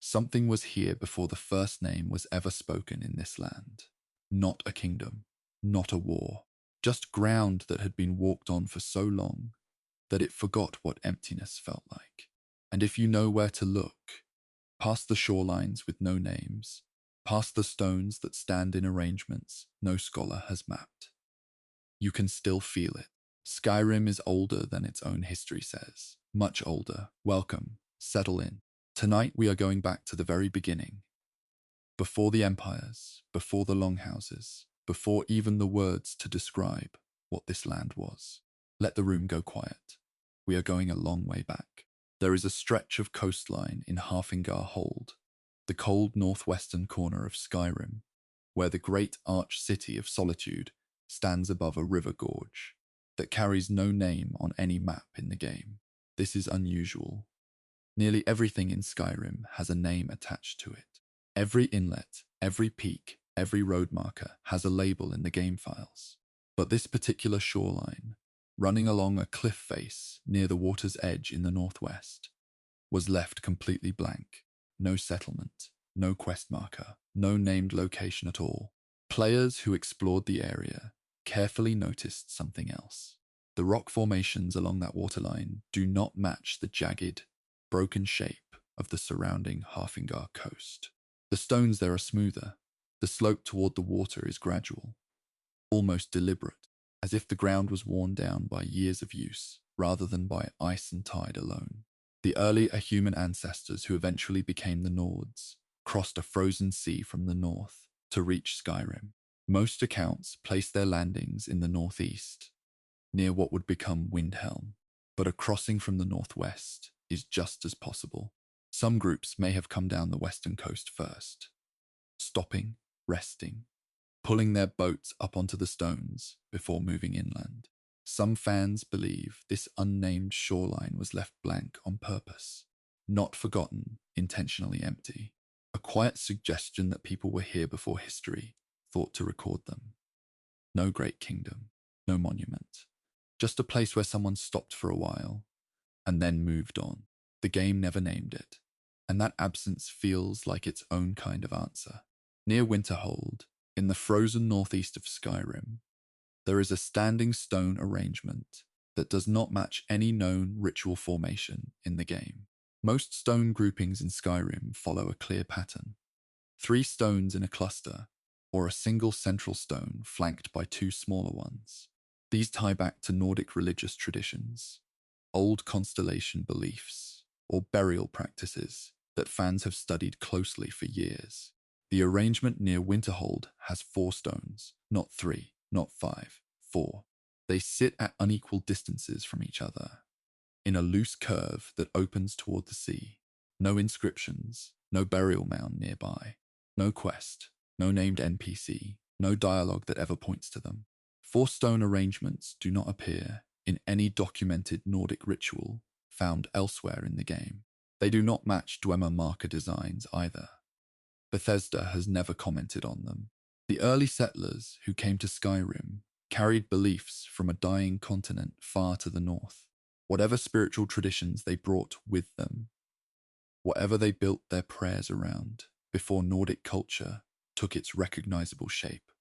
Something was here before the first name was ever spoken in this land. Not a kingdom, not a war, just ground that had been walked on for so long that it forgot what emptiness felt like. And if you know where to look, past the shorelines with no names, past the stones that stand in arrangements no scholar has mapped, you can still feel it. Skyrim is older than its own history says. Much older. Welcome. Settle in. Tonight we are going back to the very beginning. Before the empires, before the longhouses, before even the words to describe what this land was. Let the room go quiet. We are going a long way back. There is a stretch of coastline in Halfingar Hold, the cold northwestern corner of Skyrim, where the great arch city of Solitude stands above a river gorge that carries no name on any map in the game. This is unusual. Nearly everything in Skyrim has a name attached to it. Every inlet, every peak, every road marker has a label in the game files. But this particular shoreline, running along a cliff face near the water's edge in the northwest, was left completely blank. No settlement, no quest marker, no named location at all. Players who explored the area carefully noticed something else. The rock formations along that waterline do not match the jagged, broken shape of the surrounding Halfingar coast. The stones there are smoother. The slope toward the water is gradual, almost deliberate, as if the ground was worn down by years of use, rather than by ice and tide alone. The earlier human ancestors who eventually became the Nords crossed a frozen sea from the north to reach Skyrim. Most accounts place their landings in the northeast, near what would become Windhelm, but a crossing from the northwest is just as possible. Some groups may have come down the western coast first, stopping, resting, pulling their boats up onto the stones before moving inland. Some fans believe this unnamed shoreline was left blank on purpose, not forgotten, intentionally empty. A quiet suggestion that people were here before history thought to record them. No great kingdom, no monument, just a place where someone stopped for a while and then moved on. The game never named it, and that absence feels like its own kind of answer. Near Winterhold, in the frozen northeast of Skyrim, there is a standing stone arrangement that does not match any known ritual formation in the game. Most stone groupings in Skyrim follow a clear pattern. 3 stones in a cluster, or a single central stone flanked by 2 smaller ones. These tie back to Nordic religious traditions, old constellation beliefs, or burial practices that fans have studied closely for years. The arrangement near Winterhold has 4 stones, not 3, not 5, 4. They sit at unequal distances from each other, in a loose curve that opens toward the sea. No inscriptions, no burial mound nearby, no quest, no named NPC, no dialogue that ever points to them. 4 stone arrangements do not appear in any documented Nordic ritual found elsewhere in the game. They do not match Dwemer marker designs either. Bethesda has never commented on them. The early settlers who came to Skyrim carried beliefs from a dying continent far to the north. Whatever spiritual traditions they brought with them, whatever they built their prayers around before Nordic culture took its recognizable shape,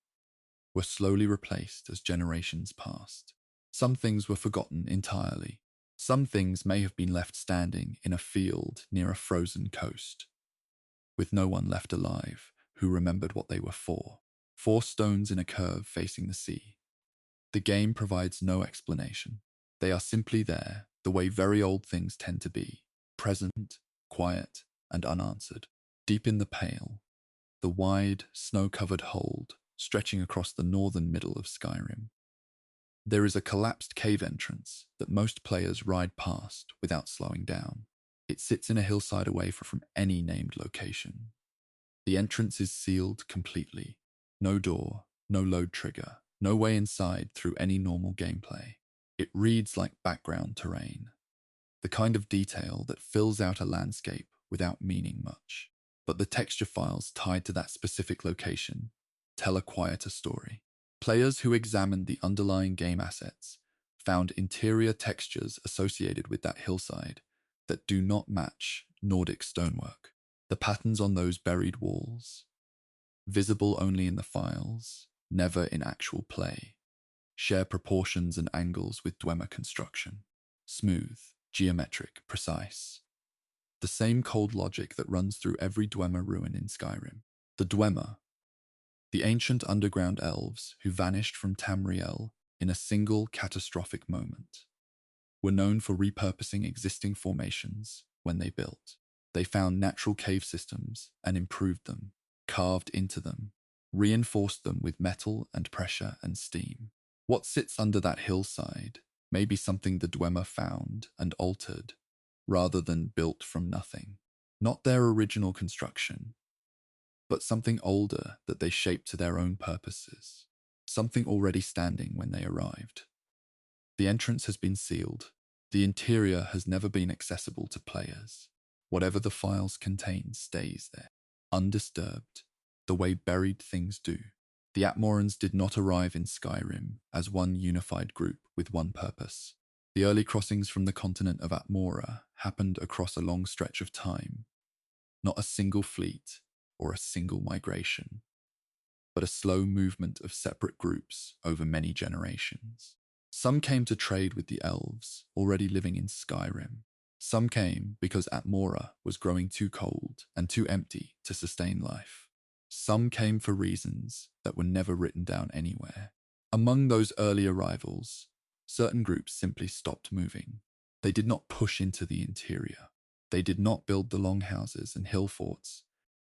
were slowly replaced as generations passed. Some things were forgotten entirely. Some things may have been left standing in a field near a frozen coast, with no one left alive who remembered what they were for. 4 stones in a curve facing the sea. The game provides no explanation. They are simply there, the way very old things tend to be, present, quiet, and unanswered. Deep in the Pale, the wide, snow-covered hold stretching across the northern middle of Skyrim, there is a collapsed cave entrance that most players ride past without slowing down. It sits in a hillside away from any named location. The entrance is sealed completely. No door, no load trigger, no way inside through any normal gameplay. It reads like background terrain, the kind of detail that fills out a landscape without meaning much. But the texture files tied to that specific location tell a quieter story. Players who examined the underlying game assets found interior textures associated with that hillside that do not match Nordic stonework. The patterns on those buried walls, visible only in the files, never in actual play, share proportions and angles with Dwemer construction. Smooth, geometric, precise. The same cold logic that runs through every Dwemer ruin in Skyrim. The Dwemer, the ancient underground elves who vanished from Tamriel in a single catastrophic moment, were known for repurposing existing formations when they built. They found natural cave systems and improved them, carved into them, reinforced them with metal and pressure and steam. What sits under that hillside may be something the Dwemer found and altered, rather than built from nothing. Not their original construction, but something older that they shaped to their own purposes. Something already standing when they arrived. The entrance has been sealed. The interior has never been accessible to players. Whatever the files contain stays there, undisturbed, the way buried things do. The Atmorans did not arrive in Skyrim as one unified group with one purpose. The early crossings from the continent of Atmora happened across a long stretch of time. Not a single fleet or a single migration, but a slow movement of separate groups over many generations. Some came to trade with the elves already living in Skyrim. Some came because Atmora was growing too cold and too empty to sustain life. Some came for reasons that were never written down anywhere. Among those early arrivals, certain groups simply stopped moving. They did not push into the interior. They did not build the longhouses and hill forts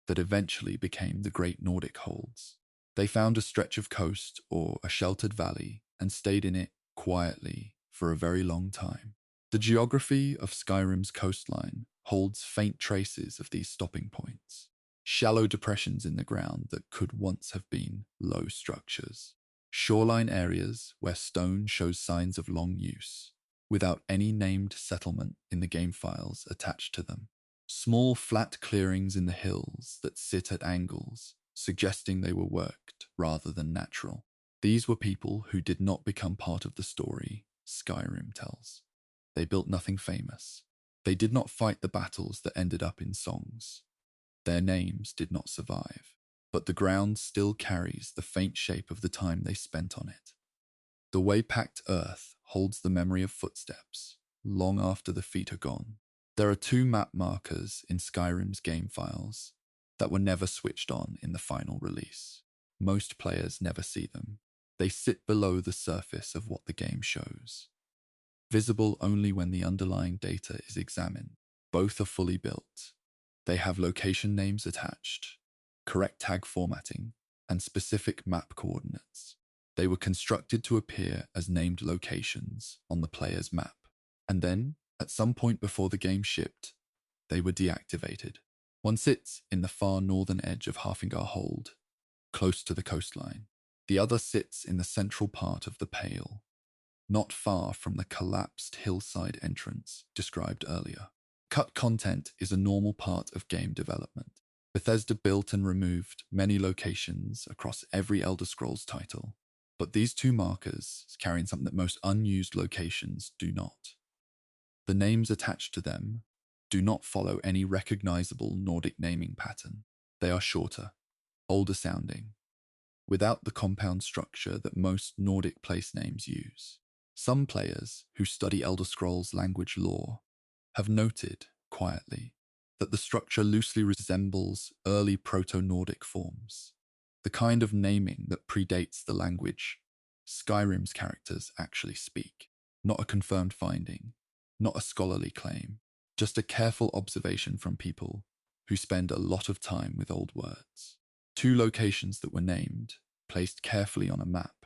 that eventually became the great Nordic holds. They found a stretch of coast or a sheltered valley and stayed in it quietly for a very long time. The geography of Skyrim's coastline holds faint traces of these stopping points. Shallow depressions in the ground that could once have been low structures. Shoreline areas where stone shows signs of long use, without any named settlement in the game files attached to them. Small flat clearings in the hills that sit at angles, suggesting they were worked rather than natural. These were people who did not become part of the story Skyrim tells. They built nothing famous. They did not fight the battles that ended up in songs. Their names did not survive, but the ground still carries the faint shape of the time they spent on it. The way packed earth holds the memory of footsteps, long after the feet are gone. There are 2 map markers in Skyrim's game files that were never switched on in the final release. Most players never see them. They sit below the surface of what the game shows, visible only when the underlying data is examined. Both are fully built. They have location names attached, correct tag formatting, and specific map coordinates. They were constructed to appear as named locations on the player's map, and then, at some point before the game shipped, they were deactivated. One sits in the far northern edge of Halfingar Hold, close to the coastline. The other sits in the central part of the Pale, not far from the collapsed hillside entrance described earlier. Cut content is a normal part of game development. Bethesda built and removed many locations across every Elder Scrolls title, but these 2 markers carry something that most unused locations do not. The names attached to them do not follow any recognizable Nordic naming pattern. They are shorter, older sounding, without the compound structure that most Nordic place names use. Some players who study Elder Scrolls language lore have noted, quietly, that the structure loosely resembles early Proto-Nordic forms, the kind of naming that predates the language Skyrim's characters actually speak. Not a confirmed finding, not a scholarly claim, just a careful observation from people who spend a lot of time with old words. 2 locations that were named, placed carefully on a map,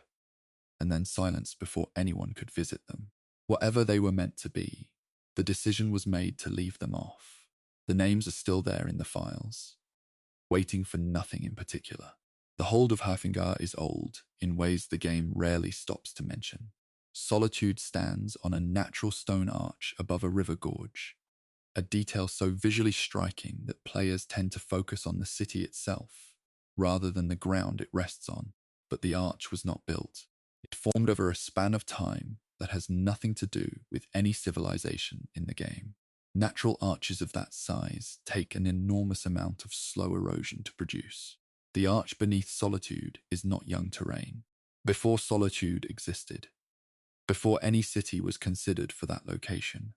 and then silenced before anyone could visit them. Whatever they were meant to be, the decision was made to leave them off. The names are still there in the files, waiting for nothing in particular. The hold of Halfingar is old in ways the game rarely stops to mention. Solitude stands on a natural stone arch above a river gorge, a detail so visually striking that players tend to focus on the city itself, rather than the ground it rests on. But the arch was not built. It formed over a span of time that has nothing to do with any civilization in the game. Natural arches of that size take an enormous amount of slow erosion to produce. The arch beneath Solitude is not young terrain. Before Solitude existed, before any city was considered for that location,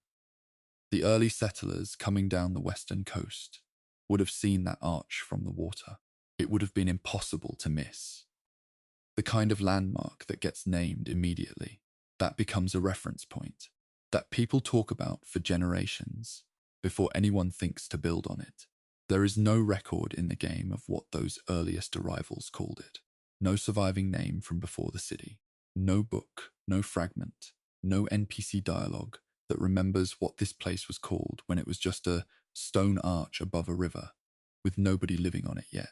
the early settlers coming down the western coast would have seen that arch from the water. It would have been impossible to miss. The kind of landmark that gets named immediately, that becomes a reference point, that people talk about for generations before anyone thinks to build on it. There is no record in the game of what those earliest arrivals called it. No surviving name from before the city. No book, no fragment, no NPC dialogue that remembers what this place was called when it was just a stone arch above a river, with nobody living on it yet.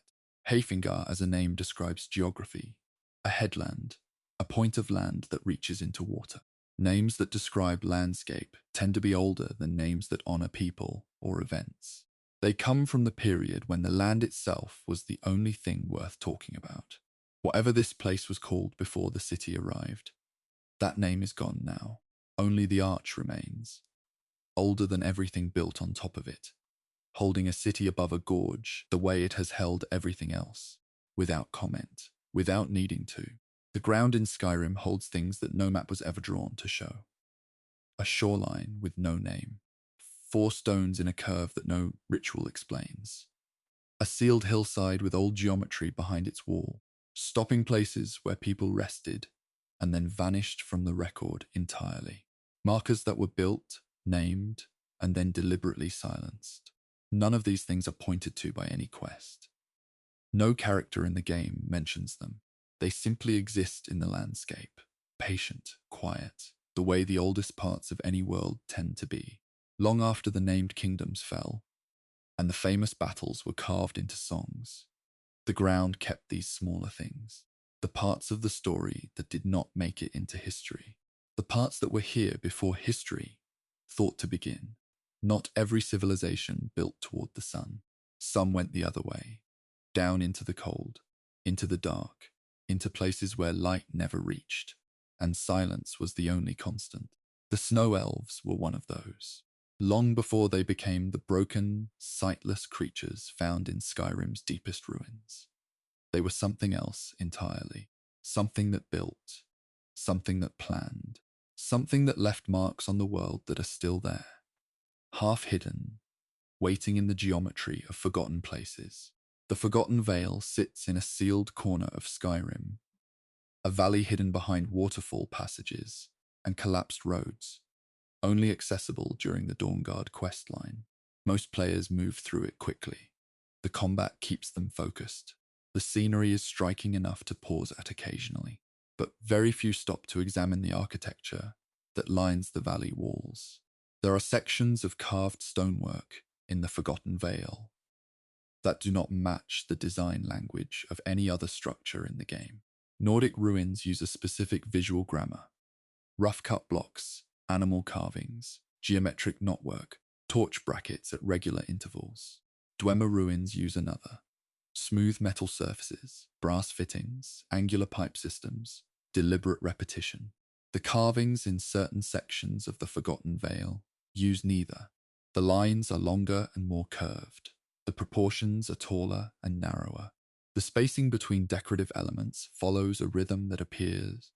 Hafingar as a name describes geography, a headland, a point of land that reaches into water. Names that describe landscape tend to be older than names that honor people or events. They come from the period when the land itself was the only thing worth talking about. Whatever this place was called before the city arrived, that name is gone now. Only the arch remains, older than everything built on top of it, holding a city above a gorge the way it has held everything else, without comment, without needing to. The ground in Skyrim holds things that no map was ever drawn to show. A shoreline with no name. 4 stones in a curve that no ritual explains. A sealed hillside with old geometry behind its wall, stopping places where people rested and then vanished from the record entirely. Markers that were built, named, and then deliberately silenced. None of these things are pointed to by any quest. No character in the game mentions them. They simply exist in the landscape, patient, quiet, the way the oldest parts of any world tend to be. Long after the named kingdoms fell, and the famous battles were carved into songs, the ground kept these smaller things, the parts of the story that did not make it into history, the parts that were here before history thought to begin. Not every civilization built toward the sun. Some went the other way, down into the cold, into the dark, into places where light never reached, and silence was the only constant. The snow elves were one of those. Long before they became the broken, sightless creatures found in Skyrim's deepest ruins. They were something else entirely. Something that built. Something that planned. Something that left marks on the world that are still there. Half hidden, waiting in the geometry of forgotten places. The Forgotten Vale sits in a sealed corner of Skyrim. A valley hidden behind waterfall passages and collapsed roads, only accessible during the Dawnguard questline. Most players move through it quickly. The combat keeps them focused. The scenery is striking enough to pause at occasionally, but very few stop to examine the architecture that lines the valley walls. There are sections of carved stonework in the Forgotten Vale that do not match the design language of any other structure in the game. Nordic ruins use a specific visual grammar. Rough-cut blocks, animal carvings, geometric knotwork, torch brackets at regular intervals. Dwemer ruins use another. Smooth metal surfaces, brass fittings, angular pipe systems, deliberate repetition. The carvings in certain sections of the Forgotten Vale use neither. The lines are longer and more curved. The proportions are taller and narrower. The spacing between decorative elements follows a rhythm that appears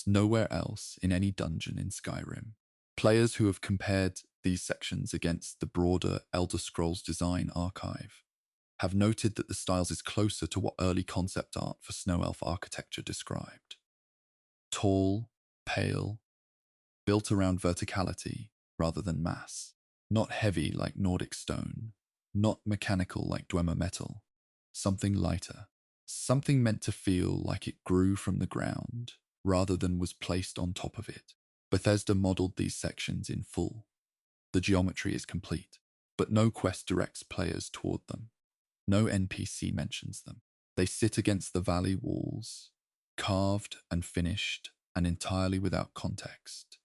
nowhere else in any dungeon in Skyrim. Players who have compared these sections against the broader Elder Scrolls design archive have noted that the styles is closer to what early concept art for Snow Elf architecture described. Tall, pale, built around verticality rather than mass. Not heavy like Nordic stone, not mechanical like Dwemer metal. Something lighter. Something meant to feel like it grew from the ground rather than was placed on top of it. Bethesda modeled these sections in full. The geometry is complete, but no quest directs players toward them. No NPC mentions them. They sit against the valley walls, carved and finished and entirely without context.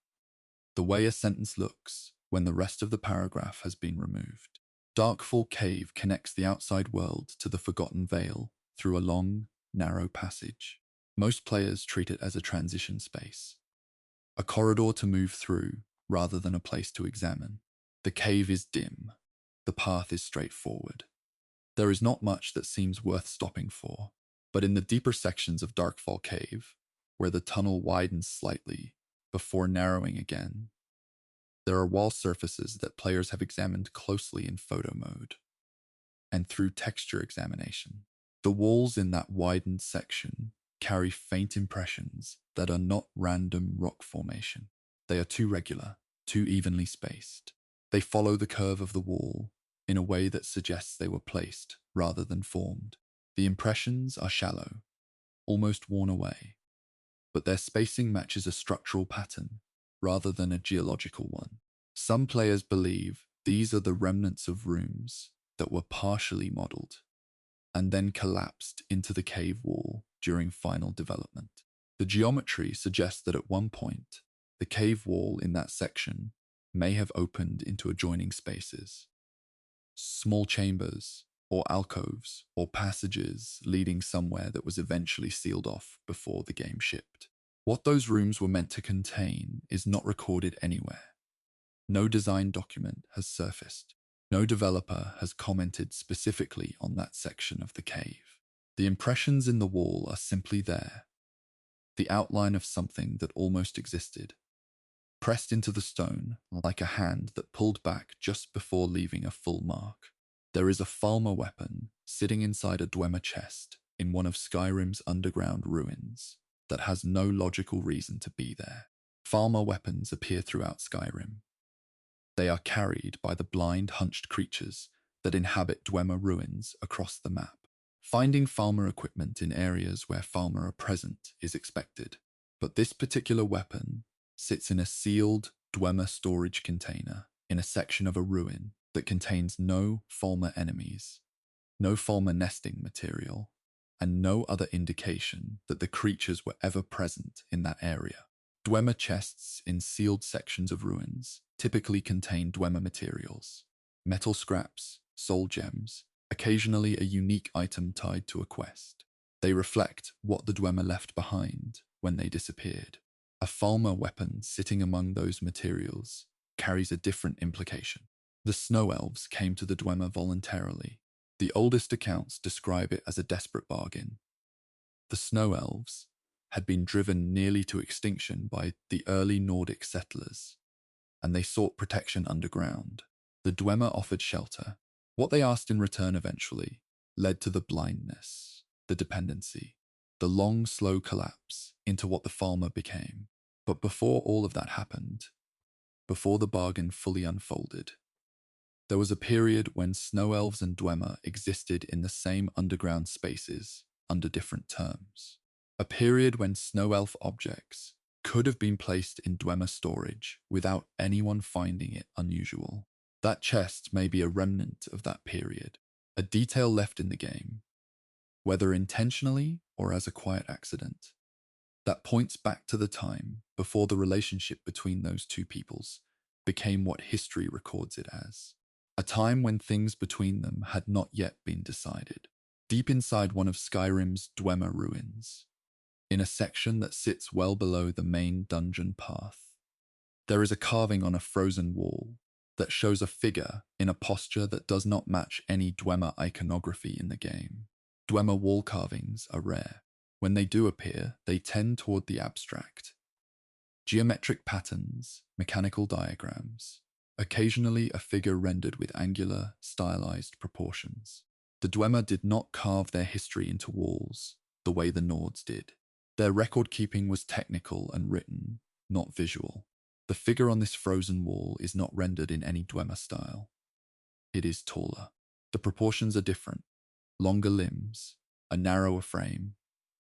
The way a sentence looks when the rest of the paragraph has been removed. Darkfall Cave connects the outside world to the Forgotten Vale through a long, narrow passage. Most players treat it as a transition space, a corridor to move through rather than a place to examine. The cave is dim. The path is straightforward. There is not much that seems worth stopping for, but in the deeper sections of Darkfall Cave, where the tunnel widens slightly before narrowing again, there are wall surfaces that players have examined closely in photo mode and through texture examination. The walls in that widened section carry faint impressions that are not random rock formation. They are too regular, too evenly spaced. They follow the curve of the wall in a way that suggests they were placed rather than formed. The impressions are shallow, almost worn away, but their spacing matches a structural pattern rather than a geological one. Some players believe these are the remnants of rooms that were partially modeled and then collapsed into the cave wall during final development. The geometry suggests that at one point, the cave wall in that section may have opened into adjoining spaces, small chambers or alcoves or passages leading somewhere that was eventually sealed off before the game shipped. What those rooms were meant to contain is not recorded anywhere. No design document has surfaced. No developer has commented specifically on that section of the cave. The impressions in the wall are simply there, the outline of something that almost existed, pressed into the stone like a hand that pulled back just before leaving a full mark. There is a Falmer weapon sitting inside a Dwemer chest in one of Skyrim's underground ruins that has no logical reason to be there. Falmer weapons appear throughout Skyrim. They are carried by the blind, hunched creatures that inhabit Dwemer ruins across the map. Finding Falmer equipment in areas where Falmer are present is expected, but this particular weapon sits in a sealed Dwemer storage container in a section of a ruin that contains no Falmer enemies, no Falmer nesting material, and no other indication that the creatures were ever present in that area. Dwemer chests in sealed sections of ruins typically contain Dwemer materials, metal scraps, soul gems, occasionally a unique item tied to a quest. They reflect what the Dwemer left behind when they disappeared. A Falmer weapon sitting among those materials carries a different implication. The Snow Elves came to the Dwemer voluntarily. The oldest accounts describe it as a desperate bargain. The Snow Elves had been driven nearly to extinction by the early Nordic settlers, and they sought protection underground. The Dwemer offered shelter. What they asked in return eventually led to the blindness, the dependency, the long, slow collapse into what the Falmer became. But before all of that happened, before the bargain fully unfolded, there was a period when Snow Elves and Dwemer existed in the same underground spaces under different terms. A period when Snow Elf objects could have been placed in Dwemer storage without anyone finding it unusual. That chest may be a remnant of that period, a detail left in the game, whether intentionally or as a quiet accident, that points back to the time before the relationship between those two peoples became what history records it as. A time when things between them had not yet been decided. Deep inside one of Skyrim's Dwemer ruins, in a section that sits well below the main dungeon path, there is a carving on a frozen wall that shows a figure in a posture that does not match any Dwemer iconography in the game. Dwemer wall carvings are rare. When they do appear, they tend toward the abstract. Geometric patterns, mechanical diagrams, occasionally a figure rendered with angular, stylized proportions. The Dwemer did not carve their history into walls the way the Nords did. Their record-keeping was technical and written, not visual. The figure on this frozen wall is not rendered in any Dwemer style. It is taller. The proportions are different. Longer limbs, a narrower frame,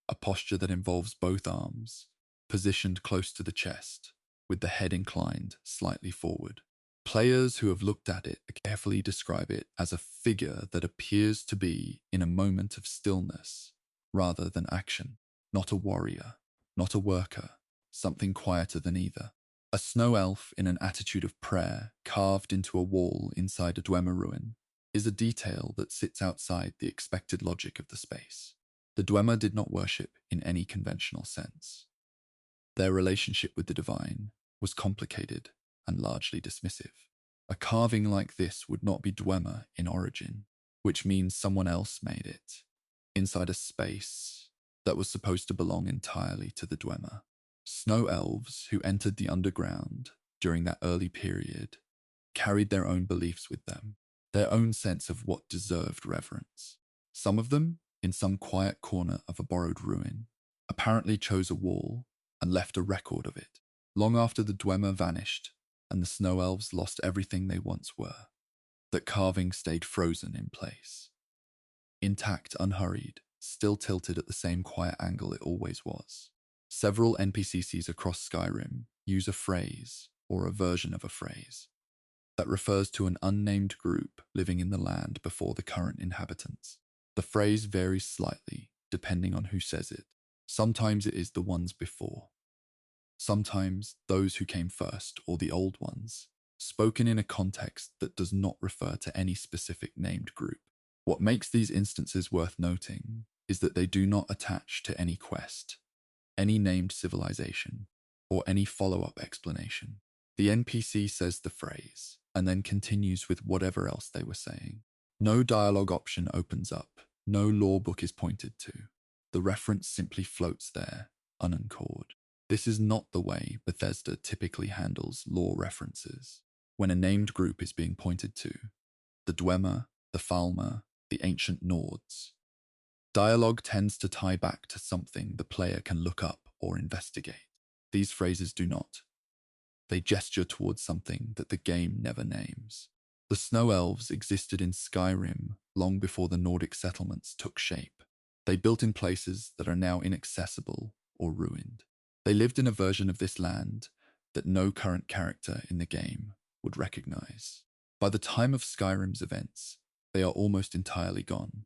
a posture that involves both arms, positioned close to the chest, with the head inclined slightly forward. Players who have looked at it carefully describe it as a figure that appears to be in a moment of stillness rather than action. Not a warrior, not a worker, something quieter than either. A snow elf in an attitude of prayer carved into a wall inside a Dwemer ruin is a detail that sits outside the expected logic of the space. The Dwemer did not worship in any conventional sense. Their relationship with the divine was complicated and largely dismissive. A carving like this would not be Dwemer in origin, which means someone else made it, inside a space that was supposed to belong entirely to the Dwemer. Snow elves who entered the underground during that early period carried their own beliefs with them, their own sense of what deserved reverence. Some of them, in some quiet corner of a borrowed ruin, apparently chose a wall and left a record of it. Long after the Dwemer vanished and the snow elves lost everything they once were, that carving stayed frozen in place. Intact, unhurried, still tilted at the same quiet angle it always was. Several NPCs across Skyrim use a phrase, or a version of a phrase, that refers to an unnamed group living in the land before the current inhabitants. The phrase varies slightly depending on who says it. Sometimes it is the ones before. Sometimes those who came first, or the old ones, spoken in a context that does not refer to any specific named group. What makes these instances worth noting is that they do not attach to any quest, any named civilization, or any follow-up explanation. The NPC says the phrase, and then continues with whatever else they were saying. No dialogue option opens up, no lore book is pointed to. The reference simply floats there, unanchored. This is not the way Bethesda typically handles lore references. When a named group is being pointed to, the Dwemer, the Falmer, the ancient Nords, dialogue tends to tie back to something the player can look up or investigate. These phrases do not. They gesture towards something that the game never names. The Snow Elves existed in Skyrim long before the Nordic settlements took shape. They built in places that are now inaccessible or ruined. They lived in a version of this land that no current character in the game would recognize. By the time of Skyrim's events, they are almost entirely gone,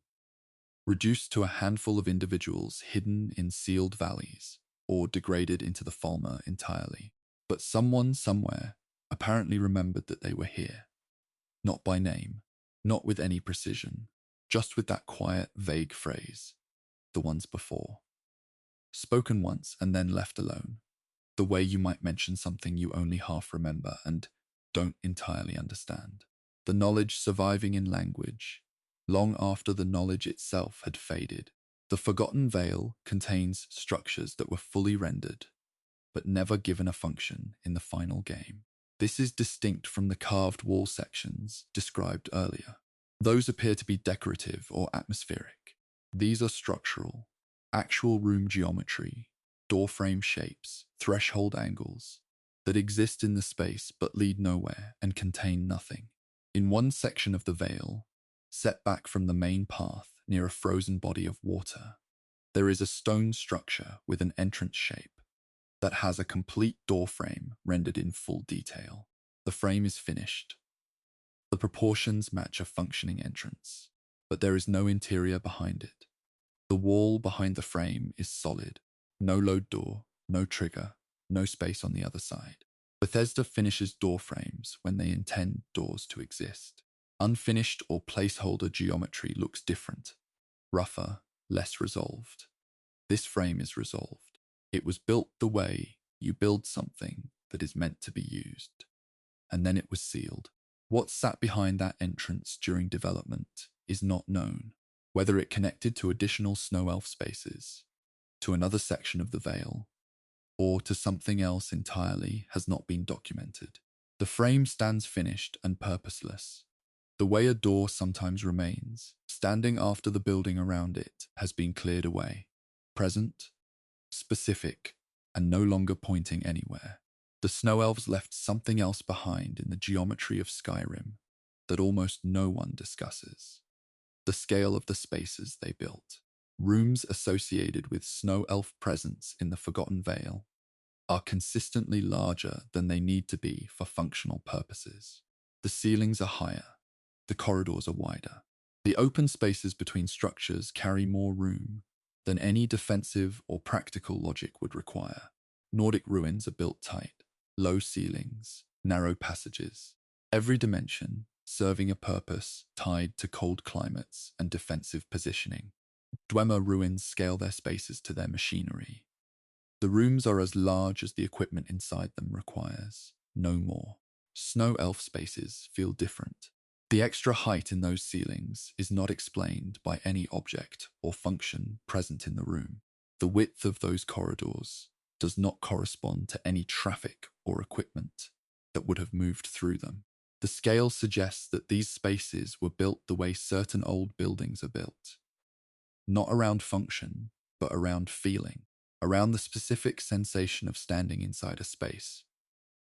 reduced to a handful of individuals hidden in sealed valleys or degraded into the Falmer entirely. But someone somewhere apparently remembered that they were here. Not by name, not with any precision, just with that quiet, vague phrase, the ones before. Spoken once and then left alone, the way you might mention something you only half remember and don't entirely understand. The knowledge surviving in language, long after the knowledge itself had faded. The Forgotten Vale contains structures that were fully rendered, but never given a function in the final game. This is distinct from the carved wall sections described earlier. Those appear to be decorative or atmospheric. These are structural, actual room geometry, doorframe shapes, threshold angles, that exist in the space but lead nowhere and contain nothing. In one section of the Vale, set back from the main path near a frozen body of water, there is a stone structure with an entrance shape that has a complete door frame rendered in full detail. The frame is finished. The proportions match a functioning entrance, but there is no interior behind it. The wall behind the frame is solid. No load door, no trigger, no space on the other side. Bethesda finishes door frames when they intend doors to exist. Unfinished or placeholder geometry looks different, rougher, less resolved. This frame is resolved. It was built the way you build something that is meant to be used. And then it was sealed. What sat behind that entrance during development is not known. Whether it connected to additional snow elf spaces, to another section of the Vale, or to something else entirely has not been documented. The frame stands finished and purposeless. The way a door sometimes remains, standing after the building around it has been cleared away. Present, specific, and no longer pointing anywhere. The Snow Elves left something else behind in the geometry of Skyrim that almost no one discusses. The scale of the spaces they built. Rooms associated with Snow Elf presence in the Forgotten Vale are consistently larger than they need to be for functional purposes. The ceilings are higher. The corridors are wider. The open spaces between structures carry more room than any defensive or practical logic would require. Nordic ruins are built tight, low ceilings, narrow passages, every dimension serving a purpose tied to cold climates and defensive positioning. Dwemer ruins scale their spaces to their machinery. The rooms are as large as the equipment inside them requires, no more. Snow elf spaces feel different. The extra height in those ceilings is not explained by any object or function present in the room. The width of those corridors does not correspond to any traffic or equipment that would have moved through them. The scale suggests that these spaces were built the way certain old buildings are built, not around function, but around feeling, around the specific sensation of standing inside a space,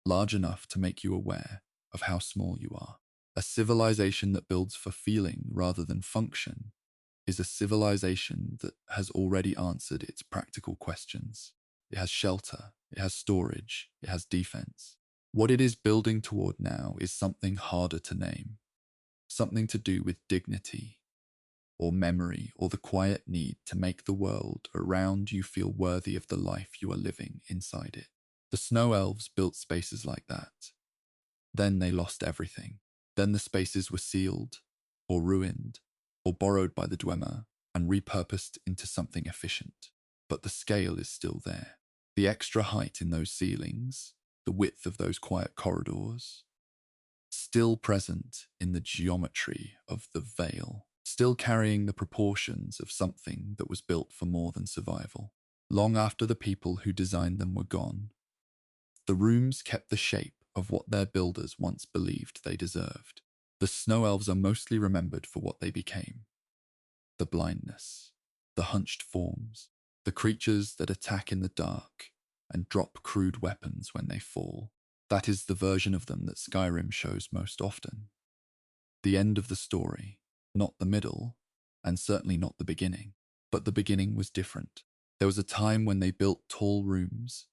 large enough to make you aware of how small you are. A civilization that builds for feeling rather than function is a civilization that has already answered its practical questions. It has shelter, it has storage, it has defense. What it is building toward now is something harder to name, something to do with dignity, or memory, or the quiet need to make the world around you feel worthy of the life you are living inside it. The snow elves built spaces like that. Then they lost everything. Then the spaces were sealed, or ruined, or borrowed by the Dwemer and repurposed into something efficient. But the scale is still there. The extra height in those ceilings, the width of those quiet corridors, still present in the geometry of the veil, still carrying the proportions of something that was built for more than survival. Long after the people who designed them were gone, the rooms kept the shape of what their builders once believed they deserved. The snow elves are mostly remembered for what they became: the blindness, the hunched forms, the creatures that attack in the dark and drop crude weapons when they fall. That is the version of them that Skyrim shows most often. The end of the story, not the middle, and certainly not the beginning. But the beginning was different. There was a time when they built tall rooms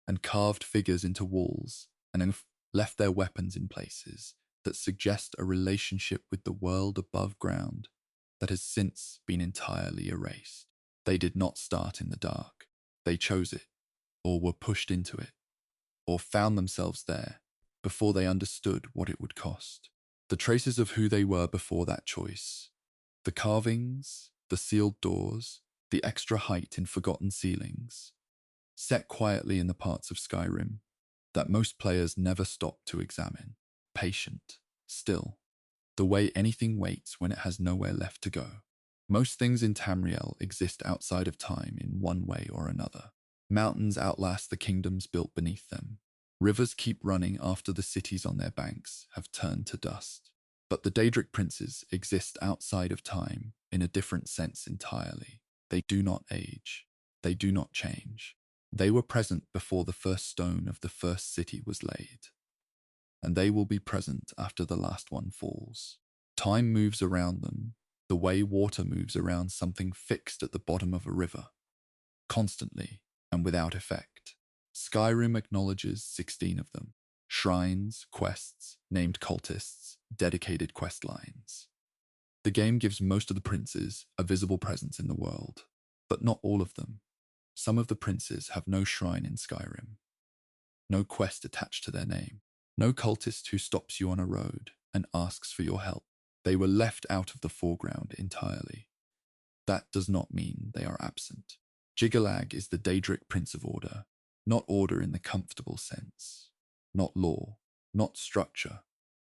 and carved figures into walls and left their weapons in places that suggest a relationship with the world above ground that has since been entirely erased. They did not start in the dark. They chose it, or were pushed into it, or found themselves there before they understood what it would cost. The traces of who they were before that choice, the carvings, the sealed doors, the extra height in forgotten ceilings, set quietly in the parts of Skyrim that most players never stop to examine. Patient, still, the way anything waits when it has nowhere left to go. Most things in Tamriel exist outside of time in one way or another. Mountains outlast the kingdoms built beneath them. Rivers keep running after the cities on their banks have turned to dust. But the Daedric princes exist outside of time in a different sense entirely. They do not age. They do not change. They were present before the first stone of the first city was laid, and they will be present after the last one falls. Time moves around them, the way water moves around something fixed at the bottom of a river, constantly and without effect. Skyrim acknowledges 16 of them: shrines, quests, named cultists, dedicated quest lines. The game gives most of the princes a visible presence in the world, but not all of them. Some of the princes have no shrine in Skyrim, no quest attached to their name, no cultist who stops you on a road and asks for your help. They were left out of the foreground entirely. That does not mean they are absent. Jiggalag is the Daedric Prince of Order, not order in the comfortable sense, not law, not structure,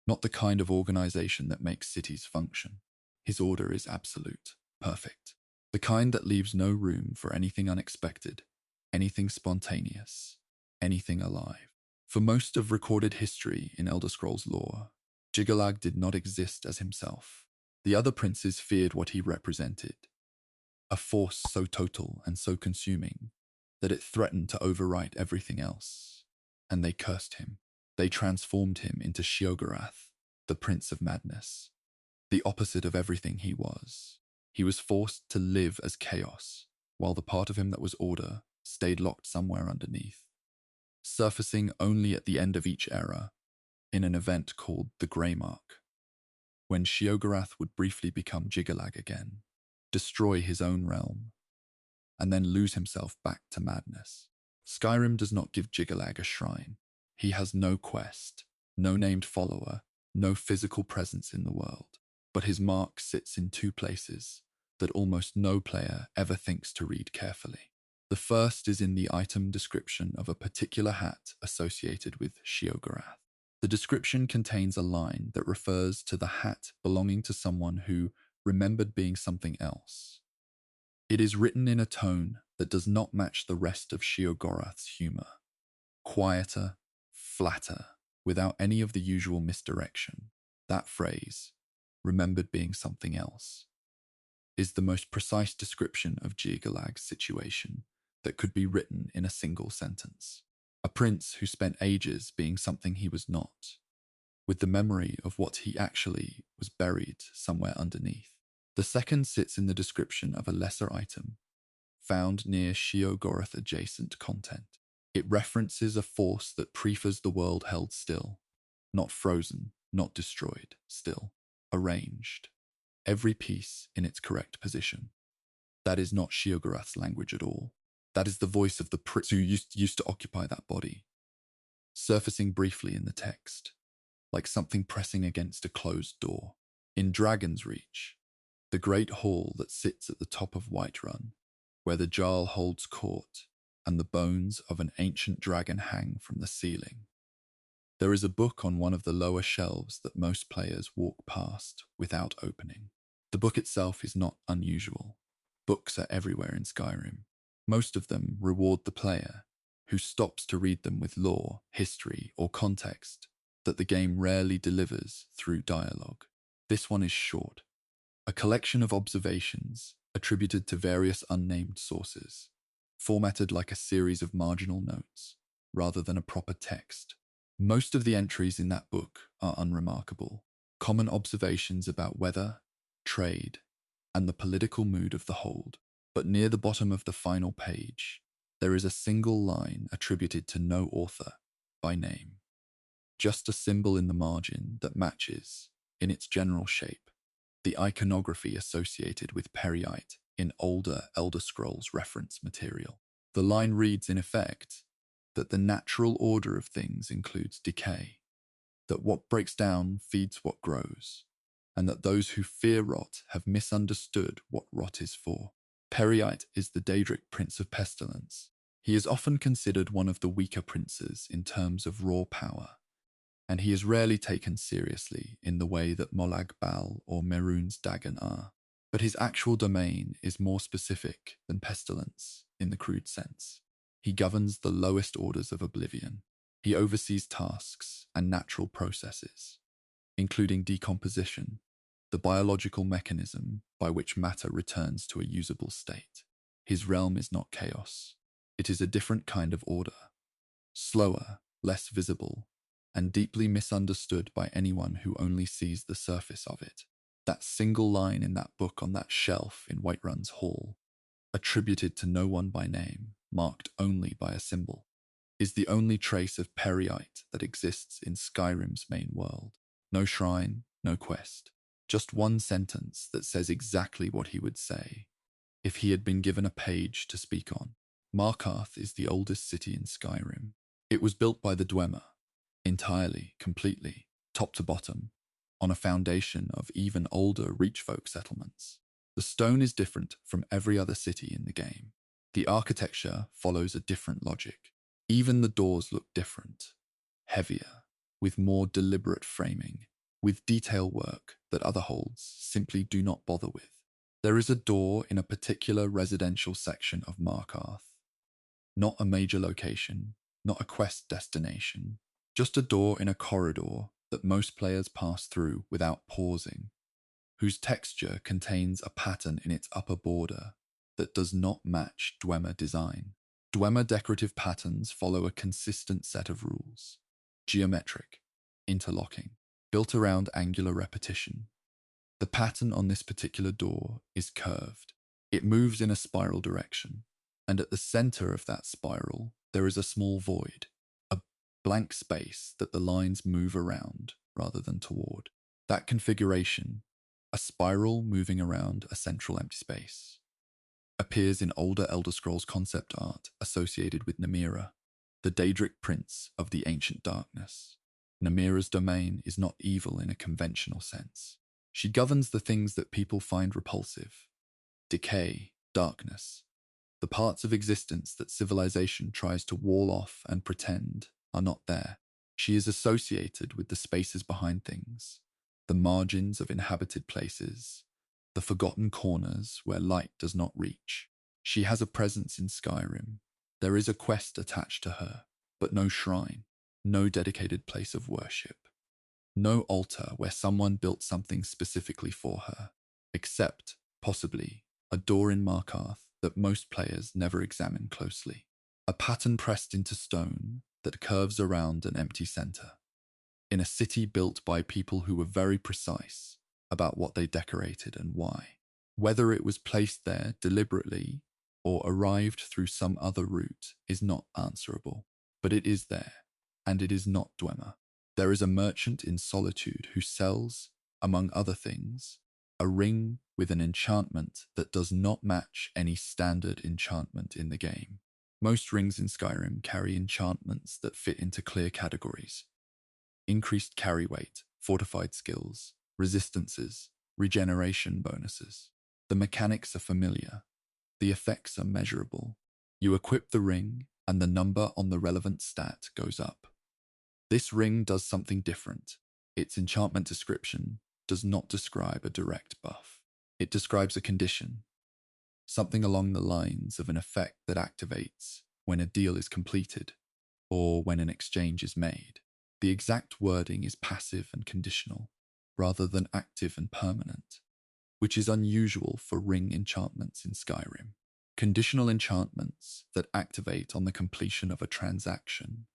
not the kind of organization that makes cities function. His order is absolute, perfect, the kind that leaves no room for anything unexpected, anything spontaneous, anything alive. For most of recorded history in Elder Scrolls lore, Jiggalag did not exist as himself. The other princes feared what he represented, a force so total and so consuming that it threatened to overwrite everything else. And they cursed him. They transformed him into Sheogorath, the Prince of Madness, the opposite of everything he was. He was forced to live as chaos, while the part of him that was order stayed locked somewhere underneath, surfacing only at the end of each era in an event called the Grey Mark, when Sheogorath would briefly become Jiggalag again, destroy his own realm, and then lose himself back to madness. Skyrim does not give Jiggalag a shrine. He has no quest, no named follower, no physical presence in the world. But his mark sits in two places that almost no player ever thinks to read carefully. The first is in the item description of a particular hat associated with Sheogorath. The description contains a line that refers to the hat belonging to someone who remembered being something else. It is written in a tone that does not match the rest of Sheogorath's humor. Quieter, flatter, without any of the usual misdirection. That phrase, remembered being something else, is the most precise description of Gigalag's situation that could be written in a single sentence. A prince who spent ages being something he was not, with the memory of what he actually was buried somewhere underneath. The second sits in the description of a lesser item, found near Sheogorath adjacent content. It references a force that prefers the world held still, not frozen, not destroyed, still, arranged, every piece in its correct position. That is not Sheogorath's language at all. That is the voice of the prince who used to occupy that body, surfacing briefly in the text, like something pressing against a closed door. In Dragon's Reach, the great hall that sits at the top of Whiterun, where the Jarl holds court and the bones of an ancient dragon hang from the ceiling. There is a book on one of the lower shelves that most players walk past without opening. The book itself is not unusual. Books are everywhere in Skyrim. Most of them reward the player, who stops to read them with lore, history, or context that the game rarely delivers through dialogue. This one is short, a collection of observations attributed to various unnamed sources, formatted like a series of marginal notes, rather than a proper text. Most of the entries in that book are unremarkable, common observations about weather, trade, and the political mood of the hold. But near the bottom of the final page, there is a single line attributed to no author by name. Just a symbol in the margin that matches, in its general shape, the iconography associated with Peryite in older Elder Scrolls reference material. The line reads, in effect, that the natural order of things includes decay, that what breaks down feeds what grows, and that those who fear rot have misunderstood what rot is for. Peryite is the Daedric Prince of Pestilence. He is often considered one of the weaker princes in terms of raw power, and he is rarely taken seriously in the way that Molag Bal or Mehrunes Dagon are. But his actual domain is more specific than Pestilence in the crude sense. He governs the lowest orders of oblivion. He oversees tasks and natural processes, including decomposition, the biological mechanism by which matter returns to a usable state. His realm is not chaos. It is a different kind of order, slower, less visible, and deeply misunderstood by anyone who only sees the surface of it. That single line in that book on that shelf in Whiterun's hall, attributed to no one by name, marked only by a symbol, is the only trace of Peryite that exists in Skyrim's main world. No shrine, no quest, just one sentence that says exactly what he would say if he had been given a page to speak on. Markarth is the oldest city in Skyrim. It was built by the Dwemer, entirely, completely, top to bottom, on a foundation of even older Reachfolk settlements. The stone is different from every other city in the game. The architecture follows a different logic. Even the doors look different, heavier, with more deliberate framing, with detail work that other holds simply do not bother with. There is a door in a particular residential section of Markarth, not a major location, not a quest destination, just a door in a corridor that most players pass through without pausing, whose texture contains a pattern in its upper border that does not match Dwemer design. Dwemer decorative patterns follow a consistent set of rules, geometric, interlocking, built around angular repetition. The pattern on this particular door is curved. It moves in a spiral direction, and at the center of that spiral, there is a small void, a blank space that the lines move around rather than toward. That configuration, a spiral moving around a central empty space, appears in older Elder Scrolls concept art associated with Namira, the Daedric Prince of the Ancient Darkness. Namira's domain is not evil in a conventional sense. She governs the things that people find repulsive: decay, darkness, the parts of existence that civilization tries to wall off and pretend are not there. She is associated with the spaces behind things, the margins of inhabited places, the forgotten corners where light does not reach. She has a presence in Skyrim. There is a quest attached to her, but no shrine, no dedicated place of worship, no altar where someone built something specifically for her, except, possibly, a door in Markarth that most players never examine closely. A pattern pressed into stone that curves around an empty center. In a city built by people who were very precise about what they decorated and why. Whether it was placed there deliberately or arrived through some other route is not answerable, but it is there, and it is not Dwemer. There is a merchant in Solitude who sells, among other things, a ring with an enchantment that does not match any standard enchantment in the game. Most rings in Skyrim carry enchantments that fit into clear categories. Increased carry weight, fortified skills, resistances, regeneration bonuses. The mechanics are familiar. The effects are measurable. You equip the ring, and the number on the relevant stat goes up. This ring does something different. Its enchantment description does not describe a direct buff. It describes a condition, something along the lines of an effect that activates when a deal is completed or when an exchange is made. The exact wording is passive and conditional, rather than active and permanent, which is unusual for ring enchantments in Skyrim. Conditional enchantments that activate on the completion of a transaction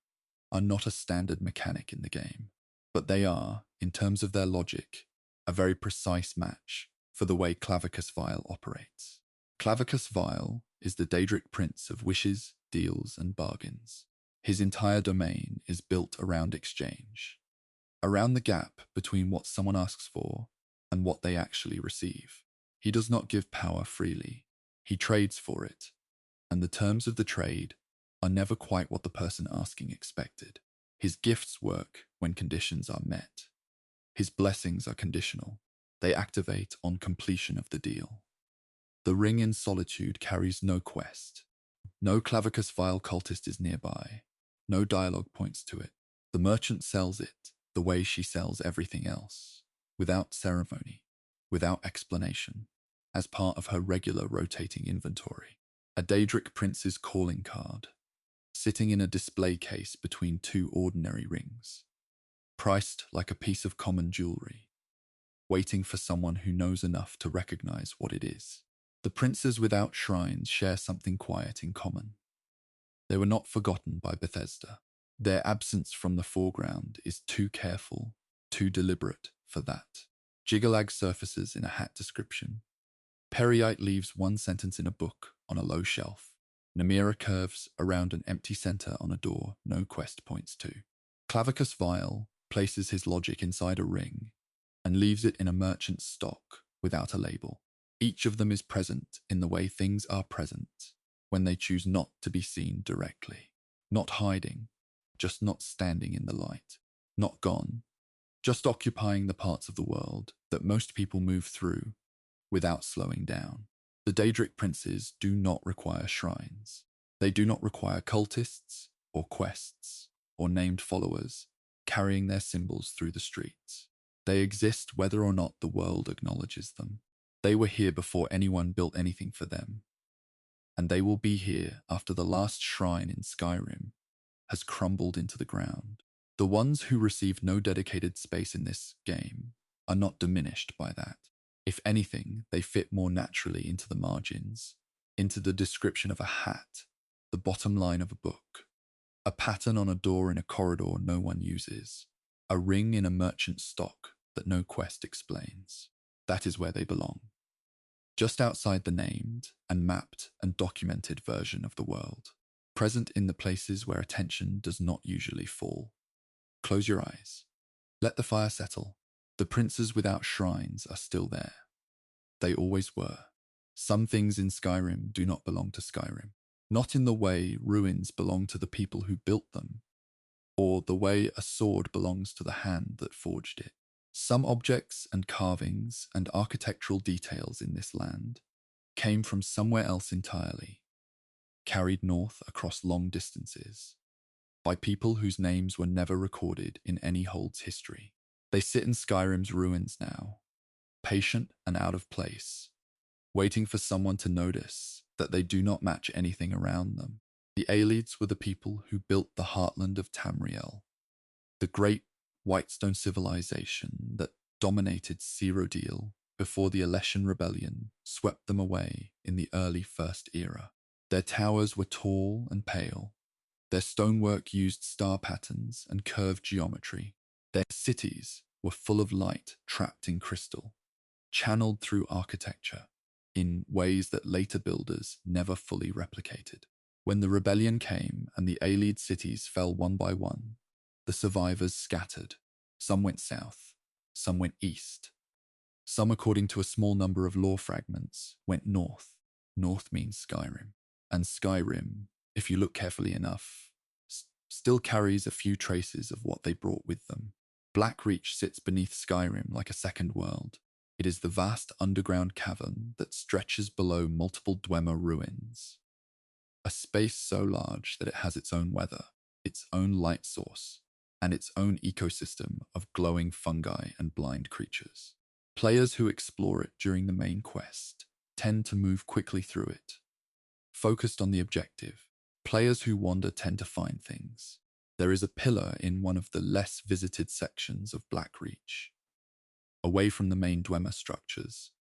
are not a standard mechanic in the game, but they are, in terms of their logic, a very precise match for the way Clavicus Vile operates. Clavicus Vile is the Daedric prince of wishes, deals, and bargains. His entire domain is built around exchange, around the gap between what someone asks for and what they actually receive. He does not give power freely. He trades for it, and the terms of the trade are never quite what the person asking expected. His gifts work when conditions are met. His blessings are conditional. They activate on completion of the deal. The ring in Solitude carries no quest. No Clavicus Vile cultist is nearby. No dialogue points to it. The merchant sells it the way she sells everything else, without ceremony, without explanation, as part of her regular rotating inventory. A Daedric prince's calling card, sitting in a display case between two ordinary rings, priced like a piece of common jewelry, waiting for someone who knows enough to recognize what it is. The princes without shrines share something quiet in common. They were not forgotten by Bethesda. Their absence from the foreground is too careful, too deliberate for that. Jiggalag surfaces in a hat description. Periite leaves one sentence in a book on a low shelf. Namira curves around an empty center on a door no quest points to. Clavicus Vile places his logic inside a ring and leaves it in a merchant's stock without a label. Each of them is present in the way things are present when they choose not to be seen directly. Not hiding, just not standing in the light. Not gone, just occupying the parts of the world that most people move through without slowing down. The Daedric princes do not require shrines. They do not require cultists or quests or named followers carrying their symbols through the streets. They exist whether or not the world acknowledges them. They were here before anyone built anything for them, and they will be here after the last shrine in Skyrim has crumbled into the ground. The ones who receive no dedicated space in this game are not diminished by that. If anything, they fit more naturally into the margins, into the description of a hat, the bottom line of a book, a pattern on a door in a corridor no one uses, a ring in a merchant's stock that no quest explains. That is where they belong. Just outside the named and mapped and documented version of the world, present in the places where attention does not usually fall. Close your eyes. Let the fire settle. The princes without shrines are still there. They always were. Some things in Skyrim do not belong to Skyrim. Not in the way ruins belong to the people who built them, or the way a sword belongs to the hand that forged it. Some objects and carvings and architectural details in this land came from somewhere else entirely, carried north across long distances. by people whose names were never recorded in any Hold's history. They sit in Skyrim's ruins now, patient and out of place, waiting for someone to notice that they do not match anything around them. The Aelids were the people who built the heartland of Tamriel, the great Whitestone civilization that dominated Cyrodiil before the Alessian rebellion swept them away in the early First Era. Their towers were tall and pale. Their stonework used star patterns and curved geometry. Their cities were full of light trapped in crystal, channeled through architecture in ways that later builders never fully replicated. When the rebellion came and the Aelid cities fell one by one, the survivors scattered. Some went south, some went east. Some, according to a small number of lore fragments, went north. North means Skyrim. And Skyrim, if you look carefully enough, still carries a few traces of what they brought with them. Blackreach sits beneath Skyrim like a second world. It is the vast underground cavern that stretches below multiple Dwemer ruins. A space so large that it has its own weather, its own light source, and its own ecosystem of glowing fungi and blind creatures. Players who explore it during the main quest tend to move quickly through it, focused on the objective. Players who wander tend to find things. There is a pillar in one of the less visited sections of Blackreach, away from the main Dwemer structures,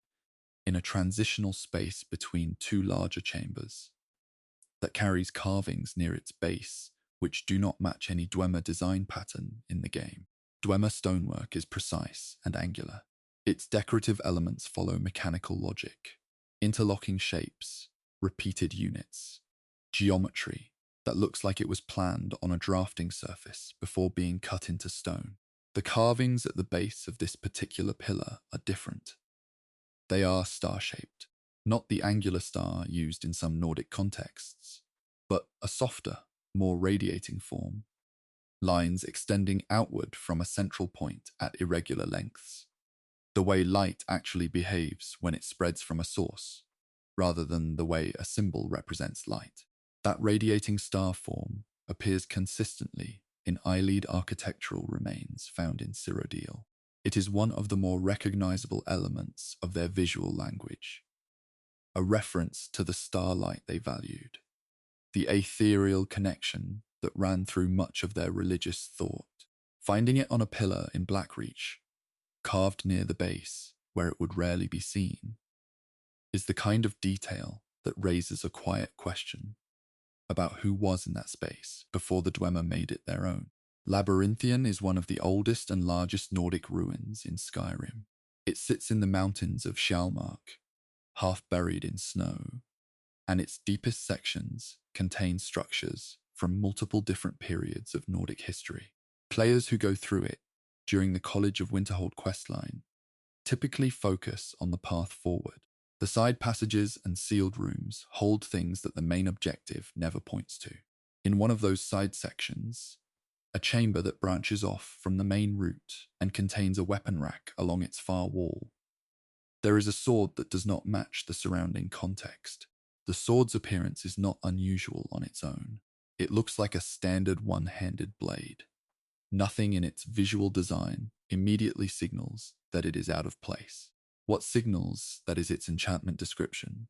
in a transitional space between two larger chambers, that carries carvings near its base which do not match any Dwemer design pattern in the game. Dwemer stonework is precise and angular. Its decorative elements follow mechanical logic, interlocking shapes, repeated units, geometry that looks like it was planned on a drafting surface before being cut into stone. The carvings at the base of this particular pillar are different. They are star-shaped, not the angular star used in some Nordic contexts, but a softer, more radiating form, lines extending outward from a central point at irregular lengths. The way light actually behaves when it spreads from a source, rather than the way a symbol represents light. That radiating star form appears consistently in Aelid architectural remains found in Cyrodiil. It is one of the more recognizable elements of their visual language, a reference to the starlight they valued, the ethereal connection that ran through much of their religious thought. Finding it on a pillar in Blackreach, carved near the base where it would rarely be seen, is the kind of detail that raises a quiet question about who was in that space before the Dwemer made it their own. Labyrinthian is one of the oldest and largest Nordic ruins in Skyrim. It sits in the mountains of Shalmark, half buried in snow, and its deepest sections contain structures from multiple different periods of Nordic history. Players who go through it during the College of Winterhold questline typically focus on the path forward. The side passages and sealed rooms hold things that the main objective never points to. In one of those side sections, a chamber that branches off from the main route and contains a weapon rack along its far wall. There is a sword that does not match the surrounding context. The sword's appearance is not unusual on its own. It looks like a standard one-handed blade. Nothing in its visual design immediately signals that it is out of place. What signals that is its enchantment description,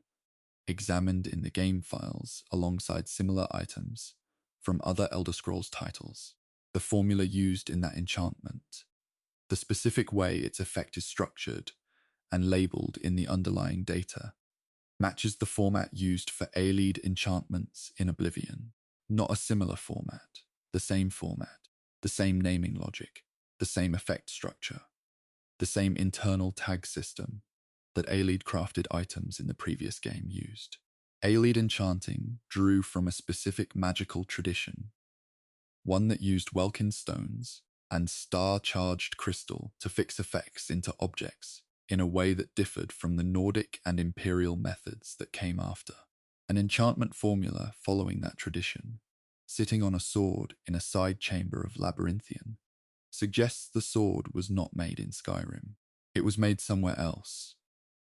examined in the game files alongside similar items from other Elder Scrolls titles. The formula used in that enchantment, the specific way its effect is structured and labeled in the underlying data, matches the format used for Aelid enchantments in Oblivion. Not a similar format, the same format, the same naming logic, the same effect structure, the same internal tag system that Aelid crafted items in the previous game used. Aelid enchanting drew from a specific magical tradition, one that used Welkin stones and star-charged crystal to fix effects into objects in a way that differed from the Nordic and Imperial methods that came after. An enchantment formula following that tradition, sitting on a sword in a side chamber of Labyrinthian, suggests the sword was not made in Skyrim. It was made somewhere else,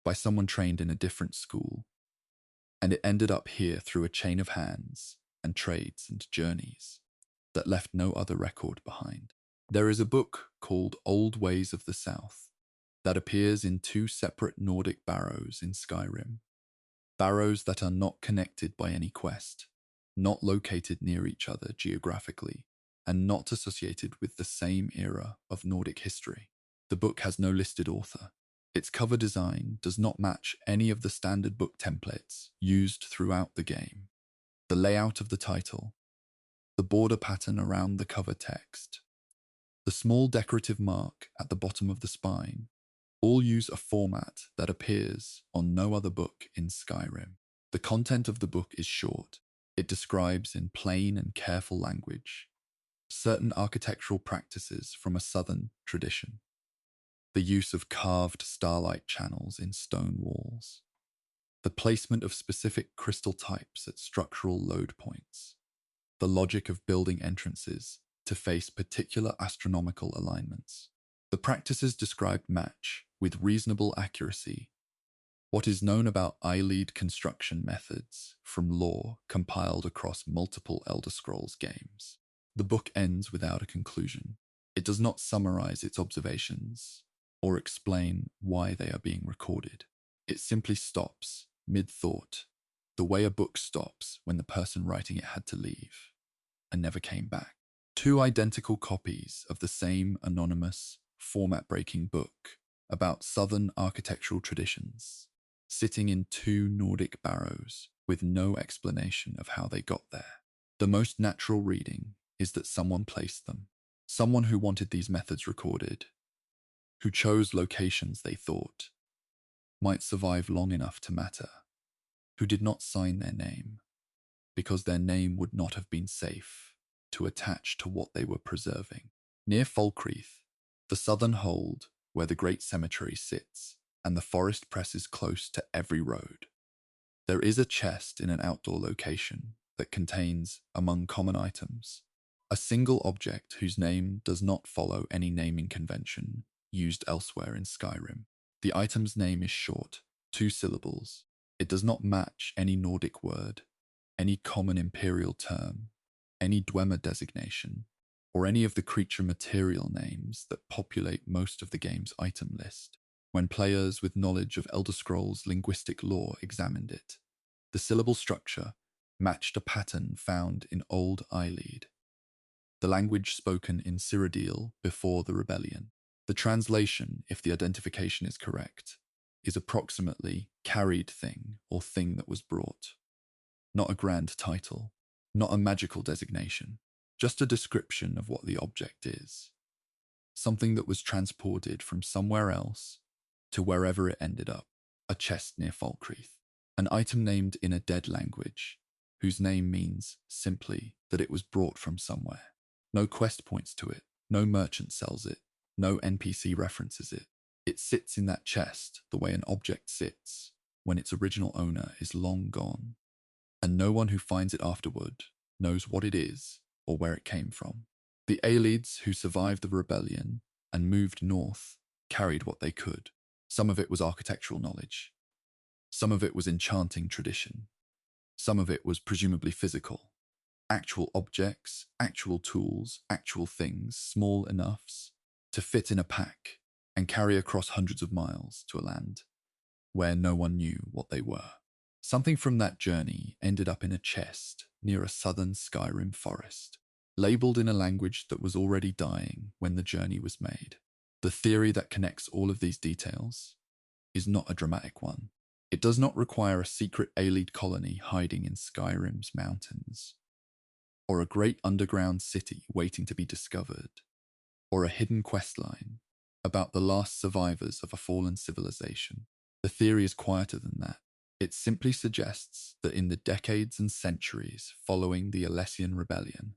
by someone trained in a different school, and it ended up here through a chain of hands and trades and journeys. that left no other record behind. There is a book called Old Ways of the South that appears in two separate Nordic barrows in Skyrim. Barrows that are not connected by any quest, not located near each other geographically, and not associated with the same era of Nordic history. The book has no listed author. Its cover design does not match any of the standard book templates used throughout the game. The layout of the title, the border pattern around the cover text, the small decorative mark at the bottom of the spine, all use a format that appears on no other book in Skyrim. The content of the book is short. It describes in plain and careful language certain architectural practices from a southern tradition, the use of carved starlight channels in stone walls, the placement of specific crystal types at structural load points, the logic of building entrances to face particular astronomical alignments. The practices described match, with reasonable accuracy, what is known about eye-lead construction methods from lore compiled across multiple Elder Scrolls games. The book ends without a conclusion. It does not summarize its observations or explain why they are being recorded. It simply stops mid-thought, the way a book stops when the person writing it had to leave and never came back. Two identical copies of the same anonymous, format-breaking book about southern architectural traditions, sitting in two Nordic barrows with no explanation of how they got there. The most natural reading is that someone placed them, someone who wanted these methods recorded, who chose locations they thought might survive long enough to matter, who did not sign their name, because their name would not have been safe to attach to what they were preserving. Near Falkreath, the southern hold where the great cemetery sits and the forest presses close to every road, there is a chest in an outdoor location that contains, among common items, a single object whose name does not follow any naming convention used elsewhere in Skyrim. The item's name is short, 2 syllables. It does not match any Nordic word, any common imperial term, any Dwemer designation, or any of the creature material names that populate most of the game's item list. When players with knowledge of Elder Scrolls linguistic lore examined it, the syllable structure matched a pattern found in Old Eilid, the language spoken in Cyrodiil before the rebellion. The translation, if the identification is correct, is approximately carried thing or thing that was brought. Not a grand title, not a magical designation, just a description of what the object is. Something that was transported from somewhere else to wherever it ended up, a chest near Falkreath. An item named in a dead language, whose name means simply that it was brought from somewhere. No quest points to it, no merchant sells it, no NPC references it. It sits in that chest the way an object sits when its original owner is long gone, and no one who finds it afterward knows what it is or where it came from. The Aelids who survived the rebellion and moved north carried what they could. Some of it was architectural knowledge. Some of it was enchanting tradition. Some of it was presumably physical. Actual objects, actual tools, actual things, small enoughs to fit in a pack and carry across hundreds of miles to a land where no one knew what they were. Something from that journey ended up in a chest near a southern Skyrim forest, labeled in a language that was already dying when the journey was made. The theory that connects all of these details is not a dramatic one. It does not require a secret Aelid colony hiding in Skyrim's mountains, or a great underground city waiting to be discovered, or a hidden questline about the last survivors of a fallen civilization. The theory is quieter than that. It simply suggests that in the decades and centuries following the Alessian Rebellion,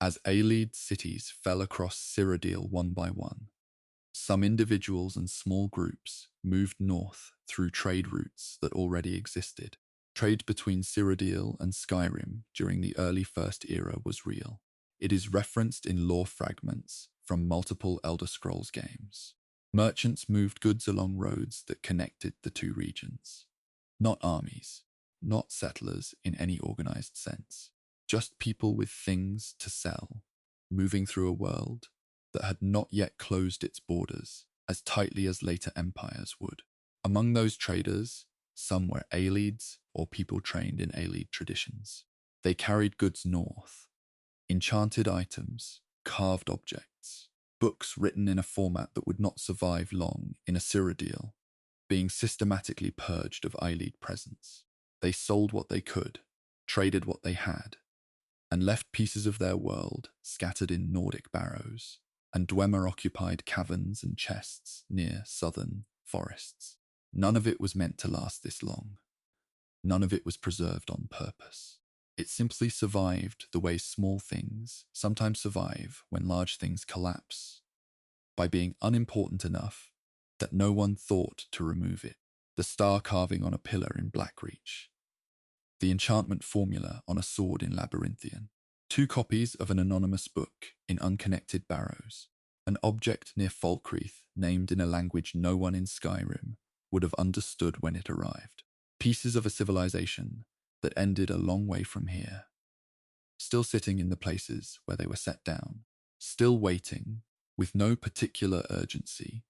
as Aelid cities fell across Cyrodiil one by one, some individuals and small groups moved north through trade routes that already existed. Trade between Cyrodiil and Skyrim during the early First Era was real. It is referenced in lore fragments from multiple Elder Scrolls games. Merchants moved goods along roads that connected the two regions. Not armies, not settlers in any organized sense. just people with things to sell, moving through a world that had not yet closed its borders as tightly as later empires would. Among those traders, some were Aelids or people trained in Aelid traditions. They carried goods north, enchanted items, carved objects, books written in a format that would not survive long in a Cyrodiil, being systematically purged of Aelid presence. They sold what they could, traded what they had, and left pieces of their world scattered in Nordic barrows and Dwemer-occupied caverns and chests near southern forests. None of it was meant to last this long. None of it was preserved on purpose. It simply survived the way small things sometimes survive when large things collapse, by being unimportant enough that no one thought to remove it. The star carving on a pillar in Blackreach, the enchantment formula on a sword in Labyrinthian, 2 copies of an anonymous book in unconnected barrows, an object near Falkreath named in a language no one in Skyrim would have understood when it arrived. Pieces of a civilization that ended a long way from here, still sitting in the places where they were set down, still waiting with no particular urgency,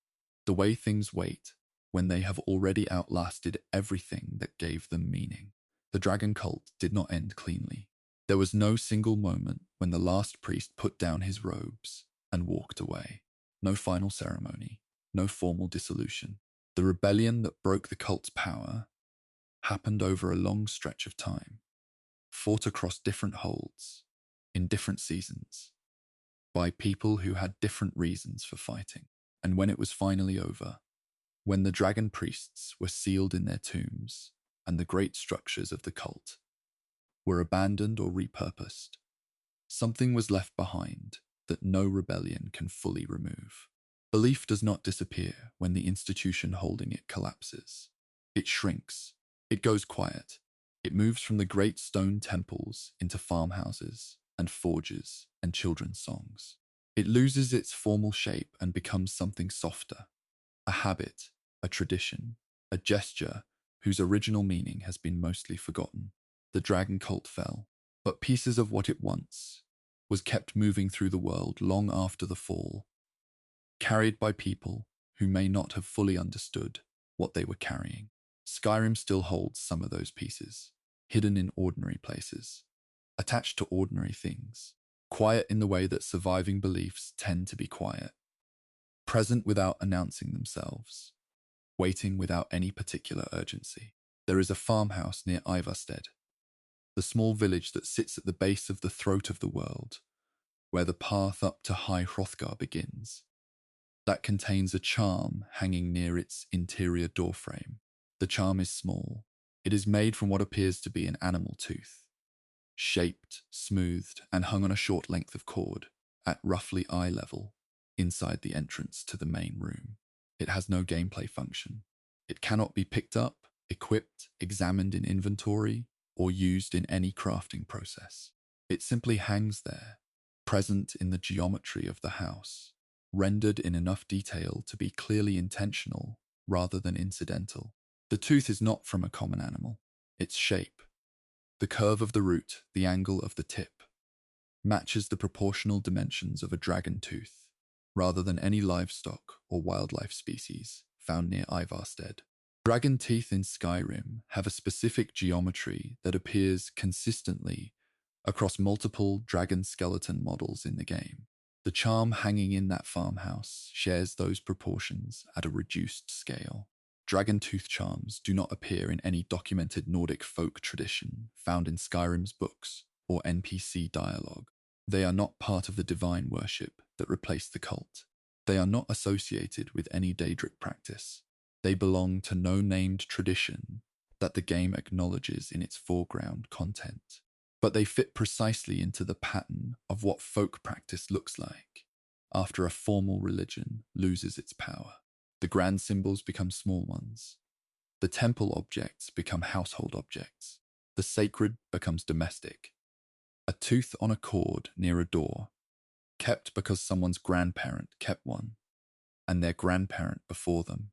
the way things wait when they have already outlasted everything that gave them meaning. The dragon cult did not end cleanly. There was no single moment when the last priest put down his robes and walked away. No final ceremony, no formal dissolution. The rebellion that broke the cult's power happened over a long stretch of time, fought across different holds, in different seasons, by people who had different reasons for fighting. And when it was finally over, when the dragon priests were sealed in their tombs and the great structures of the cult were abandoned or repurposed, something was left behind that no rebellion can fully remove. Belief does not disappear when the institution holding it collapses. It shrinks. It goes quiet. It moves from the great stone temples into farmhouses and forges and children's songs. It loses its formal shape and becomes something softer, a habit, a tradition, a gesture whose original meaning has been mostly forgotten. The dragon cult fell, but pieces of what it once was kept moving through the world long after the fall, carried by people who may not have fully understood what they were carrying. Skyrim still holds some of those pieces, hidden in ordinary places, attached to ordinary things, quiet in the way that surviving beliefs tend to be quiet, present without announcing themselves, waiting without any particular urgency. There is a farmhouse near Ivarstead, the small village that sits at the base of the throat of the world, where the path up to High Hrothgar begins, that contains a charm hanging near its interior doorframe. The charm is small. It is made from what appears to be an animal tooth, shaped, smoothed, and hung on a short length of cord, at roughly eye level, inside the entrance to the main room. It has no gameplay function. It cannot be picked up, equipped, examined in inventory, or used in any crafting process. It simply hangs there, present in the geometry of the house, rendered in enough detail to be clearly intentional rather than incidental. The tooth is not from a common animal. Its shape, the curve of the root, the angle of the tip, matches the proportional dimensions of a dragon tooth, rather than any livestock or wildlife species found near Ivarstead. Dragon teeth in Skyrim have a specific geometry that appears consistently across multiple dragon skeleton models in the game. The charm hanging in that farmhouse shares those proportions at a reduced scale. Dragon tooth charms do not appear in any documented Nordic folk tradition found in Skyrim's books or NPC dialogue. They are not part of the divine worship that replaced the cult. They are not associated with any Daedric practice. They belong to no named tradition that the game acknowledges in its foreground content. But they fit precisely into the pattern of what folk practice looks like after a formal religion loses its power. The grand symbols become small ones. The temple objects become household objects. The sacred becomes domestic. A tooth on a cord near a door, kept because someone's grandparent kept one, and their grandparent before them,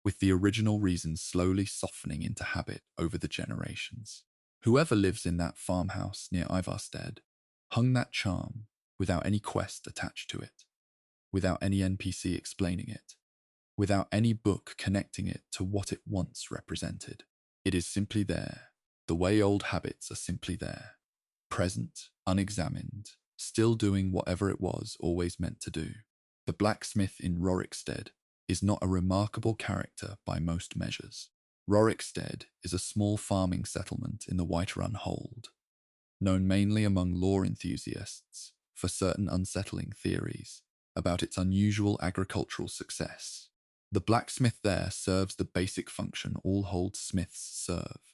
with the original reason slowly softening into habit over the generations. Whoever lives in that farmhouse near Ivarstead hung that charm without any quest attached to it, without any NPC explaining it, without any book connecting it to what it once represented. It is simply there, the way old habits are simply there, present, unexamined, still doing whatever it was always meant to do. The blacksmith in Rorikstead is not a remarkable character by most measures. Rorikstead is a small farming settlement in the Whiterun Hold, known mainly among lore enthusiasts for certain unsettling theories about its unusual agricultural success. The blacksmith there serves the basic function all hold smiths serve: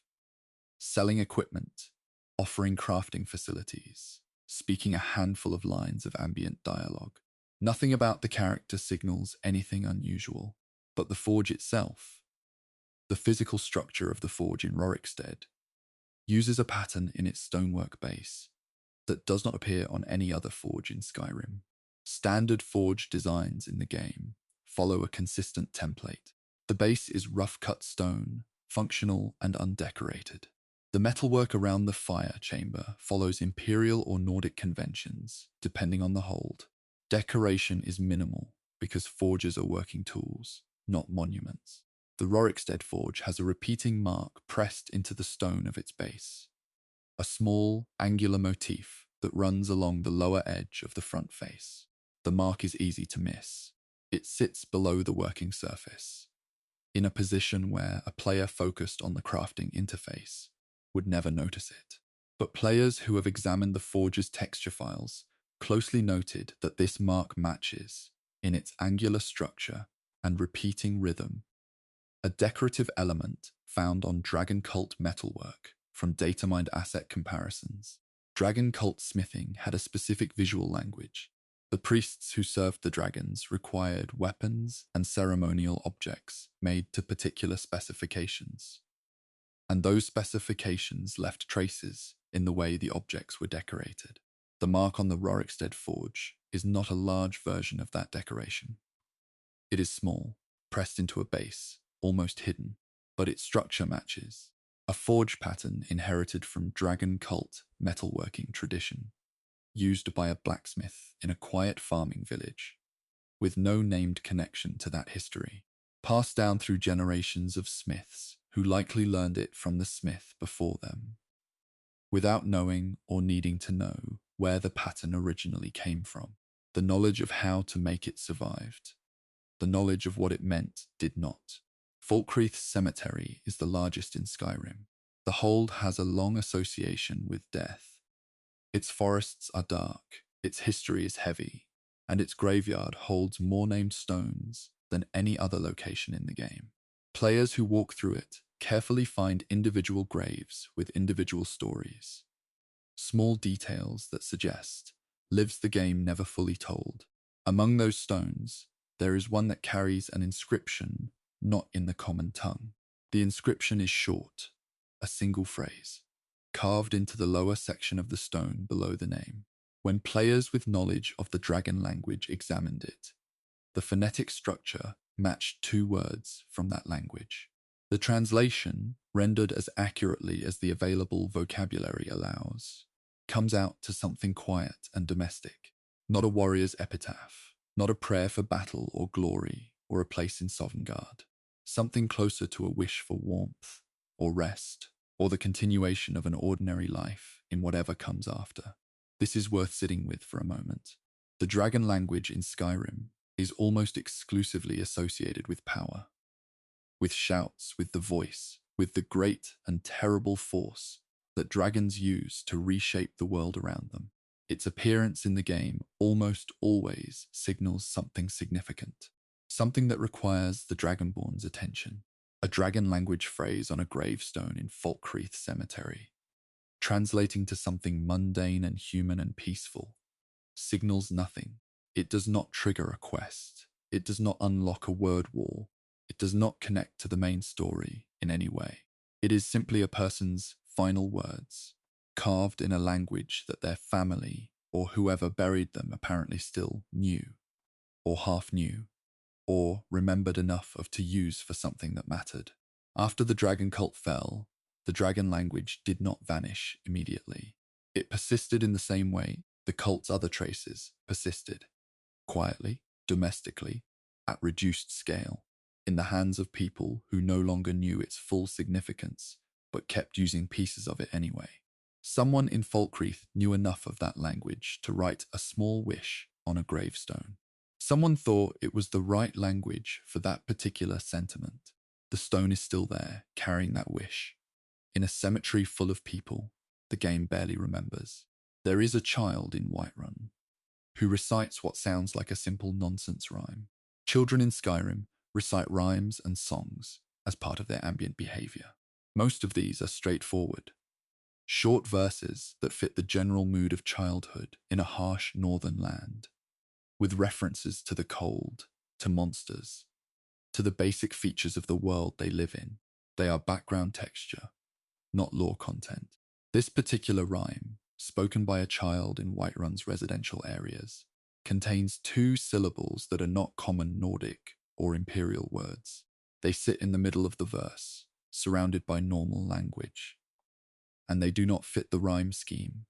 selling equipment, offering crafting facilities, speaking a handful of lines of ambient dialogue. Nothing about the character signals anything unusual, but the forge itself, the physical structure of the forge in Rorikstead, uses a pattern in its stonework base that does not appear on any other forge in Skyrim. Standard forge designs in the game follow a consistent template. The base is rough-cut stone, functional and undecorated. The metalwork around the fire chamber follows Imperial or Nordic conventions, depending on the hold. Decoration is minimal because forges are working tools, not monuments. The Rorikstead forge has a repeating mark pressed into the stone of its base, a small, angular motif that runs along the lower edge of the front face. The mark is easy to miss. It sits below the working surface, in a position where a player focused on the crafting interface would never notice it. But players who have examined the forge's texture files closely noted that this mark matches, in its angular structure and repeating rhythm, a decorative element found on Dragon Cult metalwork from data-mined asset comparisons. Dragon Cult smithing had a specific visual language. The priests who served the dragons required weapons and ceremonial objects made to particular specifications, and those specifications left traces in the way the objects were decorated. The mark on the Rorikstead forge is not a large version of that decoration. It is small, pressed into a base, almost hidden, but its structure matches a forge pattern inherited from Dragon Cult metalworking tradition, used by a blacksmith in a quiet farming village, with no named connection to that history, passed down through generations of smiths who likely learned it from the smith before them, without knowing or needing to know where the pattern originally came from. The knowledge of how to make it survived. The knowledge of what it meant did not. Falkreath Cemetery is the largest in Skyrim. The hold has a long association with death. Its forests are dark, its history is heavy, and its graveyard holds more named stones than any other location in the game. Players who walk through it carefully find individual graves with individual stories, small details that suggest lives the game never fully told. Among those stones, there is one that carries an inscription not in the common tongue. The inscription is short, a single phrase, carved into the lower section of the stone below the name. When players with knowledge of the dragon language examined it, the phonetic structure matched two words from that language. The translation, rendered as accurately as the available vocabulary allows, comes out to something quiet and domestic, not a warrior's epitaph, not a prayer for battle or glory or a place in Sovngarde, something closer to a wish for warmth or rest or the continuation of an ordinary life in whatever comes after. This is worth sitting with for a moment. The dragon language in Skyrim is almost exclusively associated with power, with shouts, with the voice, with the great and terrible force that dragons use to reshape the world around them. Its appearance in the game almost always signals something significant, something that requires the Dragonborn's attention. A dragon language phrase on a gravestone in Falkreath Cemetery, translating to something mundane and human and peaceful, signals nothing. It does not trigger a quest. It does not unlock a word wall. It does not connect to the main story in any way. It is simply a person's final words, carved in a language that their family or whoever buried them apparently still knew, or half knew, or remembered enough of to use for something that mattered. After the dragon cult fell, The dragon language did not vanish immediately. It persisted in the same way the cult's other traces persisted, quietly, domestically, at reduced scale, in the hands of people who no longer knew its full significance, but kept using pieces of it anyway. Someone in Falkreath knew enough of that language to write a small wish on a gravestone. Someone thought it was the right language for that particular sentiment. The stone is still there, carrying that wish. In a cemetery full of people, the game barely remembers. There is a child in Whiterun who recites what sounds like a simple nonsense rhyme. Children in Skyrim recite rhymes and songs as part of their ambient behavior. Most of these are straightforward, short verses that fit the general mood of childhood in a harsh northern land, with references to the cold, to monsters, to the basic features of the world they live in. They are background texture, not lore content. This particular rhyme, spoken by a child in Whiterun's residential areas, contains two syllables that are not common Nordic or imperial words. They sit in the middle of the verse, surrounded by normal language, and they do not fit the rhyme scheme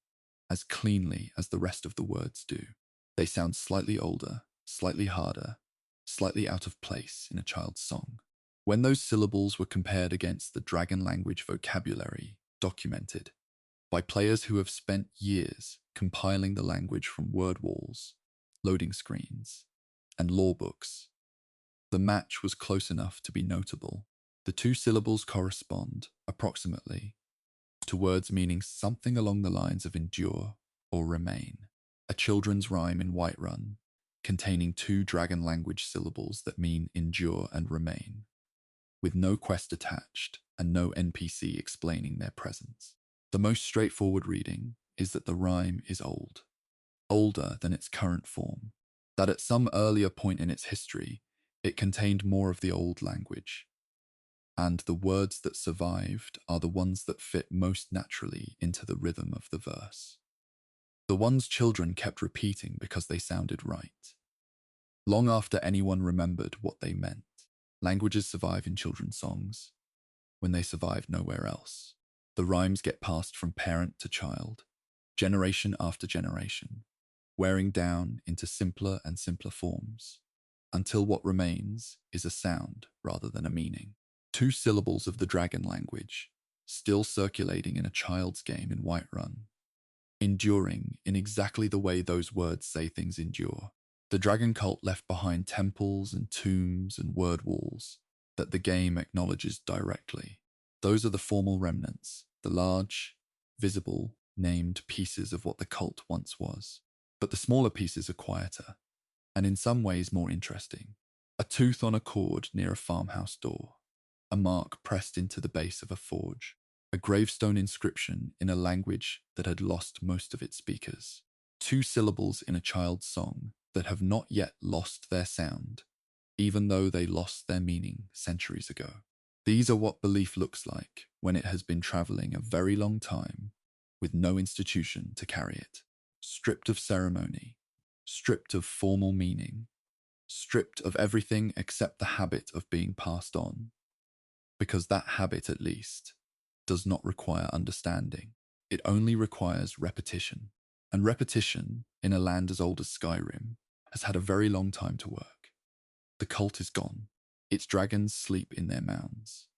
as cleanly as the rest of the words do. They sound slightly older, slightly harder, slightly out of place in a child's song. When those syllables were compared against the dragon language vocabulary documented by players who have spent years compiling the language from word walls, loading screens, and lore books, the match was close enough to be notable. The two syllables correspond, approximately, to words meaning something along the lines of endure or remain. A children's rhyme in Whiterun, containing two dragon language syllables that mean endure and remain, with no quest attached and no NPC explaining their presence. The most straightforward reading is that the rhyme is old, older than its current form, that at some earlier point in its history, it contained more of the old language, and the words that survived are the ones that fit most naturally into the rhythm of the verse. The ones children kept repeating because they sounded right, long after anyone remembered what they meant. Languages survive in children's songs when they survive nowhere else. The rhymes get passed from parent to child, generation after generation, wearing down into simpler and simpler forms, until what remains is a sound rather than a meaning. Two syllables of the dragon language, still circulating in a child's game in Whiterun, enduring in exactly the way those words say things endure. The dragon cult left behind temples and tombs and word walls that the game acknowledges directly. Those are the formal remnants, the large, visible, named pieces of what the cult once was. But the smaller pieces are quieter, and in some ways more interesting. A tooth on a cord near a farmhouse door, a mark pressed into the base of a forge, a gravestone inscription in a language that had lost most of its speakers, two syllables in a child's song that have not yet lost their sound, even though they lost their meaning centuries ago. These are what belief looks like when it has been traveling a very long time with no institution to carry it, stripped of ceremony, stripped of formal meaning, stripped of everything except the habit of being passed on, because that habit, at least, does not require understanding. It only requires repetition, and repetition, in a land as old as Skyrim, has had a very long time to work. The cult is gone. Its dragons sleep in their mounds.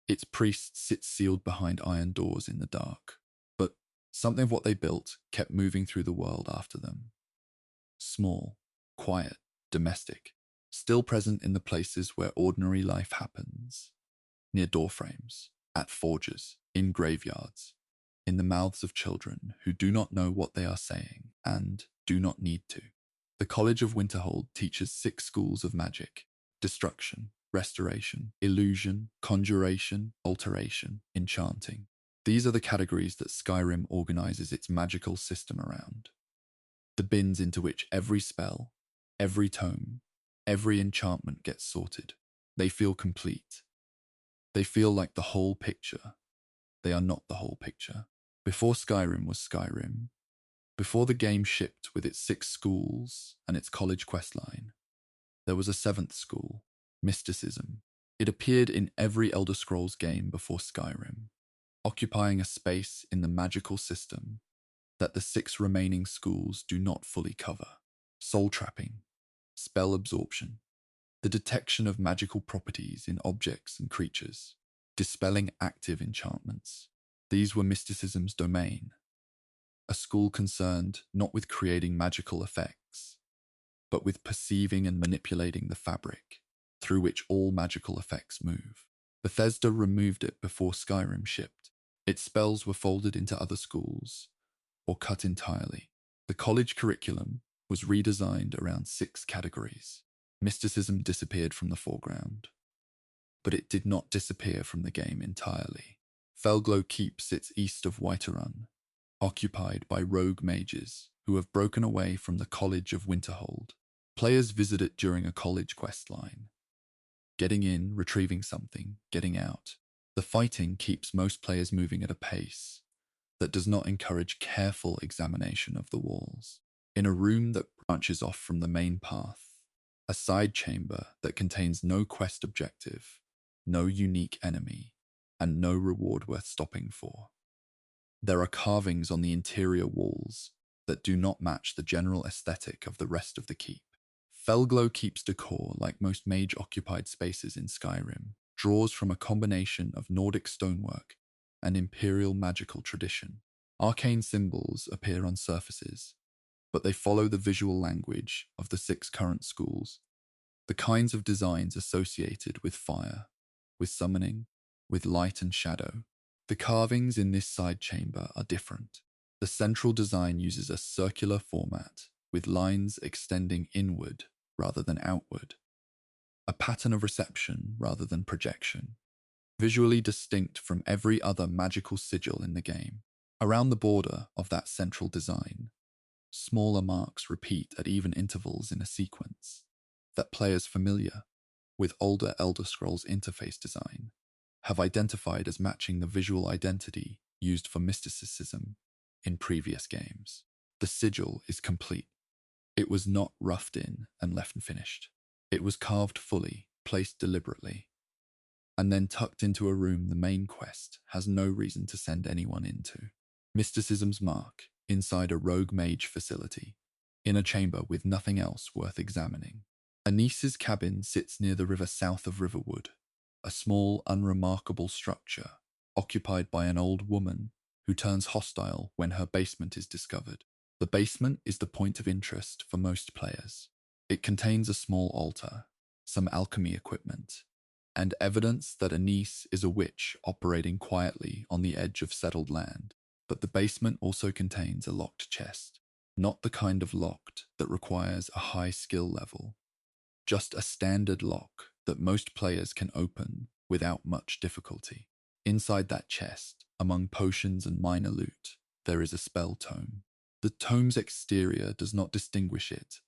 Its priests sit sealed behind iron doors in the dark. But something of what they built kept moving through the world after them. Small, quiet, domestic, still present in the places where ordinary life happens. Near doorframes, at forges, in graveyards, in the mouths of children who do not know what they are saying and do not need to. The College of Winterhold teaches 6 schools of magic: destruction, restoration, illusion, conjuration, alteration, enchanting. These are the categories that Skyrim organizes its magical system around. The bins into which every spell, every tome, every enchantment gets sorted. They feel complete. They feel like the whole picture. They are not the whole picture. Before Skyrim was Skyrim, before the game shipped with its 6 schools and its college questline, there was a 7th school, mysticism. It appeared in every Elder Scrolls game before Skyrim. occupying a space in the magical system that the 6 remaining schools do not fully cover. Soul trapping, spell absorption, the detection of magical properties in objects and creatures, dispelling active enchantments. These were mysticism's domain, a school concerned not with creating magical effects, but with perceiving and manipulating the fabric through which all magical effects move. Bethesda removed it before Skyrim shipped. Its spells were folded into other schools or cut entirely. The college curriculum was redesigned around 6 categories. Mysticism disappeared from the foreground, but it did not disappear from the game entirely. Felglow keeps its east of Whiterun, occupied by rogue mages who have broken away from the College of Winterhold. Players visit it during a college quest line. Getting in, retrieving something, getting out. The fighting keeps most players moving at a pace that does not encourage careful examination of the walls. In a room that branches off from the main path, a side chamber that contains no quest objective, no unique enemy, and no reward worth stopping for. There are carvings on the interior walls that do not match the general aesthetic of the rest of the keep. Felglow Keep's decor, like most mage-occupied spaces in Skyrim, draws from a combination of Nordic stonework and imperial magical tradition. Arcane symbols appear on surfaces, but they follow the visual language of the 6 current schools, the kinds of designs associated with fire, with summoning, with light and shadow. The carvings in this side chamber are different. The central design uses a circular format with lines extending inward rather than outward, a pattern of reception rather than projection, visually distinct from every other magical sigil in the game. Around the border of that central design, smaller marks repeat at even intervals in a sequence that players familiar with older Elder Scrolls interface design have identified as matching the visual identity used for mysticism in previous games. The sigil is complete. It was not roughed in and left unfinished. It was carved fully, placed deliberately, and then tucked into a room the main quest has no reason to send anyone into. Mysticism's mark inside a rogue mage facility, in a chamber with nothing else worth examining. Anice's cabin sits near the river south of Riverwood, a small, unremarkable structure occupied by an old woman who turns hostile when her basement is discovered. The basement is the point of interest for most players. It contains a small altar, some alchemy equipment, and evidence that Anice is a witch operating quietly on the edge of settled land. But the basement also contains a locked chest, not the kind of locked that requires a high skill level, just a standard lock that most players can open without much difficulty. Inside that chest, among potions and minor loot, there is a spell tome. The tome's exterior does not distinguish it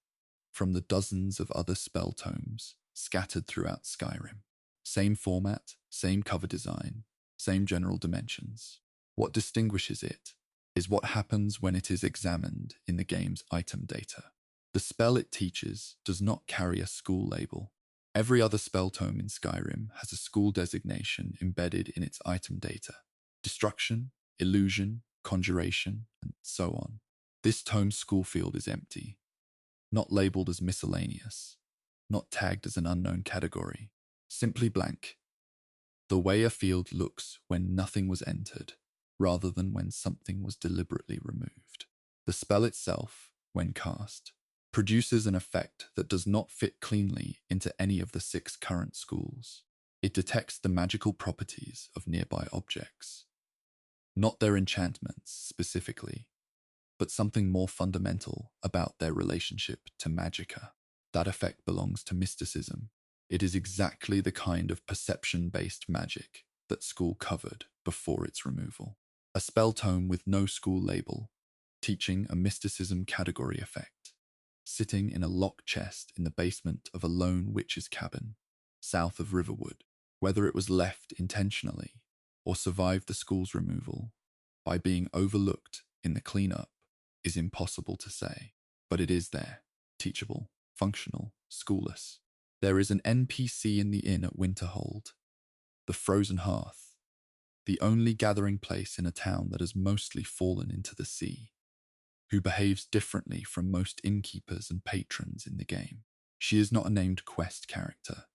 from the dozens of other spell tomes scattered throughout Skyrim. Same format, same cover design, same general dimensions. What distinguishes it is what happens when it is examined in the game's item data. The spell it teaches does not carry a school label. Every other spell tome in Skyrim has a school designation embedded in its item data. Destruction, illusion, conjuration, and so on. This tome's school field is empty, not labeled as miscellaneous, not tagged as an unknown category, simply blank. The way a field looks when nothing was entered, rather than when something was deliberately removed. The spell itself, when cast, produces an effect that does not fit cleanly into any of the 6 current schools. It detects the magical properties of nearby objects, not their enchantments specifically, but something more fundamental about their relationship to magicka. That effect belongs to mysticism. It is exactly the kind of perception-based magic that school covered before its removal. A spell tome with no school label, teaching a mysticism category effect, sitting in a locked chest in the basement of a lone witch's cabin, south of Riverwood. Whether it was left intentionally or survived the school's removal by being overlooked in the cleanup is impossible to say, but it is there, teachable, functional, schoolless. There is an NPC in the inn at Winterhold, the Frozen Hearth, the only gathering place in a town that has mostly fallen into the sea, who behaves differently from most innkeepers and patrons in the game. She is not a named quest character.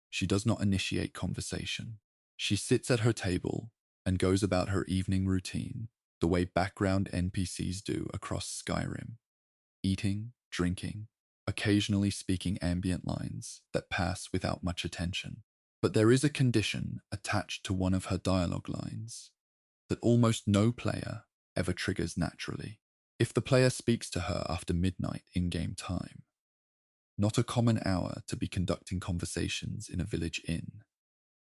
She does not initiate conversation. She sits at her table and goes about her evening routine the way background NPCs do across Skyrim, eating, drinking, occasionally speaking ambient lines that pass without much attention. But there is a condition attached to one of her dialogue lines that almost no player ever triggers naturally. If the player speaks to her after midnight in-game time, not a common hour to be conducting conversations in a village inn,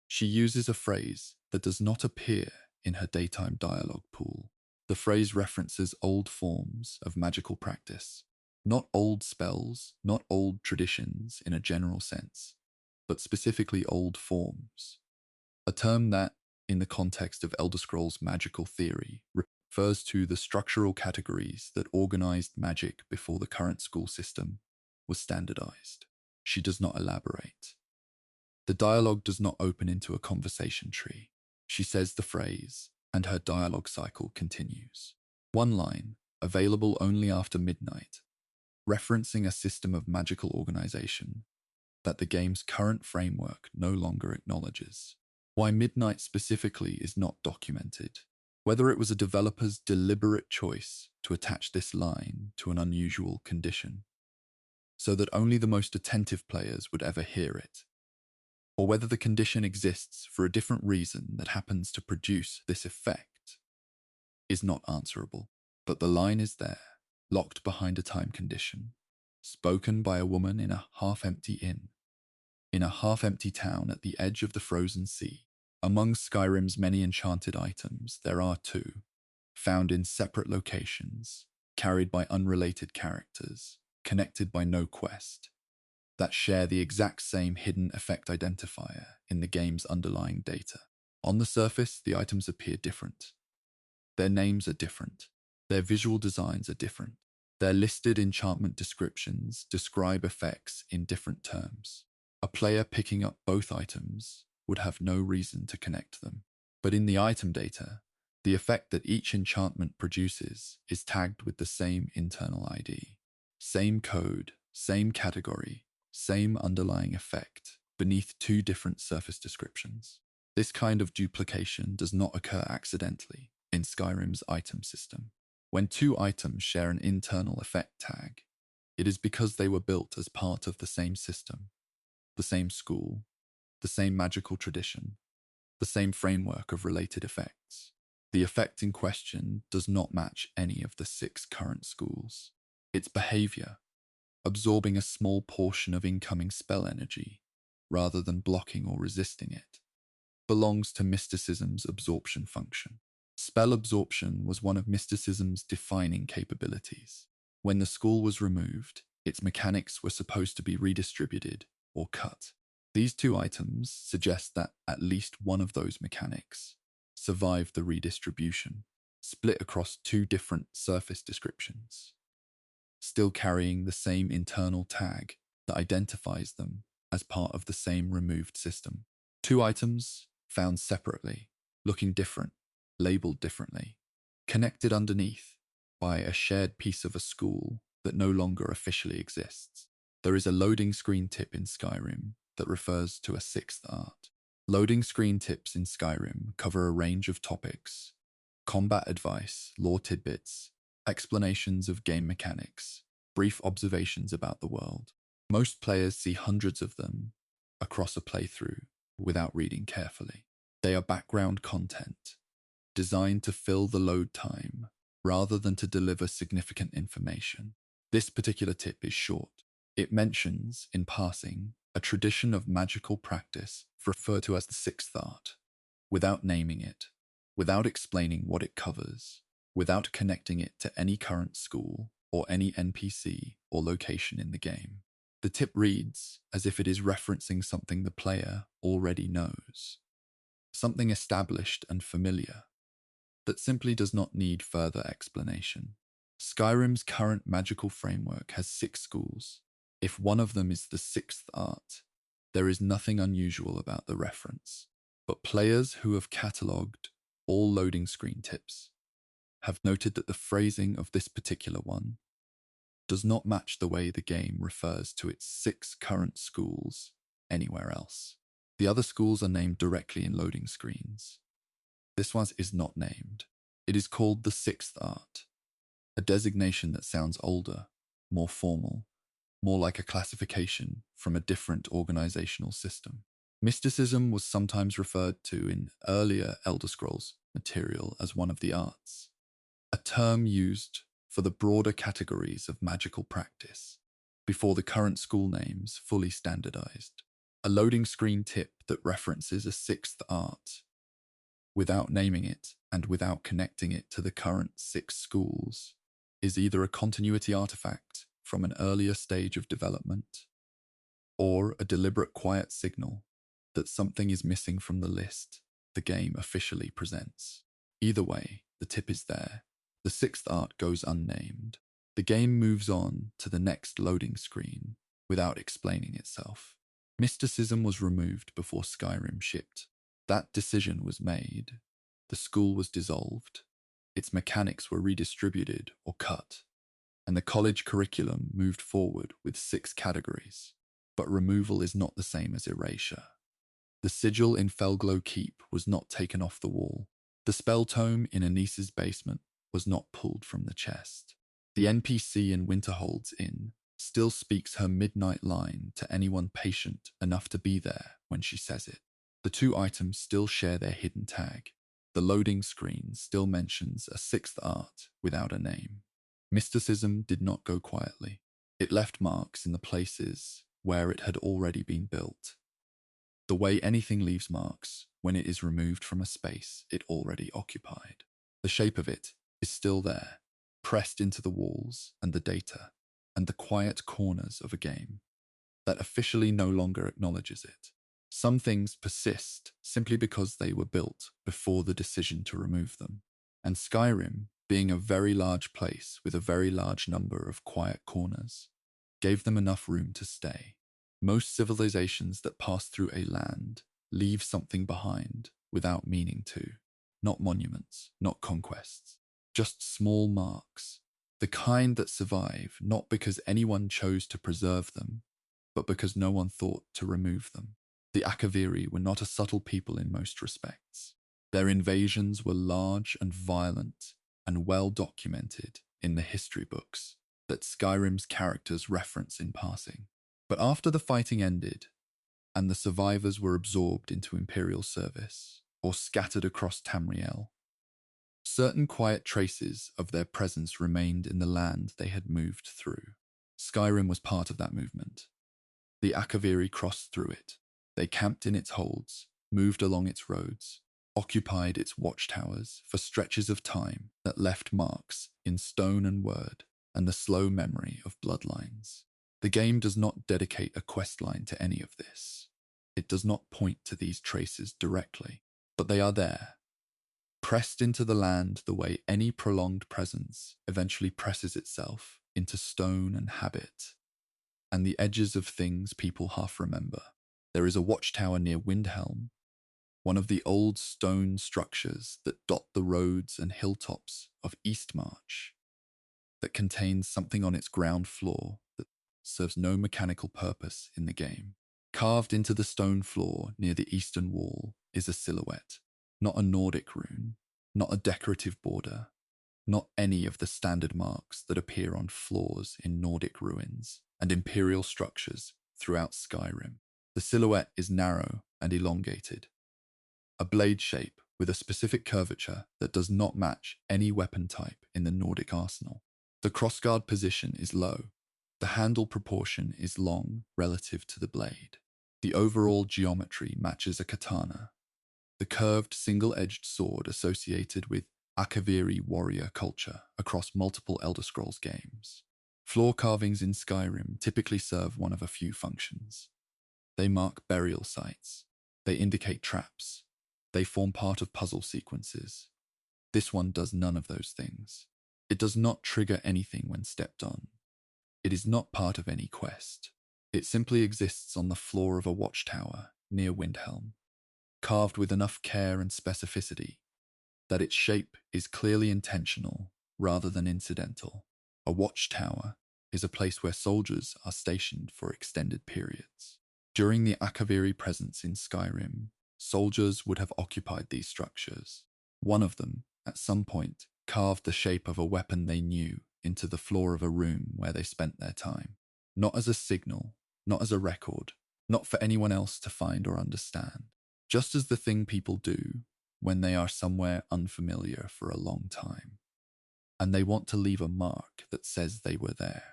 she uses a phrase that does not appear in her daytime dialogue pool. The phrase references old forms of magical practice, not old spells, not old traditions in a general sense, but specifically old forms, a term that, in the context of Elder Scrolls magical theory, refers to the structural categories that organized magic before the current school system was standardized. She does not elaborate. The dialogue does not open into a conversation tree. She says the phrase, and her dialogue cycle continues. One line, available only after midnight, referencing a system of magical organization that the game's current framework no longer acknowledges. Why midnight specifically is not documented. Whether it was a developer's deliberate choice to attach this line to an unusual condition, so that only the most attentive players would ever hear it, or whether the condition exists for a different reason that happens to produce this effect, is not answerable. But the line is there, locked behind a time condition, spoken by a woman in a half-empty inn, in a half-empty town at the edge of the frozen sea. Among Skyrim's many enchanted items, there are two, found in separate locations, carried by unrelated characters, connected by no quest, that share the exact same hidden effect identifier in the game's underlying data. On the surface, the items appear different. Their names are different. Their visual designs are different. Their listed enchantment descriptions describe effects in different terms. A player picking up both items would have no reason to connect them. But in the item data, the effect that each enchantment produces is tagged with the same internal ID. Same code, same category, same underlying effect, beneath two different surface descriptions. This kind of duplication does not occur accidentally in Skyrim's item system. When two items share an internal effect tag, it is because they were built as part of the same system, the same school, the same magical tradition, the same framework of related effects. The effect in question does not match any of the 6 current schools. Its behavior, absorbing a small portion of incoming spell energy, rather than blocking or resisting it, belongs to mysticism's absorption function. Spell absorption was one of mysticism's defining capabilities. When the school was removed, its mechanics were supposed to be redistributed or cut. These two items suggest that at least one of those mechanics survived the redistribution, split across 2 different surface descriptions, still carrying the same internal tag that identifies them as part of the same removed system. 2 items found separately, looking different, labeled differently, connected underneath by a shared piece of a school that no longer officially exists. There is a loading screen tip in Skyrim that refers to a 6th art. Loading screen tips in Skyrim cover a range of topics: combat advice, lore tidbits, explanations of game mechanics, brief observations about the world. Most players see hundreds of them across a playthrough without reading carefully. They are background content, designed to fill the load time rather than to deliver significant information. This particular tip is short. It mentions, in passing, a tradition of magical practice referred to as the 6th art, without naming it, without explaining what it covers, without connecting it to any current school or any NPC or location in the game. The tip reads as if it is referencing something the player already knows, something established and familiar, that simply does not need further explanation. Skyrim's current magical framework has 6 schools. If one of them is the 6th art, there is nothing unusual about the reference. But players who have catalogued all loading screen tips have noted that the phrasing of this particular one does not match the way the game refers to its 6 current schools anywhere else. The other schools are named directly in loading screens. This one is not named. It is called the 6th art, a designation that sounds older, more formal, more like a classification from a different organizational system. Mysticism was sometimes referred to in earlier Elder Scrolls material as one of the arts, a term used for the broader categories of magical practice, before the current school names fully standardized. A loading screen tip that references a 6th art without naming it and without connecting it to the current 6 schools is either a continuity artifact from an earlier stage of development or a deliberate quiet signal that something is missing from the list the game officially presents. Either way, the tip is there. The 6th art goes unnamed. The game moves on to the next loading screen without explaining itself. Mysticism was removed before Skyrim shipped. That decision was made. The school was dissolved. Its mechanics were redistributed or cut, and the college curriculum moved forward with 6 categories. But removal is not the same as erasure. The sigil in Felglow Keep was not taken off the wall. The spell tome in Anis's basement was not pulled from the chest. The NPC in Winterhold's Inn still speaks her midnight line to anyone patient enough to be there when she says it. The 2 items still share their hidden tag. The loading screen still mentions a 6th art without a name. Mysticism did not go quietly. It left marks in the places where it had already been built. The way anything leaves marks when it is removed from a space it already occupied. The shape of it is still there, pressed into the walls and the data and the quiet corners of a game that officially no longer acknowledges it. Some things persist simply because they were built before the decision to remove them. And Skyrim, being a very large place with a very large number of quiet corners, gave them enough room to stay. Most civilizations that pass through a land leave something behind without meaning to. Not monuments, not conquests, just small marks. The kind that survive not because anyone chose to preserve them, but because no one thought to remove them. The Akaviri were not a subtle people in most respects. Their invasions were large and violent and well documented in the history books that Skyrim's characters reference in passing. But after the fighting ended, and the survivors were absorbed into Imperial service or scattered across Tamriel, certain quiet traces of their presence remained in the land they had moved through. Skyrim was part of that movement. The Akaviri crossed through it. They camped in its holds, moved along its roads, occupied its watchtowers for stretches of time that left marks in stone and word and the slow memory of bloodlines. The game does not dedicate a questline to any of this. It does not point to these traces directly, but they are there, pressed into the land the way any prolonged presence eventually presses itself into stone and habit, and the edges of things people half remember. There is a watchtower near Windhelm, one of the old stone structures that dot the roads and hilltops of Eastmarch, that contains something on its ground floor that serves no mechanical purpose in the game. Carved into the stone floor near the eastern wall is a silhouette, not a Nordic rune, not a decorative border, not any of the standard marks that appear on floors in Nordic ruins and imperial structures throughout Skyrim. The silhouette is narrow and elongated, a blade shape with a specific curvature that does not match any weapon type in the Nordic arsenal. The crossguard position is low. The handle proportion is long relative to the blade. The overall geometry matches a katana, the curved single-edged sword associated with Akaviri warrior culture across multiple Elder Scrolls games. Floor carvings in Skyrim typically serve one of a few functions. They mark burial sites. They indicate traps. They form part of puzzle sequences. This one does none of those things. It does not trigger anything when stepped on. It is not part of any quest. It simply exists on the floor of a watchtower near Windhelm, carved with enough care and specificity that its shape is clearly intentional rather than incidental. A watchtower is a place where soldiers are stationed for extended periods. During the Akaviri presence in Skyrim, soldiers would have occupied these structures. One of them, at some point, carved the shape of a weapon they knew into the floor of a room where they spent their time. Not as a signal, not as a record, not for anyone else to find or understand. Just as the thing people do when they are somewhere unfamiliar for a long time, and they want to leave a mark that says they were there.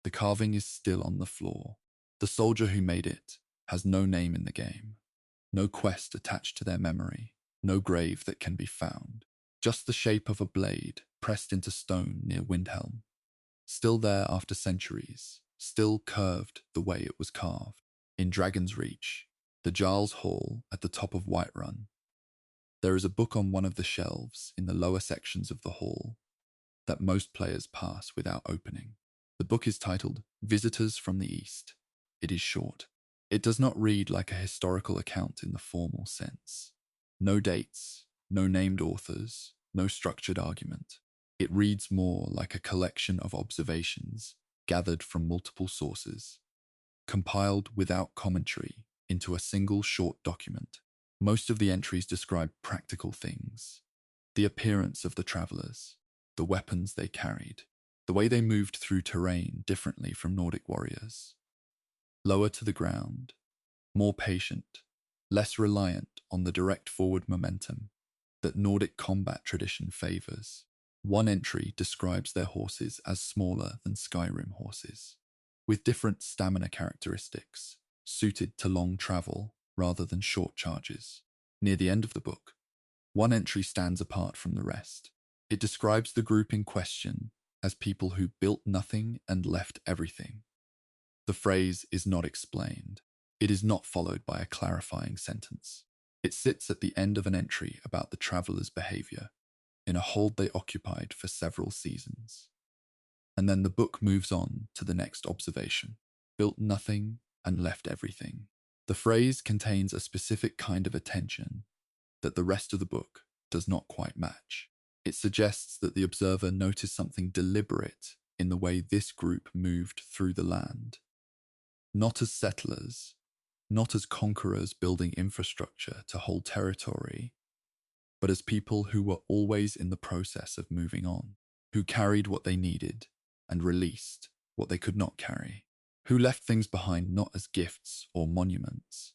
The carving is still on the floor. The soldier who made it has no name in the game, no quest attached to their memory, no grave that can be found, just the shape of a blade pressed into stone near Windhelm. Still there after centuries, still curved the way it was carved. In Dragon's Reach, the Jarl's Hall at the top of Whiterun, there is a book on one of the shelves in the lower sections of the hall that most players pass without opening. The book is titled Visitors from the East. It is short. It does not read like a historical account in the formal sense. No dates, no named authors, no structured argument. It reads more like a collection of observations gathered from multiple sources, compiled without commentary into a single short document. Most of the entries describe practical things: the appearance of the travelers, the weapons they carried, the way they moved through terrain differently from Nordic warriors. Lower to the ground, more patient, less reliant on the direct forward momentum that Nordic combat tradition favors. One entry describes their horses as smaller than Skyrim horses, with different stamina characteristics, suited to long travel rather than short charges. Near the end of the book, one entry stands apart from the rest. It describes the group in question as people who built nothing and left everything. The phrase is not explained. It is not followed by a clarifying sentence. It sits at the end of an entry about the traveller's behavior in a hold they occupied for several seasons. And then the book moves on to the next observation: built nothing and left everything. The phrase contains a specific kind of attention that the rest of the book does not quite match. It suggests that the observer noticed something deliberate in the way this group moved through the land. Not as settlers, not as conquerors building infrastructure to hold territory, but as people who were always in the process of moving on, who carried what they needed and released what they could not carry, who left things behind not as gifts or monuments,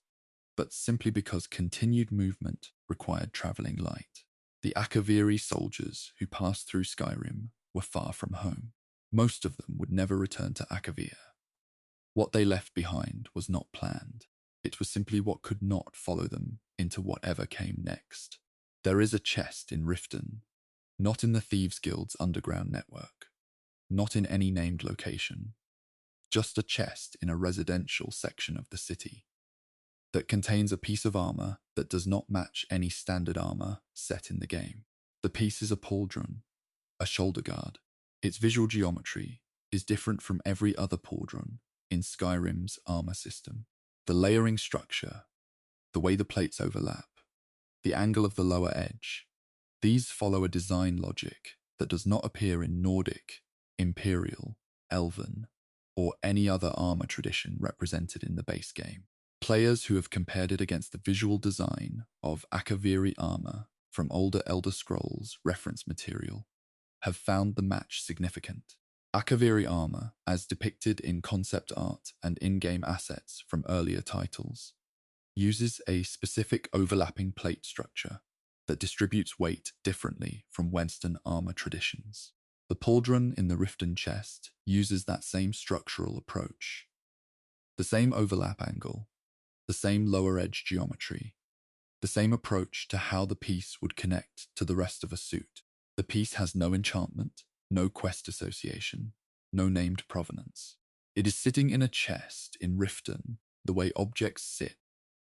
but simply because continued movement required travelling light. The Akaviri soldiers who passed through Skyrim were far from home. Most of them would never return to Akavir. What they left behind was not planned. It was simply what could not follow them into whatever came next. There is a chest in Riften, not in the Thieves Guild's underground network, not in any named location, just a chest in a residential section of the city that contains a piece of armor that does not match any standard armor set in the game. The piece is a pauldron, a shoulder guard. Its visual geometry is different from every other pauldron in Skyrim's armor system. The layering structure, the way the plates overlap, the angle of the lower edge, these follow a design logic that does not appear in Nordic, Imperial, Elven, or any other armor tradition represented in the base game. Players who have compared it against the visual design of Akaviri armor from older Elder Scrolls reference material have found the match significant. Akaviri armor, as depicted in concept art and in-game assets from earlier titles, uses a specific overlapping plate structure that distributes weight differently from Western armor traditions. The pauldron in the Riften chest uses that same structural approach. The same overlap angle, the same lower edge geometry, the same approach to how the piece would connect to the rest of a suit. The piece has no enchantment, no quest association, no named provenance. It is sitting in a chest in Riften the way objects sit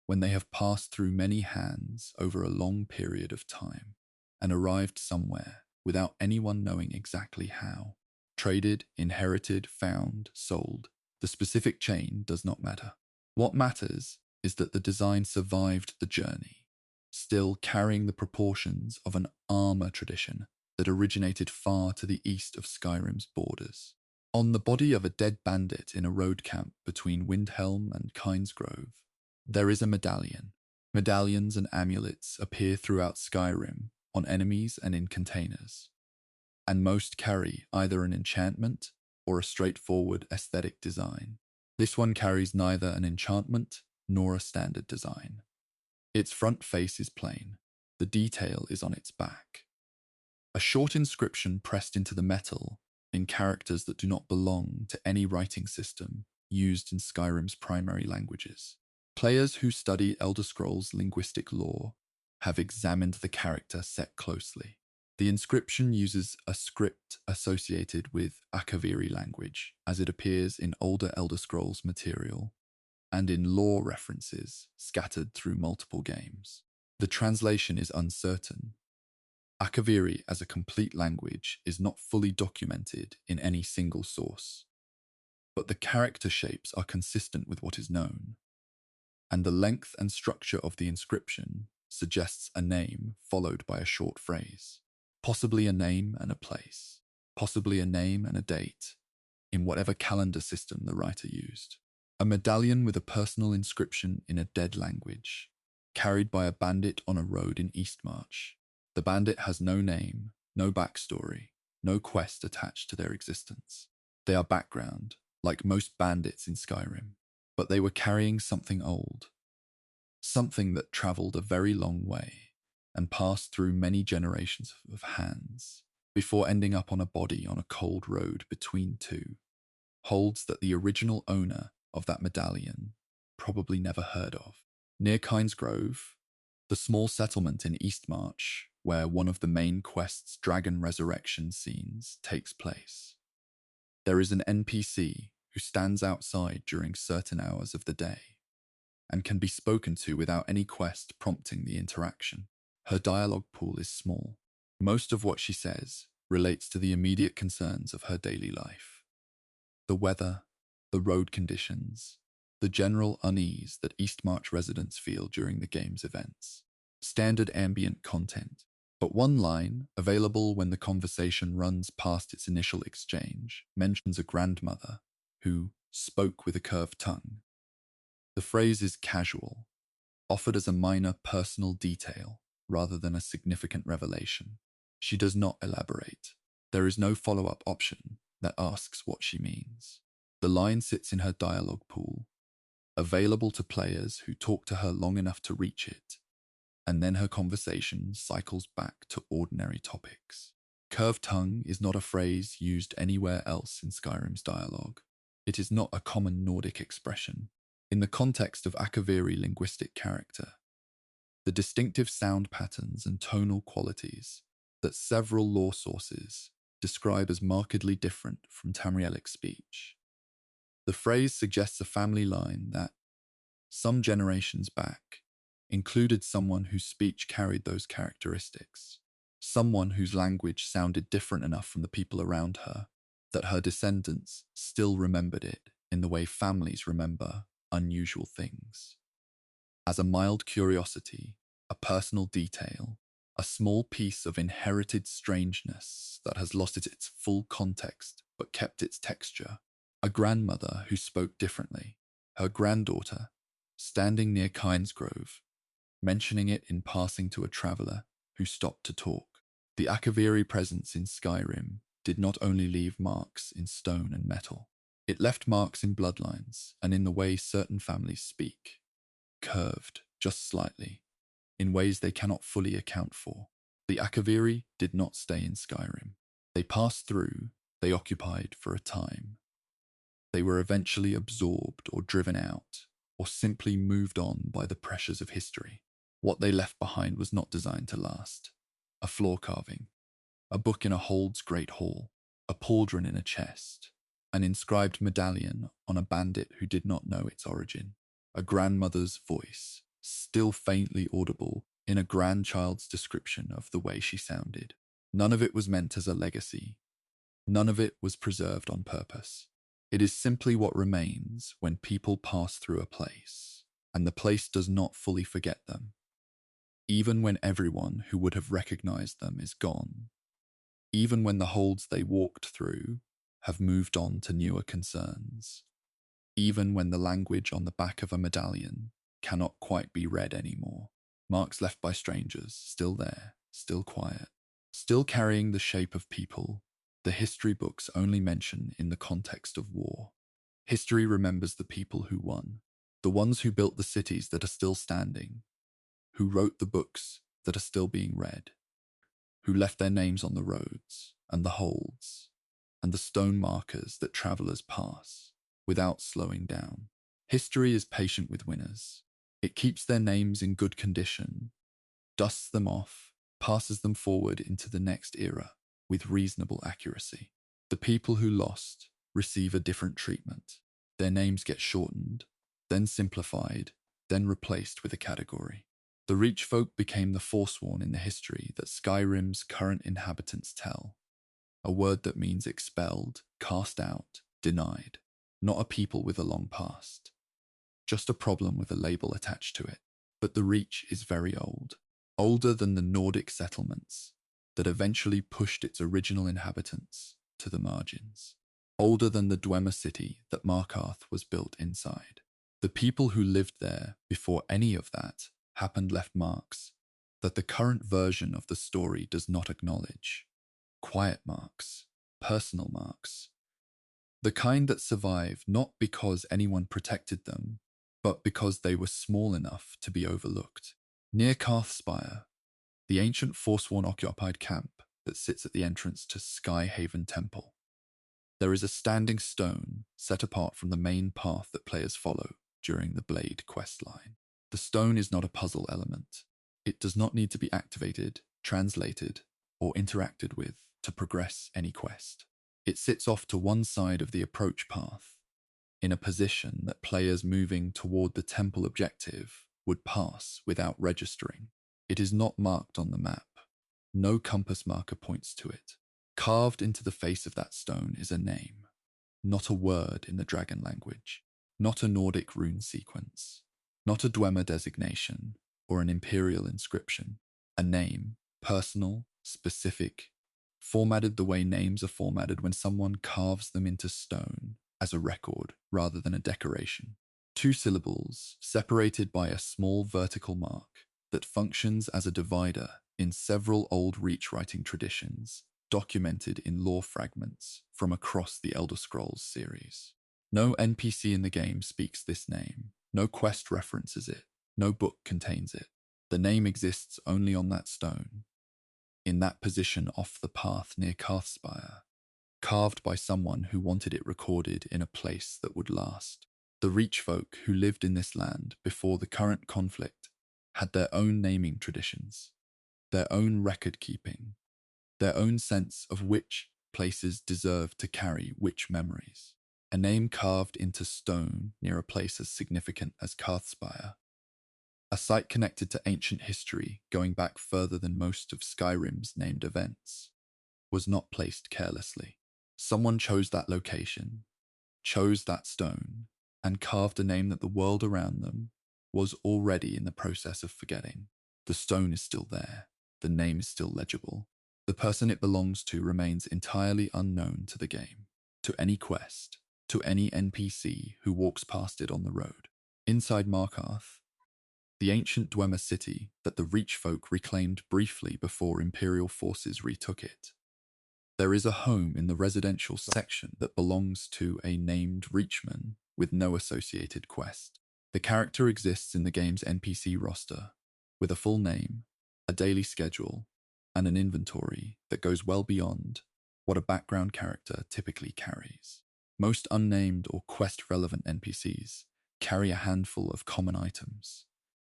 when they have passed through many hands over a long period of time and arrived somewhere without anyone knowing exactly how. Traded, inherited, found, sold. The specific chain does not matter. What matters is that the design survived the journey, still carrying the proportions of an armor tradition that originated far to the east of Skyrim's borders. On the body of a dead bandit in a road camp between Windhelm and Kynesgrove, there is a medallion. Medallions and amulets appear throughout Skyrim on enemies and in containers, and most carry either an enchantment or a straightforward aesthetic design. This one carries neither an enchantment nor a standard design. Its front face is plain. The detail is on its back. A short inscription pressed into the metal in characters that do not belong to any writing system used in Skyrim's primary languages. Players who study Elder Scrolls linguistic lore have examined the character set closely. The inscription uses a script associated with Akaviri language, as it appears in older Elder Scrolls material and in lore references scattered through multiple games. The translation is uncertain. Akaviri as a complete language is not fully documented in any single source, but the character shapes are consistent with what is known, and the length and structure of the inscription suggests a name followed by a short phrase, possibly a name and a place, possibly a name and a date, in whatever calendar system the writer used. A medallion with a personal inscription in a dead language, carried by a bandit on a road in Eastmarch. The bandit has no name, no backstory, no quest attached to their existence. They are background, like most bandits in Skyrim, but they were carrying something old, something that traveled a very long way and passed through many generations of hands before ending up on a body on a cold road between two. Holds that the original owner of that medallion probably never heard of. Near Kynesgrove, the small settlement in Eastmarch, where one of the main quest's dragon resurrection scenes takes place, there is an NPC who stands outside during certain hours of the day and can be spoken to without any quest prompting the interaction. Her dialogue pool is small. Most of what she says relates to the immediate concerns of her daily life. The weather, the road conditions, the general unease that Eastmarch residents feel during the game's events. Standard ambient content, but one line, available when the conversation runs past its initial exchange, mentions a grandmother who spoke with a curved tongue. The phrase is casual, offered as a minor personal detail rather than a significant revelation. She does not elaborate. There is no follow-up option that asks what she means. The line sits in her dialogue pool, available to players who talk to her long enough to reach it, and then her conversation cycles back to ordinary topics. Curved tongue is not a phrase used anywhere else in Skyrim's dialogue. It is not a common Nordic expression. In the context of Akaviri linguistic character, the distinctive sound patterns and tonal qualities that several lore sources describe as markedly different from Tamrielic speech. The phrase suggests a family line that, some generations back, included someone whose speech carried those characteristics, someone whose language sounded different enough from the people around her that her descendants still remembered it in the way families remember unusual things. As a mild curiosity, a personal detail, a small piece of inherited strangeness that has lost its full context but kept its texture. A grandmother who spoke differently, her granddaughter, standing near Kynesgrove, mentioning it in passing to a traveller who stopped to talk. The Akaviri presence in Skyrim did not only leave marks in stone and metal. It left marks in bloodlines and in the way certain families speak, curved just slightly, in ways they cannot fully account for. The Akaviri did not stay in Skyrim. They passed through, they occupied for a time. They were eventually absorbed or driven out, or simply moved on by the pressures of history. What they left behind was not designed to last. A floor carving, a book in a hold's great hall, a pauldron in a chest, an inscribed medallion on a bandit who did not know its origin, a grandmother's voice, still faintly audible in a grandchild's description of the way she sounded. None of it was meant as a legacy. None of it was preserved on purpose. It is simply what remains when people pass through a place, and the place does not fully forget them. even when everyone who would have recognized them is gone, even when the holds they walked through have moved on to newer concerns, even when the language on the back of a medallion cannot quite be read anymore. Marks left by strangers, still there, still quiet, still carrying the shape of people the history books only mention in the context of war. History remembers the people who won, the ones who built the cities that are still standing, who wrote the books that are still being read, who left their names on the roads and the holds and the stone markers that travelers pass without slowing down. History is patient with winners. It keeps their names in good condition, dusts them off, passes them forward into the next era with reasonable accuracy. The people who lost receive a different treatment. Their names get shortened, then simplified, then replaced with a category. The Reach folk became the Forsworn in the history that Skyrim's current inhabitants tell, a word that means expelled, cast out, denied, not a people with a long past, just a problem with a label attached to it. But the Reach is very old, older than the Nordic settlements that eventually pushed its original inhabitants to the margins, older than the Dwemer city that Markarth was built inside. The people who lived there before any of that happened left marks that the current version of the story does not acknowledge. Quiet marks, personal marks, the kind that survive not because anyone protected them, but because they were small enough to be overlooked. Near Karthspire, the ancient Forsworn-occupied camp that sits at the entrance to Skyhaven Temple, there is a standing stone set apart from the main path that players follow during the Blade questline. The stone is not a puzzle element. It does not need to be activated, translated, or interacted with to progress any quest. It sits off to one side of the approach path, in a position that players moving toward the temple objective would pass without registering. It is not marked on the map. No compass marker points to it. Carved into the face of that stone is a name, not a word in the dragon language, not a Nordic rune sequence, not a Dwemer designation or an imperial inscription. A name, personal, specific, formatted the way names are formatted when someone carves them into stone as a record rather than a decoration. 2 syllables separated by a small vertical mark that functions as a divider in several old Reach writing traditions, documented in lore fragments from across the Elder Scrolls series. No NPC in the game speaks this name, no quest references it, no book contains it. The name exists only on that stone, in that position off the path near Karthspire, carved by someone who wanted it recorded in a place that would last. The Reach folk who lived in this land before the current conflict had their own naming traditions, their own record keeping, their own sense of which places deserved to carry which memories. A name carved into stone near a place as significant as Karthspire, a site connected to ancient history going back further than most of Skyrim's named events, was not placed carelessly. Someone chose that location, chose that stone, and carved a name that the world around them was already in the process of forgetting. The stone is still there. The name is still legible. The person it belongs to remains entirely unknown to the game, to any quest, to any NPC who walks past it on the road. Inside Markarth, the ancient Dwemer city that the Reach folk reclaimed briefly before Imperial forces retook it, there is a home in the residential section that belongs to a named Reachman with no associated quest. The character exists in the game's NPC roster, with a full name, a daily schedule, and an inventory that goes well beyond what a background character typically carries. Most unnamed or quest-relevant NPCs carry a handful of common items: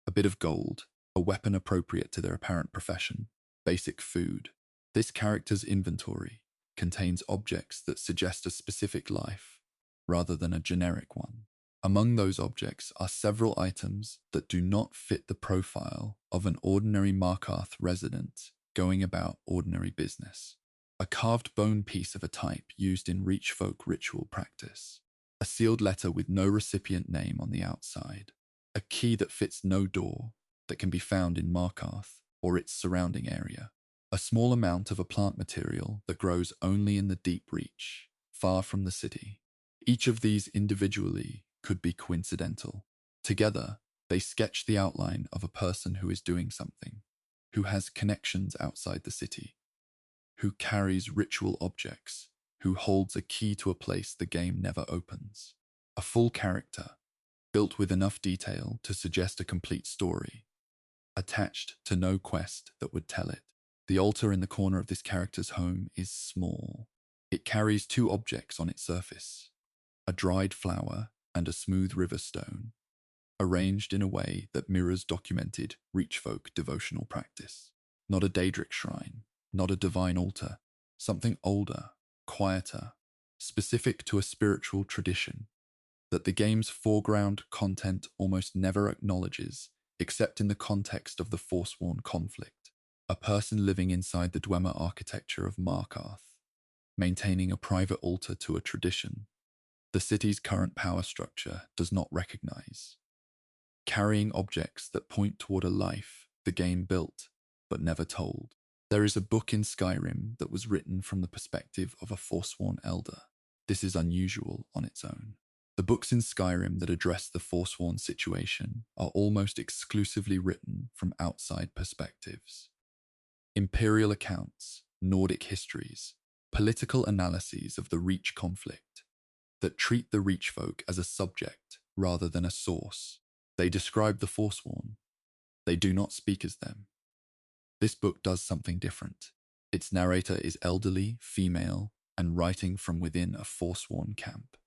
a bit of gold, a weapon appropriate to their apparent profession, basic food. This character's inventory contains objects that suggest a specific life rather than a generic one. Among those objects are several items that do not fit the profile of an ordinary Markarth resident going about ordinary business. A carved bone piece of a type used in Reach folk ritual practice. A sealed letter with no recipient name on the outside. A key that fits no door, that can be found in Markarth or its surrounding area. A small amount of a plant material that grows only in the deep reach, far from the city. Each of these individually could be coincidental. Together, they sketch the outline of a person who is doing something, who has connections outside the city, who carries ritual objects, who holds a key to a place the game never opens. A full character, built with enough detail to suggest a complete story, attached to no quest that would tell it. The altar in the corner of this character's home is small. It carries two objects on its surface, a dried flower and a smooth river stone, arranged in a way that mirrors documented Reachfolk devotional practice. Not a Daedric shrine, not a divine altar, something older, quieter, specific to a spiritual tradition that the game's foreground content almost never acknowledges, except in the context of the Forsworn conflict. A person living inside the Dwemer architecture of Markarth, maintaining a private altar to a tradition the city's current power structure does not recognize. Carrying objects that point toward a life the game built but never told. There is a book in Skyrim that was written from the perspective of a Forsworn elder. This is unusual on its own. The books in Skyrim that address the Forsworn situation are almost exclusively written from outside perspectives. Imperial accounts, Nordic histories, political analyses of the Reach conflict that treat the Reachfolk as a subject rather than a source. They describe the Forsworn. They do not speak as them. This book does something different. Its narrator is elderly, female, and writing from within a Forsworn camp,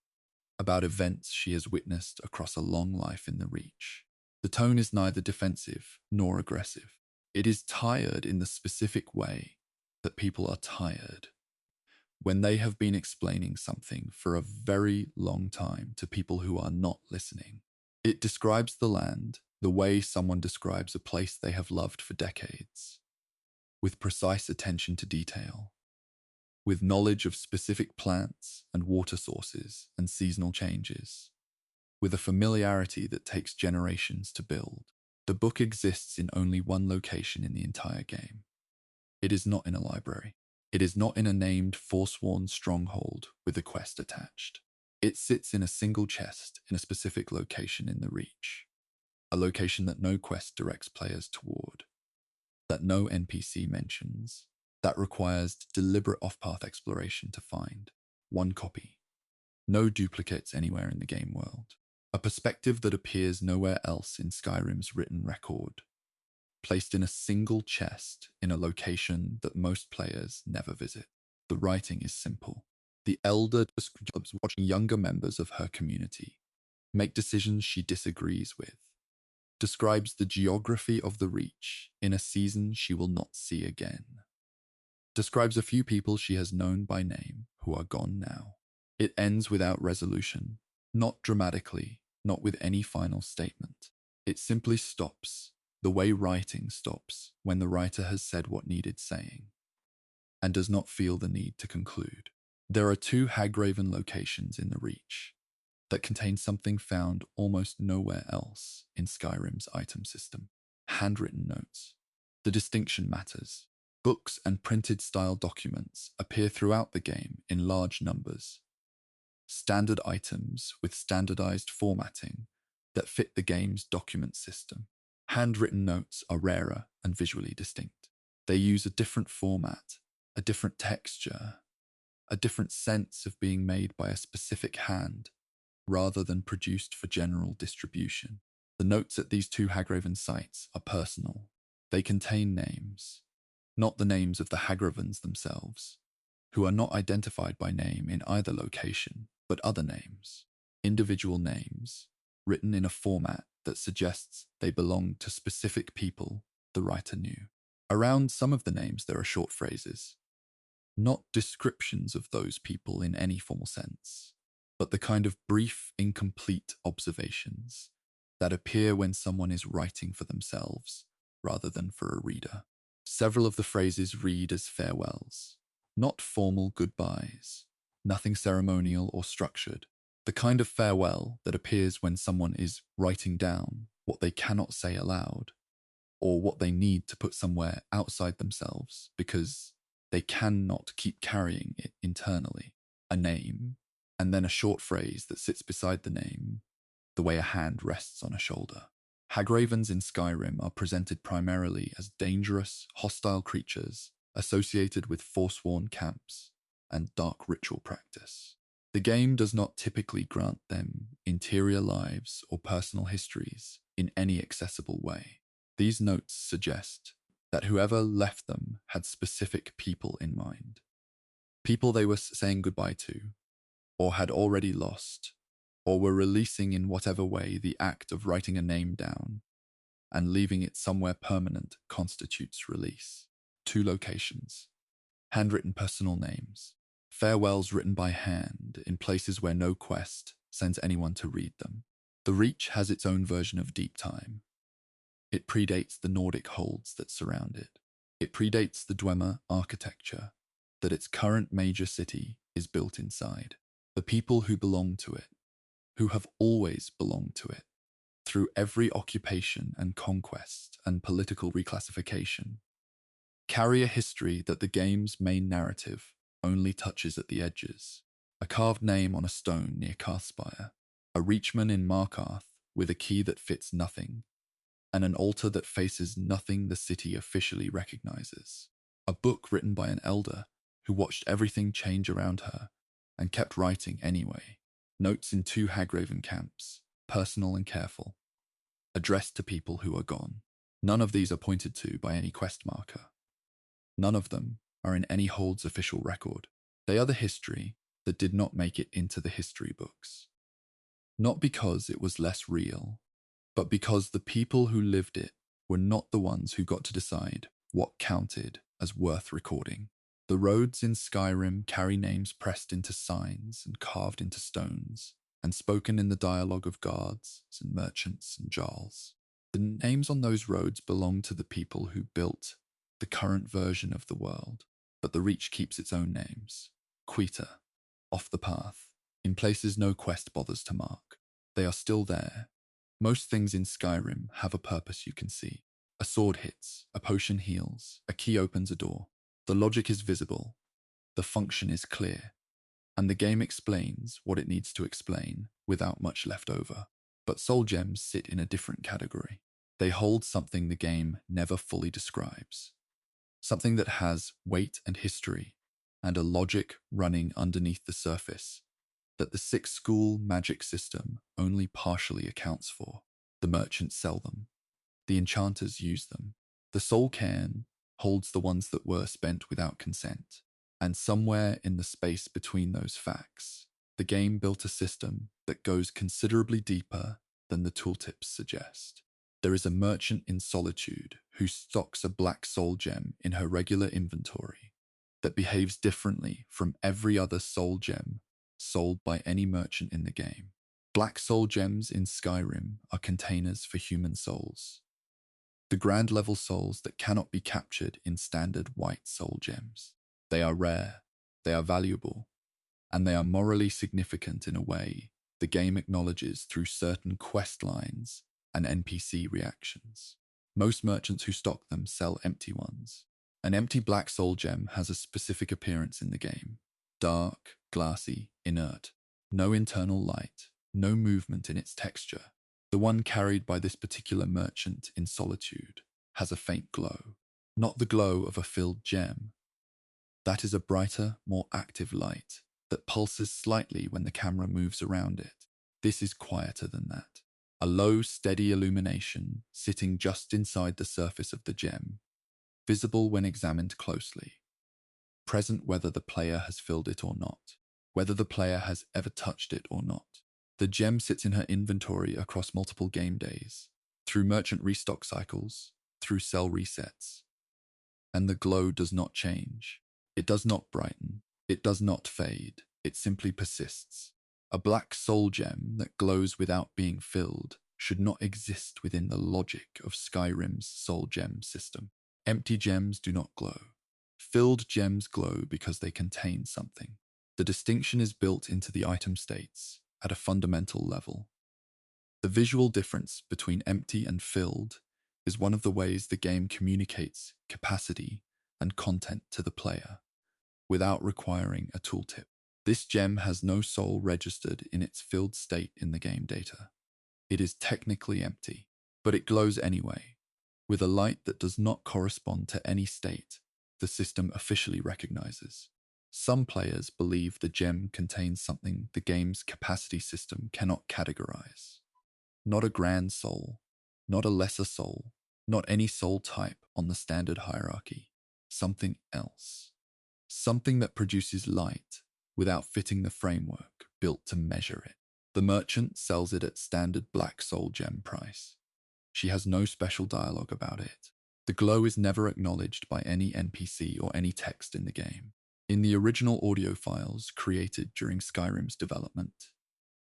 about events she has witnessed across a long life in the Reach. The tone is neither defensive nor aggressive. It is tired in the specific way that people are tired when they have been explaining something for a very long time to people who are not listening. It describes the land the way someone describes a place they have loved for decades, with precise attention to detail, with knowledge of specific plants and water sources and seasonal changes, with a familiarity that takes generations to build. The book exists in only one location in the entire game. It is not in a library. It is not in a named Forsworn stronghold with a quest attached. It sits in a single chest in a specific location in the Reach, a location that no quest directs players toward, that no NPC mentions, that requires deliberate off-path exploration to find. One copy. No duplicates anywhere in the game world. A perspective that appears nowhere else in Skyrim's written record, placed in a single chest in a location that most players never visit. The writing is simple. The elder describes watching younger members of her community make decisions she disagrees with, describes the geography of the Reach in a season she will not see again, describes a few people she has known by name who are gone now. It ends without resolution, not dramatically, not with any final statement. It simply stops, the way writing stops when the writer has said what needed saying, and does not feel the need to conclude. There are two Hagraven locations in the Reach that contain something found almost nowhere else in Skyrim's item system: handwritten notes. The distinction matters. Books and printed style documents appear throughout the game in large numbers. Standard items with standardized formatting that fit the game's document system. Handwritten notes are rarer and visually distinct. They use a different format, a different texture, a different sense of being made by a specific hand rather than produced for general distribution. The notes at these two Hagraven sites are personal. They contain names, not the names of the Hagravens themselves, who are not identified by name in either location, but other names, individual names, written in a format that suggests they belong to specific people the writer knew. Around some of the names there are short phrases, not descriptions of those people in any formal sense, but the kind of brief, incomplete observations that appear when someone is writing for themselves rather than for a reader. Several of the phrases read as farewells, not formal goodbyes, nothing ceremonial or structured. The kind of farewell that appears when someone is writing down what they cannot say aloud or what they need to put somewhere outside themselves because they cannot keep carrying it internally. A name, and then a short phrase that sits beside the name, the way a hand rests on a shoulder. Hagravens in Skyrim are presented primarily as dangerous, hostile creatures associated with forsworn camps and dark ritual practice. The game does not typically grant them interior lives or personal histories in any accessible way. These notes suggest that whoever left them had specific people in mind. People they were saying goodbye to, or had already lost, or were releasing in whatever way the act of writing a name down and leaving it somewhere permanent constitutes release. 2 locations. Handwritten personal names. Farewells written by hand in places where no quest sends anyone to read them. The Reach has its own version of deep time. It predates the Nordic holds that surround it. It predates the Dwemer architecture that its current major city is built inside. The people who belong to it, who have always belonged to it, through every occupation and conquest and political reclassification, carry a history that the game's main narrative only touches at the edges. A carved name on a stone near Carthspire, a Reachman in Markarth with a key that fits nothing, and an altar that faces nothing the city officially recognizes. A book written by an elder who watched everything change around her and kept writing anyway. Notes in 2 Hagraven camps, personal and careful, addressed to people who are gone. None of these are pointed to by any quest marker. None of them are in any hold's official record. They are the history that did not make it into the history books. Not because it was less real, but because the people who lived it were not the ones who got to decide what counted as worth recording. The roads in Skyrim carry names pressed into signs and carved into stones, and spoken in the dialogue of guards and merchants and jarls. The names on those roads belong to the people who built the current version of the world, but the Reach keeps its own names. Quita, off the path, in places no quest bothers to mark. They are still there. Most things in Skyrim have a purpose you can see. A sword hits, a potion heals, a key opens a door. The logic is visible, the function is clear, and the game explains what it needs to explain without much left over. But soul gems sit in a different category. They hold something the game never fully describes. Something that has weight and history, and a logic running underneath the surface that the 6 school magic system only partially accounts for. The merchants sell them. The enchanters use them. The soul cairn holds the ones that were spent without consent. And somewhere in the space between those facts, the game built a system that goes considerably deeper than the tooltips suggest. There is a merchant in Solitude who stocks a black soul gem in her regular inventory that behaves differently from every other soul gem sold by any merchant in the game. Black soul gems in Skyrim are containers for human souls. The grand level souls that cannot be captured in standard white soul gems. They are rare, they are valuable, and they are morally significant in a way the game acknowledges through certain quest lines and NPC reactions. Most merchants who stock them sell empty ones. An empty black soul gem has a specific appearance in the game. Dark, glassy, inert. No internal light, no movement in its texture. The one carried by this particular merchant in Solitude has a faint glow. Not the glow of a filled gem. That is a brighter, more active light that pulses slightly when the camera moves around it. This is quieter than that. A low, steady illumination sitting just inside the surface of the gem, visible when examined closely. Present whether the player has filled it or not, whether the player has ever touched it or not. The gem sits in her inventory across multiple game days, through merchant restock cycles, through cell resets. And the glow does not change. It does not brighten. It does not fade. It simply persists. A black soul gem that glows without being filled should not exist within the logic of Skyrim's soul gem system. Empty gems do not glow. Filled gems glow because they contain something. The distinction is built into the item states at a fundamental level. The visual difference between empty and filled is one of the ways the game communicates capacity and content to the player without requiring a tooltip. This gem has no soul registered in its filled state in the game data. It is technically empty, but it glows anyway, with a light that does not correspond to any state the system officially recognizes. Some players believe the gem contains something the game's capacity system cannot categorize. Not a grand soul, not a lesser soul, not any soul type on the standard hierarchy. Something else. Something that produces light without fitting the framework built to measure it. The merchant sells it at standard black soul gem price. She has no special dialogue about it. The glow is never acknowledged by any NPC or any text in the game. In the original audio files created during Skyrim's development,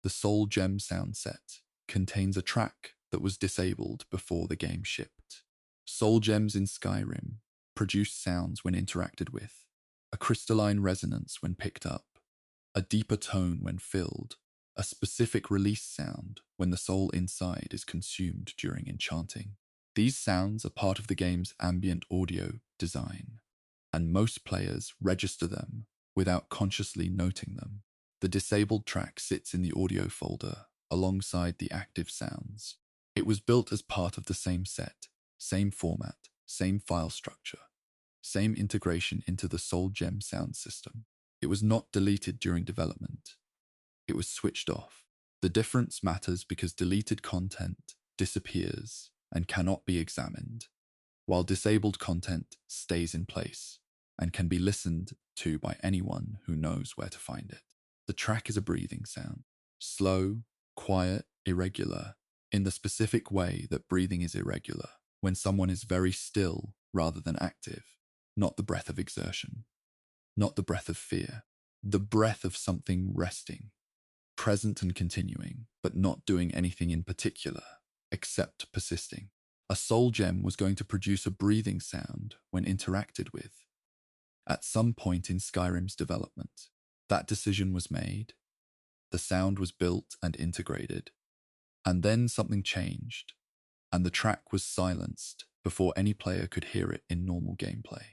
the Soul Gem sound set contains a track that was disabled before the game shipped. Soul gems in Skyrim produce sounds when interacted with, a crystalline resonance when picked up, a deeper tone when filled, a specific release sound when the soul inside is consumed during enchanting. These sounds are part of the game's ambient audio design, and most players register them without consciously noting them. The disabled track sits in the audio folder alongside the active sounds. It was built as part of the same set, same format, same file structure, same integration into the Soul Gem sound system. It was not deleted during development. It was switched off. The difference matters because deleted content disappears and cannot be examined, while disabled content stays in place and can be listened to by anyone who knows where to find it. The track is a breathing sound, slow, quiet, irregular, in the specific way that breathing is irregular when someone is very still rather than active, not the breath of exertion, not the breath of fear, the breath of something resting, present and continuing, but not doing anything in particular, except persisting. A soul gem was going to produce a breathing sound when interacted with. At some point in Skyrim's development, that decision was made, the sound was built and integrated, and then something changed, and the track was silenced before any player could hear it in normal gameplay.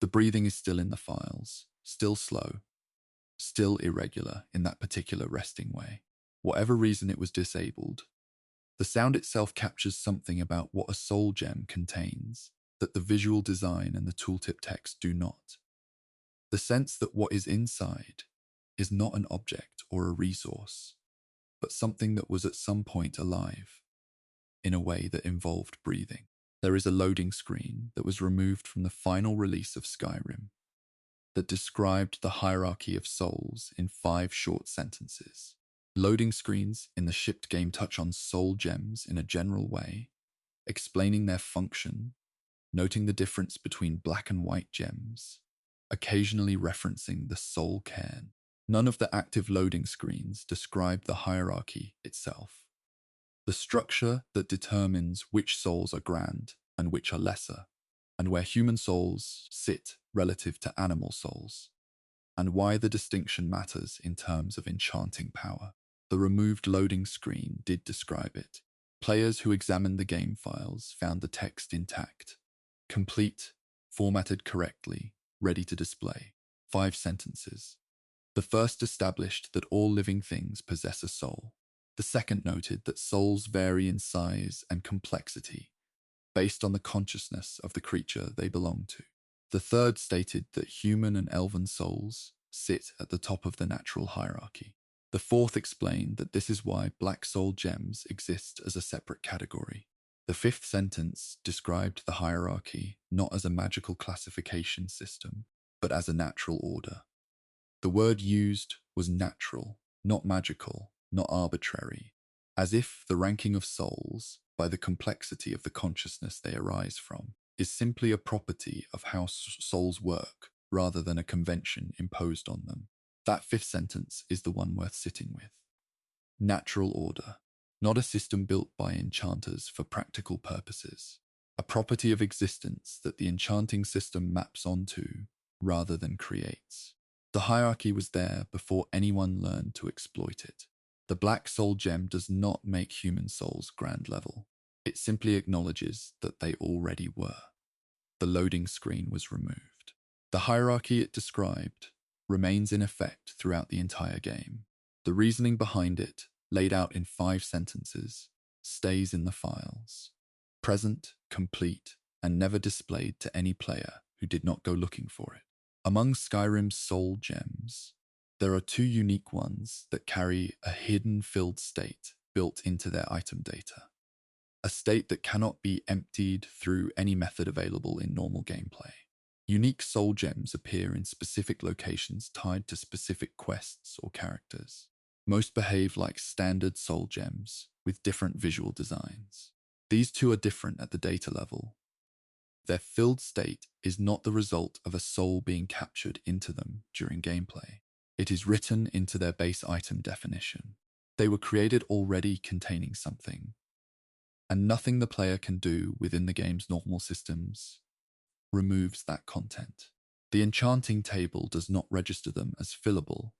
The breathing is still in the files, still slow, still irregular in that particular resting way. Whatever reason it was disabled, the sound itself captures something about what a soul gem contains that the visual design and the tooltip text do not. The sense that what is inside is not an object or a resource, but something that was at some point alive, in a way that involved breathing. There is a loading screen that was removed from the final release of Skyrim that described the hierarchy of souls in 5 short sentences. Loading screens in the shipped game touch on soul gems in a general way, explaining their function, noting the difference between black and white gems, occasionally referencing the soul cairn. None of the active loading screens describe the hierarchy itself, the structure that determines which souls are grand and which are lesser, and where human souls sit relative to animal souls, and why the distinction matters in terms of enchanting power. The removed loading screen did describe it. Players who examined the game files found the text intact, complete, formatted correctly, ready to display. 5 sentences. The first established that all living things possess a soul. The second noted that souls vary in size and complexity based on the consciousness of the creature they belong to. The third stated that human and elven souls sit at the top of the natural hierarchy. The fourth explained that this is why black soul gems exist as a separate category. The fifth sentence described the hierarchy not as a magical classification system, but as a natural order. The word used was natural, not magical, not arbitrary, as if the ranking of souls, by the complexity of the consciousness they arise from, is simply a property of how souls work rather than a convention imposed on them. That fifth sentence is the one worth sitting with. Natural order, not a system built by enchanters for practical purposes, a property of existence that the enchanting system maps onto rather than creates. The hierarchy was there before anyone learned to exploit it. The black soul gem does not make human souls grand level. It simply acknowledges that they already were. The loading screen was removed. The hierarchy it described remains in effect throughout the entire game. The reasoning behind it, laid out in 5 sentences, stays in the files. Present, complete, and never displayed to any player who did not go looking for it. Among Skyrim's soul gems, there are 2 unique ones that carry a hidden filled state built into their item data. A state that cannot be emptied through any method available in normal gameplay. Unique soul gems appear in specific locations tied to specific quests or characters. Most behave like standard soul gems with different visual designs. These 2 are different at the data level. Their filled state is not the result of a soul being captured into them during gameplay. It is written into their base item definition. They were created already containing something, and nothing the player can do within the game's normal systems removes that content. The enchanting table does not register them as fillable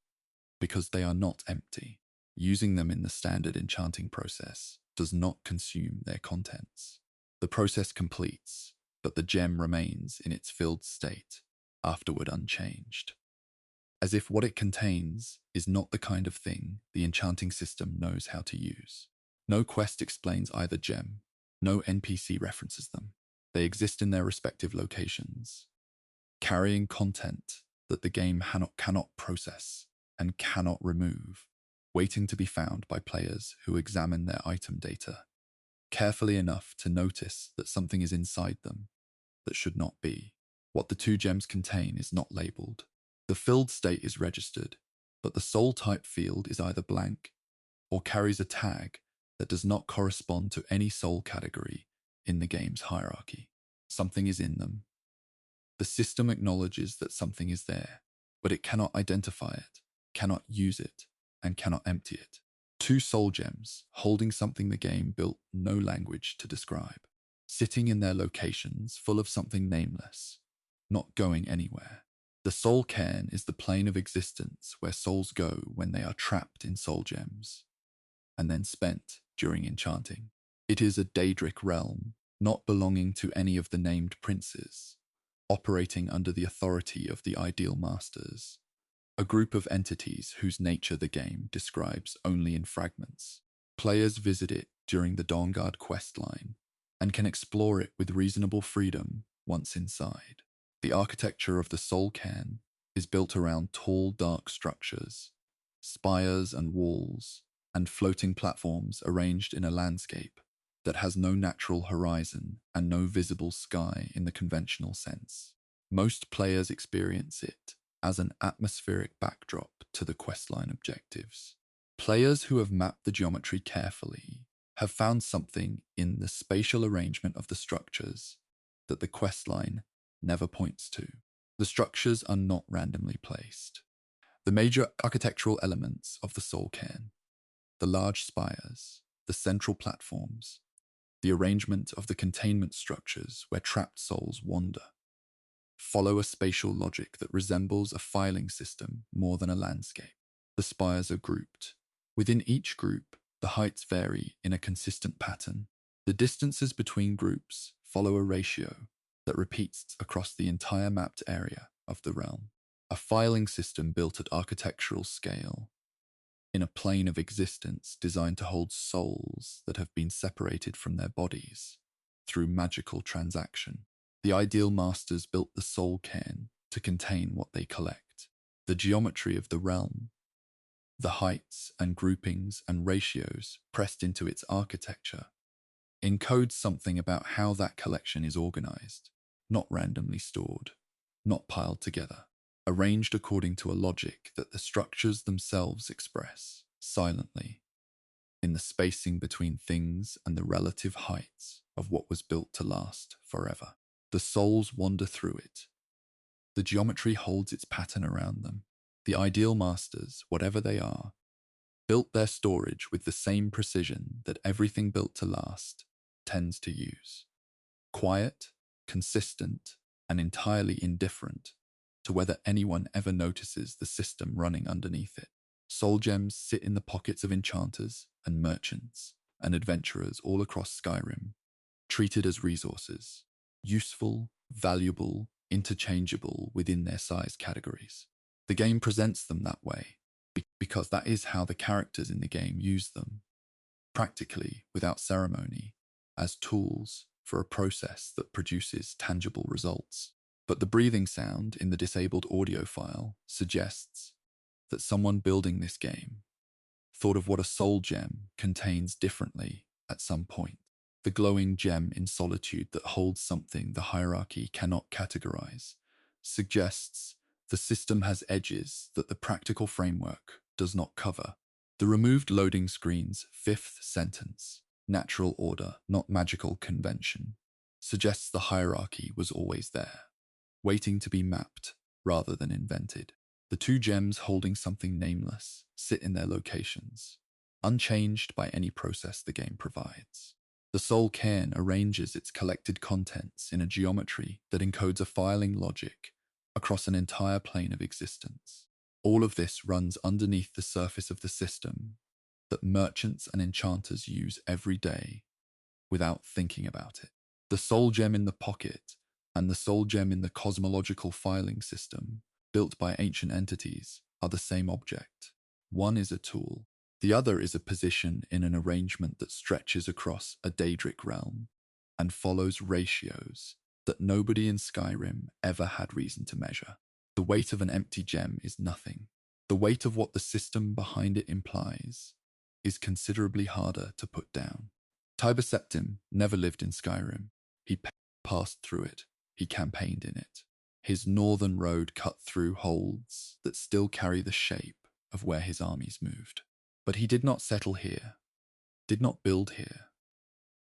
because they are not empty. Using them in the standard enchanting process does not consume their contents. The process completes, but the gem remains in its filled state, afterward unchanged. As if what it contains is not the kind of thing the enchanting system knows how to use. No quest explains either gem, no NPC references them. They exist in their respective locations, carrying content that the game cannot process and cannot remove, waiting to be found by players who examine their item data carefully enough to notice that something is inside them that should not be. What the 2 gems contain is not labeled. The filled state is registered, but the soul type field is either blank or carries a tag that does not correspond to any soul category in the game's hierarchy. Something is in them. The system acknowledges that something is there, but it cannot identify it, cannot use it, and cannot empty it. 2 soul gems holding something the game built no language to describe, sitting in their locations full of something nameless, not going anywhere. The soul cairn is the plane of existence where souls go when they are trapped in soul gems, and then spent during enchanting. It is a Daedric realm, not belonging to any of the named princes, operating under the authority of the Ideal Masters, a group of entities whose nature the game describes only in fragments. Players visit it during the Dawnguard questline and can explore it with reasonable freedom once inside. The architecture of the soul cairn is built around tall, dark structures, spires and walls, and floating platforms arranged in a landscape that has no natural horizon and no visible sky in the conventional sense. Most players experience it as an atmospheric backdrop to the questline objectives. Players who have mapped the geometry carefully have found something in the spatial arrangement of the structures that the questline never points to. The structures are not randomly placed. The major architectural elements of the soul cairn, the large spires, the central platforms, the arrangement of the containment structures where trapped souls wander, follow a spatial logic that resembles a filing system more than a landscape. The spires are grouped. Within each group, the heights vary in a consistent pattern. The distances between groups follow a ratio that repeats across the entire mapped area of the realm. A filing system built at architectural scale, in a plane of existence designed to hold souls that have been separated from their bodies through magical transaction. The Ideal Masters built the soul cairn to contain what they collect. The geometry of the realm, the heights and groupings and ratios pressed into its architecture, encodes something about how that collection is organized, not randomly stored, not piled together, arranged according to a logic that the structures themselves express, silently, in the spacing between things and the relative heights of what was built to last forever. The souls wander through it. The geometry holds its pattern around them. The Ideal Masters, whatever they are, built their storage with the same precision that everything built to last tends to use. Quiet, consistent, and entirely indifferent to whether anyone ever notices the system running underneath it. Soul gems sit in the pockets of enchanters and merchants and adventurers all across Skyrim, treated as resources, useful, valuable, interchangeable within their size categories. The game presents them that way, because that is how the characters in the game use them, practically without ceremony, as tools for a process that produces tangible results. But the breathing sound in the disabled audio file suggests that someone building this game thought of what a soul gem contains differently at some point. The glowing gem in solitude that holds something the hierarchy cannot categorize suggests the system has edges that the practical framework does not cover. The removed loading screen's fifth sentence, natural order, not magical convention, suggests the hierarchy was always there, waiting to be mapped rather than invented. The two gems holding something nameless sit in their locations, unchanged by any process the game provides. The soul cairn arranges its collected contents in a geometry that encodes a filing logic across an entire plane of existence. All of this runs underneath the surface of the system that merchants and enchanters use every day without thinking about it. The soul gem in the pocket and the soul gem in the cosmological filing system, built by ancient entities, are the same object. One is a tool. The other is a position in an arrangement that stretches across a Daedric realm and follows ratios that nobody in Skyrim ever had reason to measure. The weight of an empty gem is nothing. The weight of what the system behind it implies is considerably harder to put down. Tiber Septim never lived in Skyrim. He passed through it. He campaigned in it. His northern road cut through holds that still carry the shape of where his armies moved. But he did not settle here, did not build here,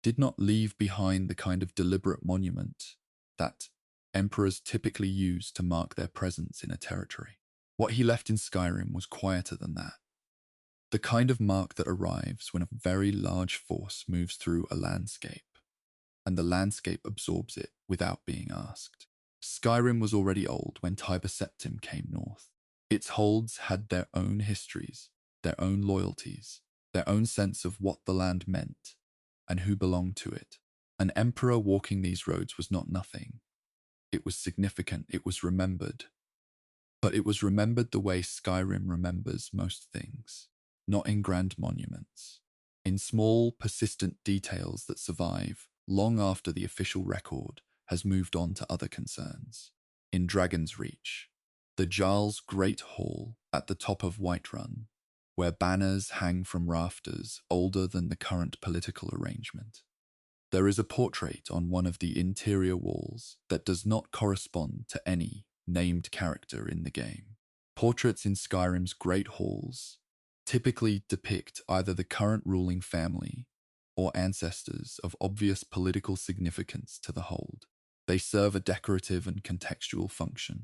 did not leave behind the kind of deliberate monument that emperors typically use to mark their presence in a territory. What he left in Skyrim was quieter than that. The kind of mark that arrives when a very large force moves through a landscape, and the landscape absorbs it without being asked. Skyrim was already old when Tiber Septim came north. Its holds had their own histories, their own loyalties, their own sense of what the land meant and who belonged to it. An emperor walking these roads was not nothing. It was significant, it was remembered. But it was remembered the way Skyrim remembers most things, not in grand monuments, in small, persistent details that survive long after the official record has moved on to other concerns. In Dragon's Reach, the Jarl's Great Hall at the top of Whiterun, where banners hang from rafters older than the current political arrangement, there is a portrait on one of the interior walls that does not correspond to any named character in the game. Portraits in Skyrim's great halls typically depict either the current ruling family or ancestors of obvious political significance to the hold. They serve a decorative and contextual function.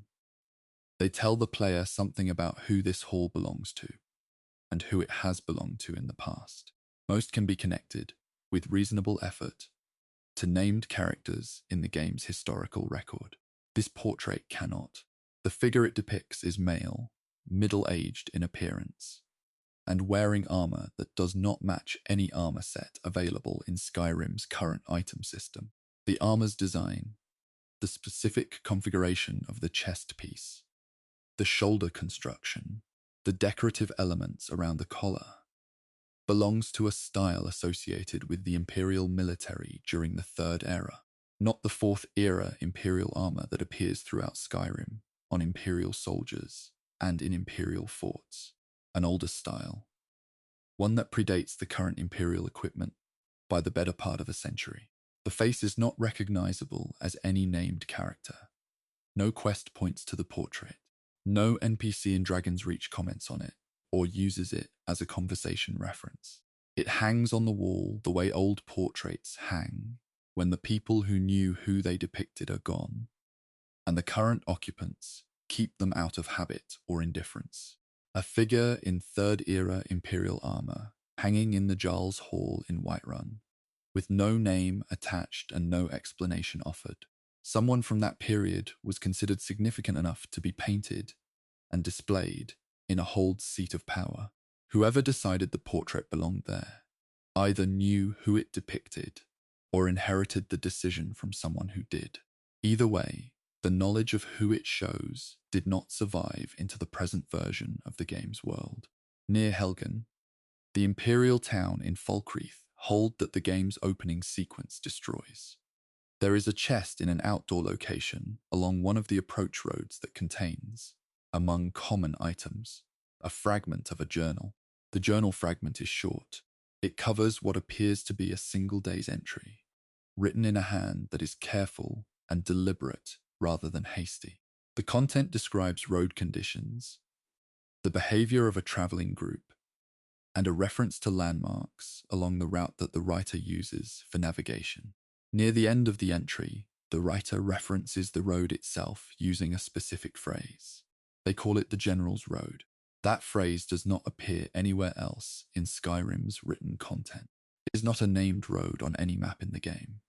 They tell the player something about who this hall belongs to and who it has belonged to in the past. Most can be connected, with reasonable effort, to named characters in the game's historical record. This portrait cannot. The figure it depicts is male, middle-aged in appearance, and wearing armor that does not match any armor set available in Skyrim's current item system. The armor's design, the specific configuration of the chest piece, the shoulder construction, the decorative elements around the collar, belongs to a style associated with the Imperial military during the Third Era, not the Fourth Era Imperial armor that appears throughout Skyrim on Imperial soldiers and in Imperial forts. An older style, one that predates the current Imperial equipment by the better part of a century. The face is not recognizable as any named character. No quest points to the portrait. No NPC in Dragon's Reach comments on it or uses it as a conversation reference. It hangs on the wall the way old portraits hang when the people who knew who they depicted are gone, and the current occupants keep them out of habit or indifference. A figure in Third Era Imperial armor hanging in the Jarl's Hall in Whiterun, with no name attached and no explanation offered. Someone from that period was considered significant enough to be painted and displayed in a hold's seat of power. Whoever decided the portrait belonged there either knew who it depicted or inherited the decision from someone who did. Either way, the knowledge of who it shows did not survive into the present version of the game's world. Near Helgen, the imperial town in Falkreath, hold that the game's opening sequence destroys. There is a chest in an outdoor location along one of the approach roads that contains, among common items, a fragment of a journal. The journal fragment is short. It covers what appears to be a single day's entry, written in a hand that is careful and deliberate rather than hasty. The content describes road conditions, the behavior of a traveling group, and a reference to landmarks along the route that the writer uses for navigation. Near the end of the entry, the writer references the road itself using a specific phrase. They call it the General's Road. That phrase does not appear anywhere else in Skyrim's written content. It is not a named road on any map in the game.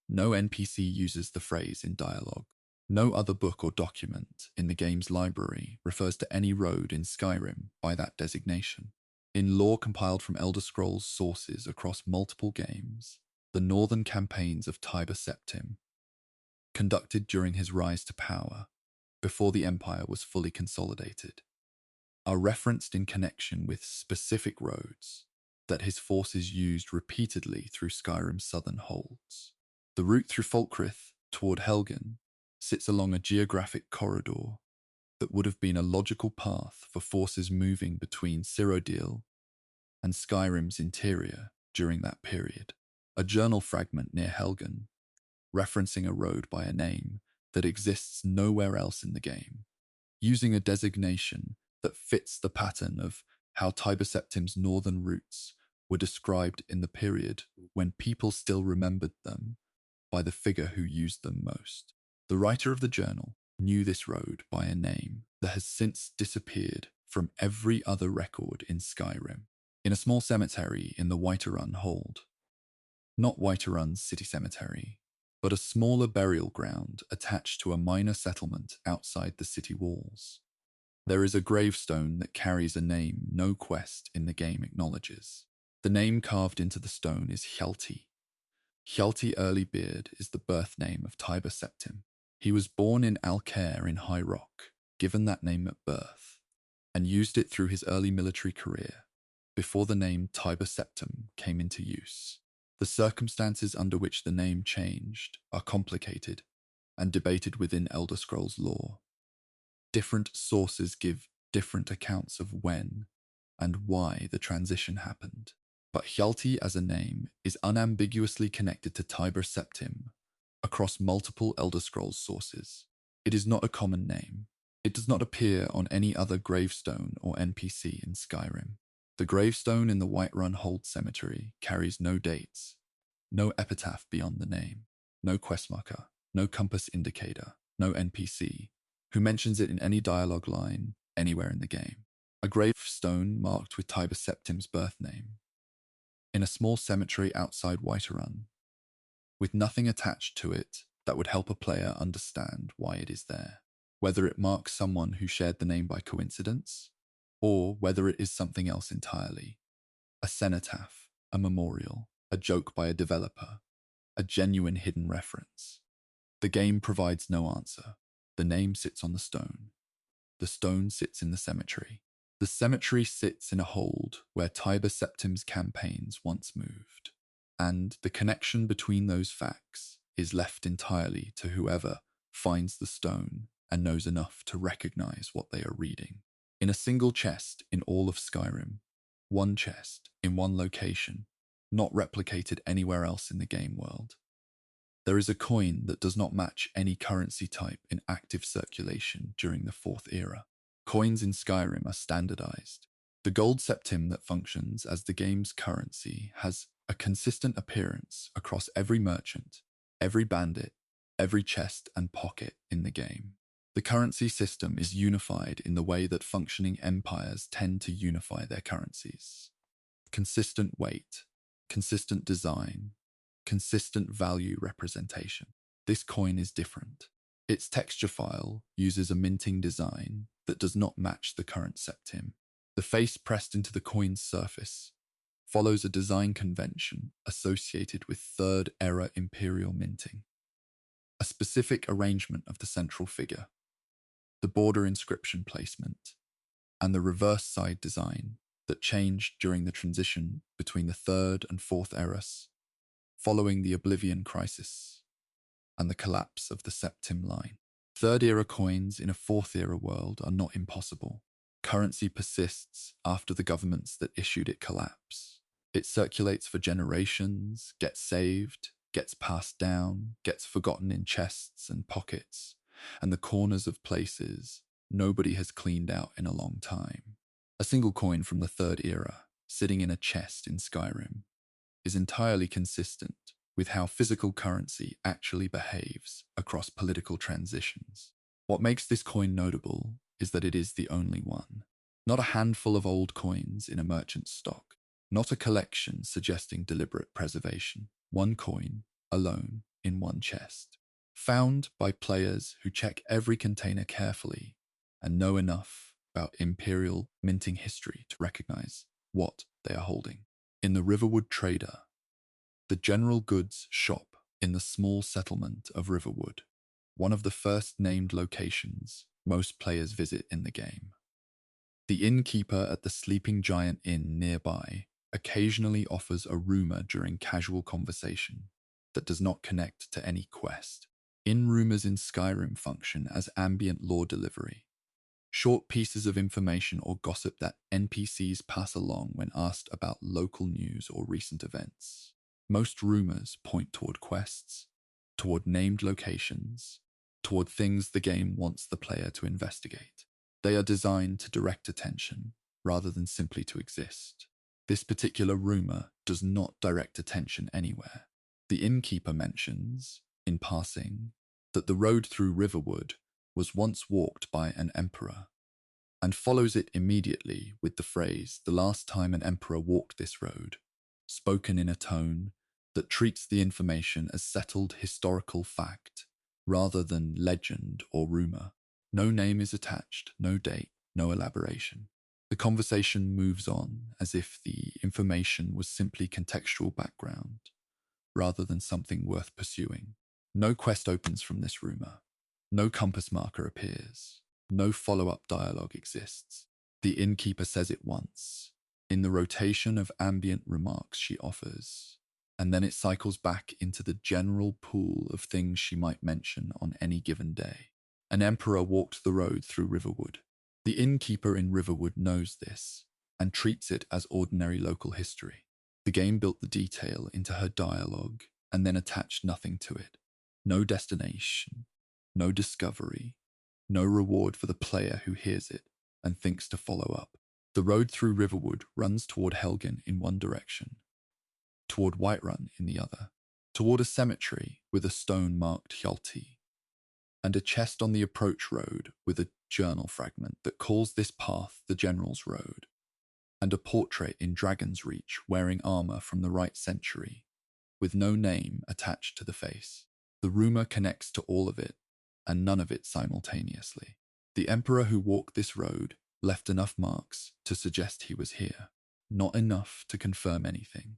No NPC uses the phrase in dialogue. No other book or document in the game's library refers to any road in Skyrim by that designation. In lore compiled from Elder Scrolls sources across multiple games, the northern campaigns of Tiber Septim, conducted during his rise to power, before the Empire was fully consolidated, are referenced in connection with specific roads that his forces used repeatedly through Skyrim's southern holds. The route through Falkreath toward Helgen sits along a geographic corridor that would have been a logical path for forces moving between Cyrodiil and Skyrim's interior during that period. A journal fragment near Helgen, referencing a road by a name that exists nowhere else in the game, using a designation that fits the pattern of how Tiber Septim's northern routes were described in the period when people still remembered them by the figure who used them most. The writer of the journal knew this road by a name that has since disappeared from every other record in Skyrim. In a small cemetery in the Whiterun hold, not Whiterun's city cemetery, but a smaller burial ground attached to a minor settlement outside the city walls, there is a gravestone that carries a name no quest in the game acknowledges. The name carved into the stone is Hjalti. Hjalti Earlybeard is the birth name of Tiber Septim. He was born in Alcair in High Rock, given that name at birth, and used it through his early military career, before the name Tiber Septim came into use. The circumstances under which the name changed are complicated and debated within Elder Scrolls lore. Different sources give different accounts of when and why the transition happened, but Hjalti as a name is unambiguously connected to Tiber Septim across multiple Elder Scrolls sources. It is not a common name. It does not appear on any other gravestone or NPC in Skyrim. The gravestone in the Whiterun Hold Cemetery carries no dates, no epitaph beyond the name, no quest marker, no compass indicator, no NPC who mentions it in any dialogue line anywhere in the game. A gravestone marked with Tiber Septim's birth name in a small cemetery outside Whiterun, with nothing attached to it that would help a player understand why it is there, whether it marks someone who shared the name by coincidence, or whether it is something else entirely. A cenotaph, a memorial, a joke by a developer, a genuine hidden reference. The game provides no answer. The name sits on the stone. The stone sits in the cemetery. The cemetery sits in a hold where Tiber Septim's campaigns once moved, and the connection between those facts is left entirely to whoever finds the stone and knows enough to recognize what they are reading. In a single chest in all of Skyrim, one chest in one location, not replicated anywhere else in the game world, there is a coin that does not match any currency type in active circulation during the Fourth Era. Coins in Skyrim are standardized. The gold septim that functions as the game's currency has a consistent appearance across every merchant, every bandit, every chest and pocket in the game. The currency system is unified in the way that functioning empires tend to unify their currencies. Consistent weight, consistent design, consistent value representation. This coin is different. Its texture file uses a minting design that does not match the current septim. The face pressed into the coin's surface follows a design convention associated with third-era imperial minting. A specific arrangement of the central figure, the border inscription placement, and the reverse side design that changed during the transition between the third and fourth eras, following the Oblivion Crisis and the collapse of the Septim Line. Third-era coins in a fourth-era world are not impossible. Currency persists after the governments that issued it collapse. It circulates for generations, gets saved, gets passed down, gets forgotten in chests and pockets, and the corners of places nobody has cleaned out in a long time. A single coin from the third era, sitting in a chest in Skyrim, is entirely consistent with how physical currency actually behaves across political transitions. What makes this coin notable is that it is the only one. Not a handful of old coins in a merchant's stock, not a collection suggesting deliberate preservation. One coin, alone, in one chest. Found by players who check every container carefully and know enough about Imperial minting history to recognize what they are holding. In the Riverwood Trader, the general goods shop in the small settlement of Riverwood, one of the first named locations most players visit in the game. The innkeeper at the Sleeping Giant Inn nearby occasionally offers a rumor during casual conversation that does not connect to any quest. Inn rumors in Skyrim function as ambient lore delivery, short pieces of information or gossip that NPCs pass along when asked about local news or recent events. Most rumors point toward quests, toward named locations, toward things the game wants the player to investigate. They are designed to direct attention rather than simply to exist. This particular rumor does not direct attention anywhere. The innkeeper mentions, in passing, that the road through Riverwood was once walked by an emperor, and follows it immediately with the phrase, "the last time an emperor walked this road," spoken in a tone that treats the information as settled historical fact rather than legend or rumor. No name is attached, no date, no elaboration. The conversation moves on as if the information was simply contextual background rather than something worth pursuing. No quest opens from this rumor. No compass marker appears. No follow-up dialogue exists. The innkeeper says it once, in the rotation of ambient remarks she offers, and then it cycles back into the general pool of things she might mention on any given day. An emperor walked the road through Riverwood. The innkeeper in Riverwood knows this, and treats it as ordinary local history. The game built the detail into her dialogue, and then attached nothing to it. No destination, no discovery, no reward for the player who hears it and thinks to follow up. The road through Riverwood runs toward Helgen in one direction, toward Whiterun in the other, toward a cemetery with a stone marked Hjalti, and a chest on the approach road with a journal fragment that calls this path the General's Road, and a portrait in Dragon's Reach wearing armor from the right century, with no name attached to the face. The rumor connects to all of it, and none of it simultaneously. The emperor who walked this road left enough marks to suggest he was here, not enough to confirm anything.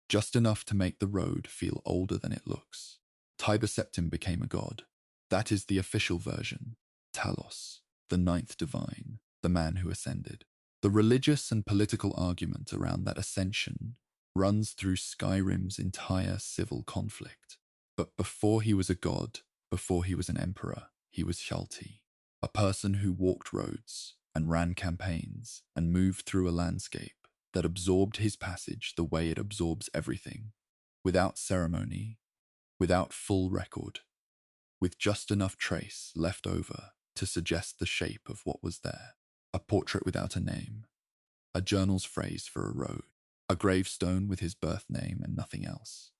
Just enough to make the road feel older than it looks. Tiber Septim became a god. That is the official version. Talos, the ninth divine, the man who ascended. The religious and political argument around that ascension runs through Skyrim's entire civil conflict. But before he was a god, before he was an emperor, he was Hjalti, a person who walked roads and ran campaigns and moved through a landscape that absorbed his passage the way it absorbs everything, without ceremony, without full record, with just enough trace left over to suggest the shape of what was there. A portrait without a name, a journal's phrase for a road, a gravestone with his birth name and nothing else,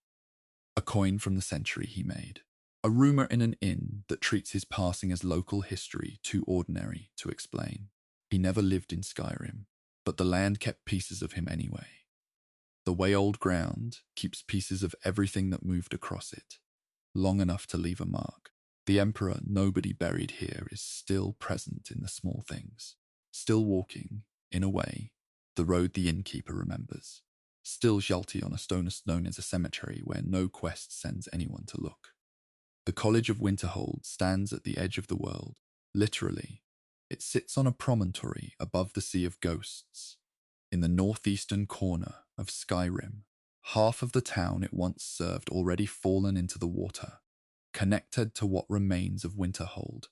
a coin from the century he made, a rumor in an inn that treats his passing as local history too ordinary to explain. He never lived in Skyrim, but the land kept pieces of him anyway. The way old ground keeps pieces of everything that moved across it, long enough to leave a mark. The emperor nobody buried here is still present in the small things, still walking, in a way, the road the innkeeper remembers. still shelty on a stone known as a cemetery where no quest sends anyone to look. The College of Winterhold stands at the edge of the world. Literally, it sits on a promontory above the Sea of Ghosts, in the northeastern corner of Skyrim. Half of the town it once served already fallen into the water, connected to what remains of Winterhold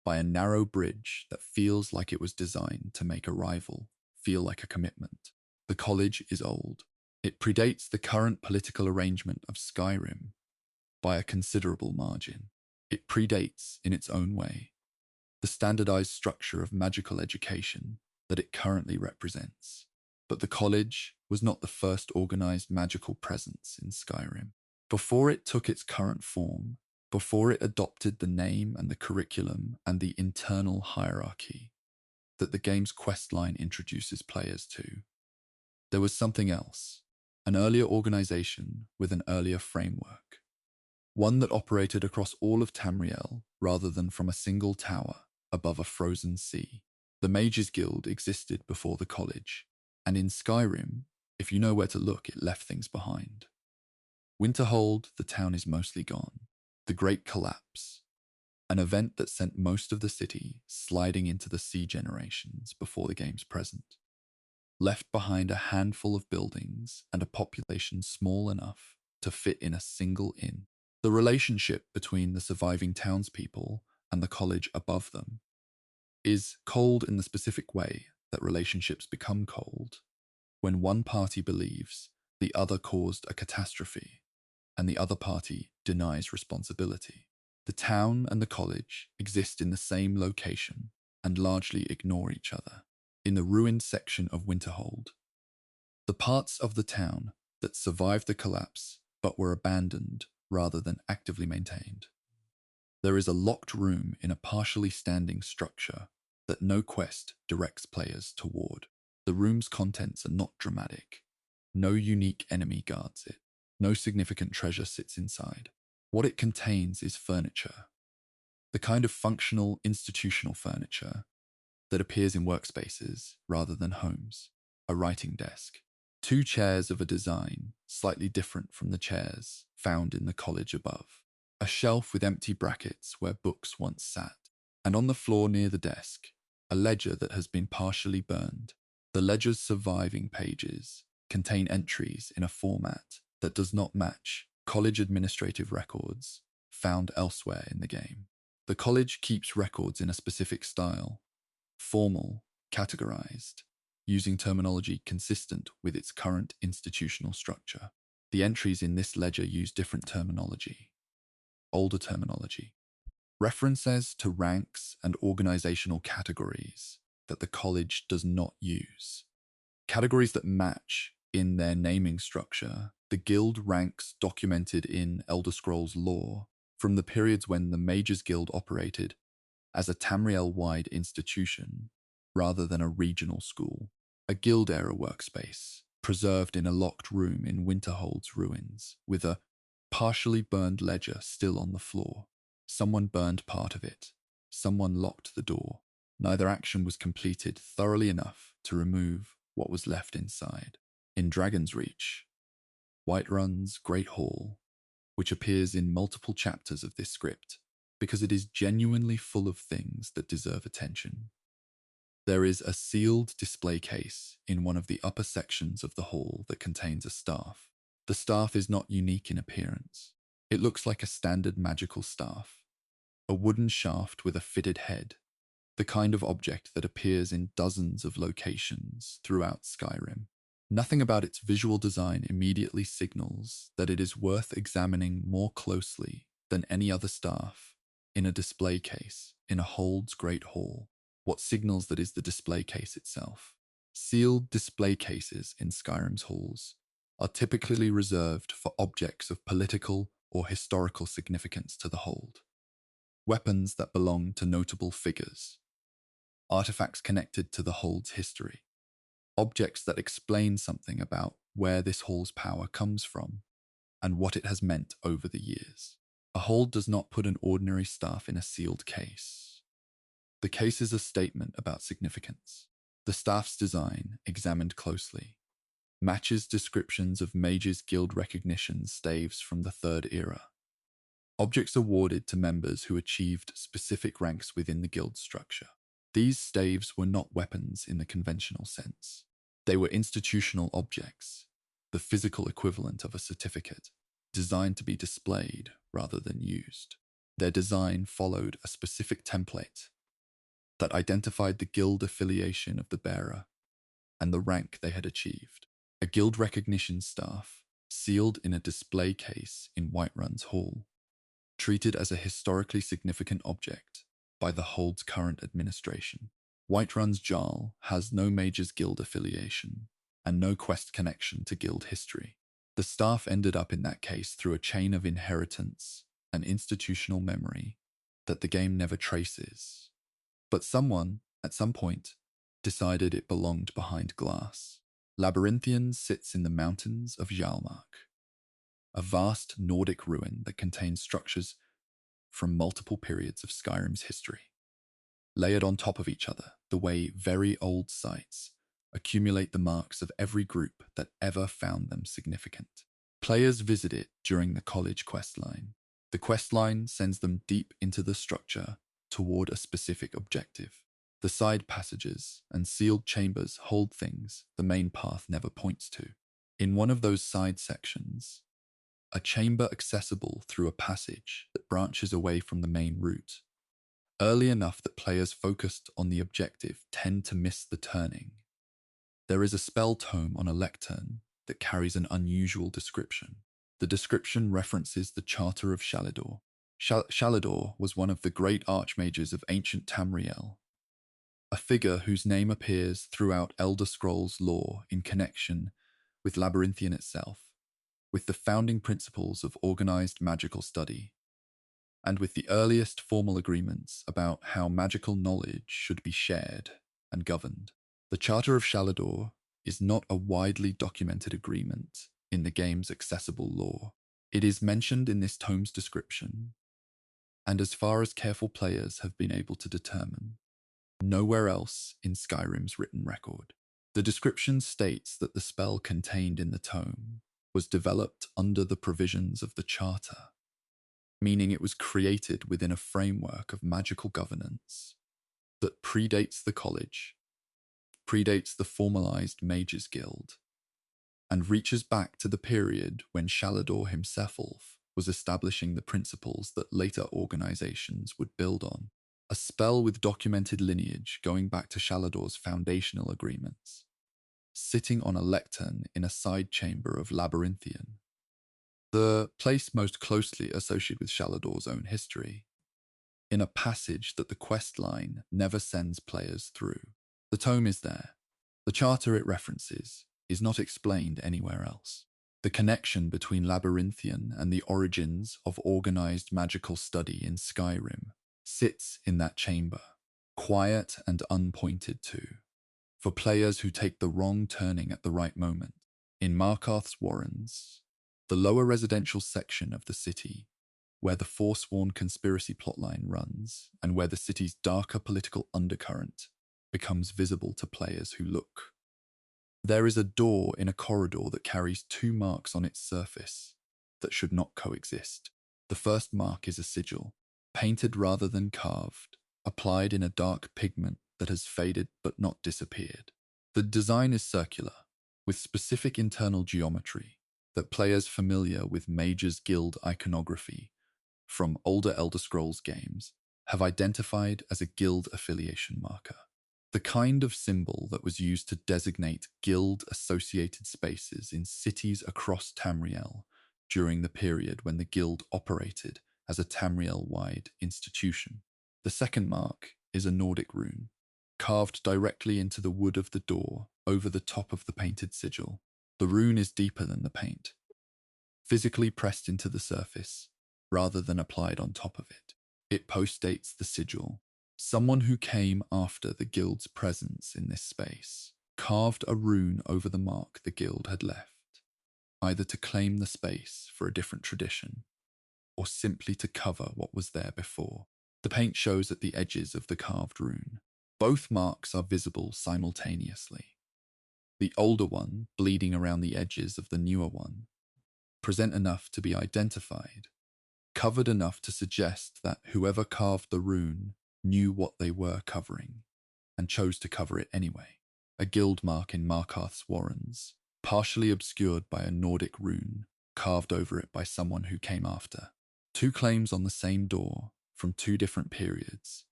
by a narrow bridge that feels like it was designed to make a rival feel like a commitment. The college is old. It predates the current political arrangement of Skyrim by a considerable margin. It predates, in its own way, the standardized structure of magical education that it currently represents. But the college was not the first organized magical presence in Skyrim. Before it took its current form, before it adopted the name and the curriculum and the internal hierarchy that the game's questline introduces players to, there was something else, an earlier organization with an earlier framework, one that operated across all of Tamriel rather than from a single tower above a frozen sea. The Mages Guild existed before the college, and in Skyrim, if you know where to look, it left things behind. Winterhold, the town is mostly gone. The Great Collapse, an event that sent most of the city sliding into the sea generations before the game's present, left behind a handful of buildings and a population small enough to fit in a single inn. The relationship between the surviving townspeople and the college above them is cold in the specific way that relationships become cold when one party believes the other caused a catastrophe and the other party denies responsibility. The town and the college exist in the same location and largely ignore each other. In the ruined section of Winterhold, the parts of the town that survived the collapse but were abandoned rather than actively maintained, there is a locked room in a partially standing structure that no quest directs players toward. The room's contents are not dramatic. No unique enemy guards it. No significant treasure sits inside. What it contains is furniture, the kind of functional, institutional furniture that appears in workspaces rather than homes. A writing desk, 2 chairs of a design slightly different from the chairs found in the college above, a shelf with empty brackets where books once sat, and on the floor near the desk, a ledger that has been partially burned. The ledger's surviving pages contain entries in a format that does not match college administrative records found elsewhere in the game. The college keeps records in a specific style, formal, categorized, using terminology consistent with its current institutional structure. The entries in this ledger use different terminology, older terminology, references to ranks and organizational categories that the college does not use. Categories that match in their naming structure the guild ranks documented in Elder Scrolls lore from the periods when the Mages Guild operated as a Tamriel-wide institution rather than a regional school. A guild-era workspace preserved in a locked room in Winterhold's ruins with a partially burned ledger still on the floor. Someone burned part of it. Someone locked the door. Neither action was completed thoroughly enough to remove what was left inside. In Dragon's Reach, Whiterun's Great Hall, which appears in multiple chapters of this script because it is genuinely full of things that deserve attention. There is a sealed display case in one of the upper sections of the hall that contains a staff. The staff is not unique in appearance. It looks like a standard magical staff, a wooden shaft with a fitted head, the kind of object that appears in dozens of locations throughout Skyrim. Nothing about its visual design immediately signals that it is worth examining more closely than any other staff in a display case in a Hold's Great Hall. What signals that is the display case itself? Sealed display cases in Skyrim's halls are typically reserved for objects of political or historical significance to the Hold, weapons that belong to notable figures, artifacts connected to the Hold's history, objects that explain something about where this hall's power comes from and what it has meant over the years. A Hold does not put an ordinary staff in a sealed case. The case is a statement about significance. The staff's design, examined closely, matches descriptions of mages' guild recognition staves from the Third Era. Objects awarded to members who achieved specific ranks within the guild structure. These staves were not weapons in the conventional sense. They were institutional objects, the physical equivalent of a certificate, designed to be displayed rather than used. Their design followed a specific template that identified the guild affiliation of the bearer and the rank they had achieved. A guild recognition staff, sealed in a display case in Whiterun's hall, treated as a historically significant object by the Hold's current administration. Whiterun's Jarl has no Mage's Guild affiliation and no quest connection to guild history. The staff ended up in that case through a chain of inheritance and institutional memory that the game never traces. But someone, at some point, decided it belonged behind glass. Labyrinthian sits in the mountains of Jarlmark, a vast Nordic ruin that contains structures from multiple periods of Skyrim's history, layered on top of each other the way very old sites accumulate the marks of every group that ever found them significant. Players visit it during the college questline. The questline sends them deep into the structure toward a specific objective. The side passages and sealed chambers hold things the main path never points to. In one of those side sections, a chamber accessible through a passage that branches away from the main route, early enough that players focused on the objective tend to miss the turning. There is a spell tome on a lectern that carries an unusual description. The description references the Charter of Shalidor. Shalidor was one of the great archmages of ancient Tamriel, a figure whose name appears throughout Elder Scrolls lore in connection with Labyrinthian itself, with the founding principles of organized magical study, and with the earliest formal agreements about how magical knowledge should be shared and governed. The Charter of Shalidor is not a widely documented agreement in the game's accessible lore. It is mentioned in this tome's description, and as far as careful players have been able to determine, nowhere else in Skyrim's written record. The description states that the spell contained in the tome was developed under the provisions of the Charter, meaning it was created within a framework of magical governance that predates the college, predates the formalized Mages Guild, and reaches back to the period when Shalidor himself was establishing the principles that later organizations would build on. A spell with documented lineage going back to Shalidor's foundational agreements, sitting on a lectern in a side chamber of Labyrinthian, the place most closely associated with Shalidor's own history, in a passage that the quest line never sends players through. The tome is there. The charter it references is not explained anywhere else. The connection between Labyrinthian and the origins of organized magical study in Skyrim sits in that chamber, quiet and unpointed to, for players who take the wrong turning at the right moment. In Markarth's Warrens, the lower residential section of the city, where the Forsworn conspiracy plotline runs, and where the city's darker political undercurrent becomes visible to players who look. There is a door in a corridor that carries two marks on its surface that should not coexist. The first mark is a sigil, painted rather than carved, applied in a dark pigment that has faded but not disappeared. The design is circular, with specific internal geometry that players familiar with Mages Guild iconography from older Elder Scrolls games have identified as a guild affiliation marker. The kind of symbol that was used to designate guild-associated spaces in cities across Tamriel during the period when the guild operated as a Tamriel-wide institution. The second mark is a Nordic rune, carved directly into the wood of the door over the top of the painted sigil. The rune is deeper than the paint, physically pressed into the surface rather than applied on top of it. It postdates the sigil. Someone who came after the guild's presence in this space carved a rune over the mark the guild had left, either to claim the space for a different tradition or simply to cover what was there before. The paint shows at the edges of the carved rune. Both marks are visible simultaneously. The older one, bleeding around the edges of the newer one, present enough to be identified, covered enough to suggest that whoever carved the rune knew what they were covering, and chose to cover it anyway. A guild mark in Markarth's Warrens, partially obscured by a Nordic rune, carved over it by someone who came after. Two claims on the same door, from two different periods,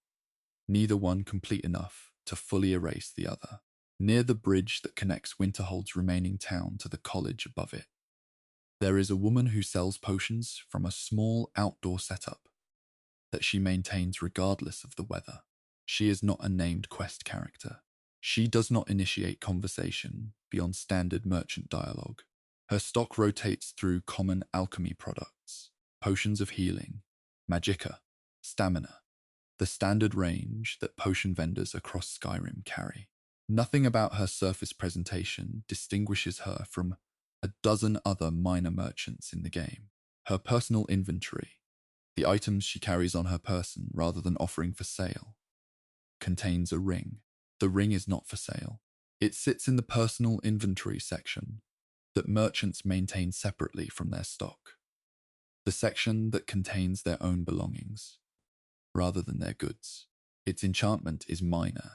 neither one complete enough to fully erase the other. Near the bridge that connects Winterhold's remaining town to the college above it, there is a woman who sells potions from a small outdoor setup that she maintains regardless of the weather. She is not a named quest character. She does not initiate conversation beyond standard merchant dialogue. Her stock rotates through common alchemy products, potions of healing, magicka, stamina, the standard range that potion vendors across Skyrim carry. Nothing about her surface presentation distinguishes her from a dozen other minor merchants in the game. Her personal inventory, the items she carries on her person rather than offering for sale, contains a ring. The ring is not for sale. It sits in the personal inventory section that merchants maintain separately from their stock, the section that contains their own belongings, rather than their goods. Its enchantment is minor.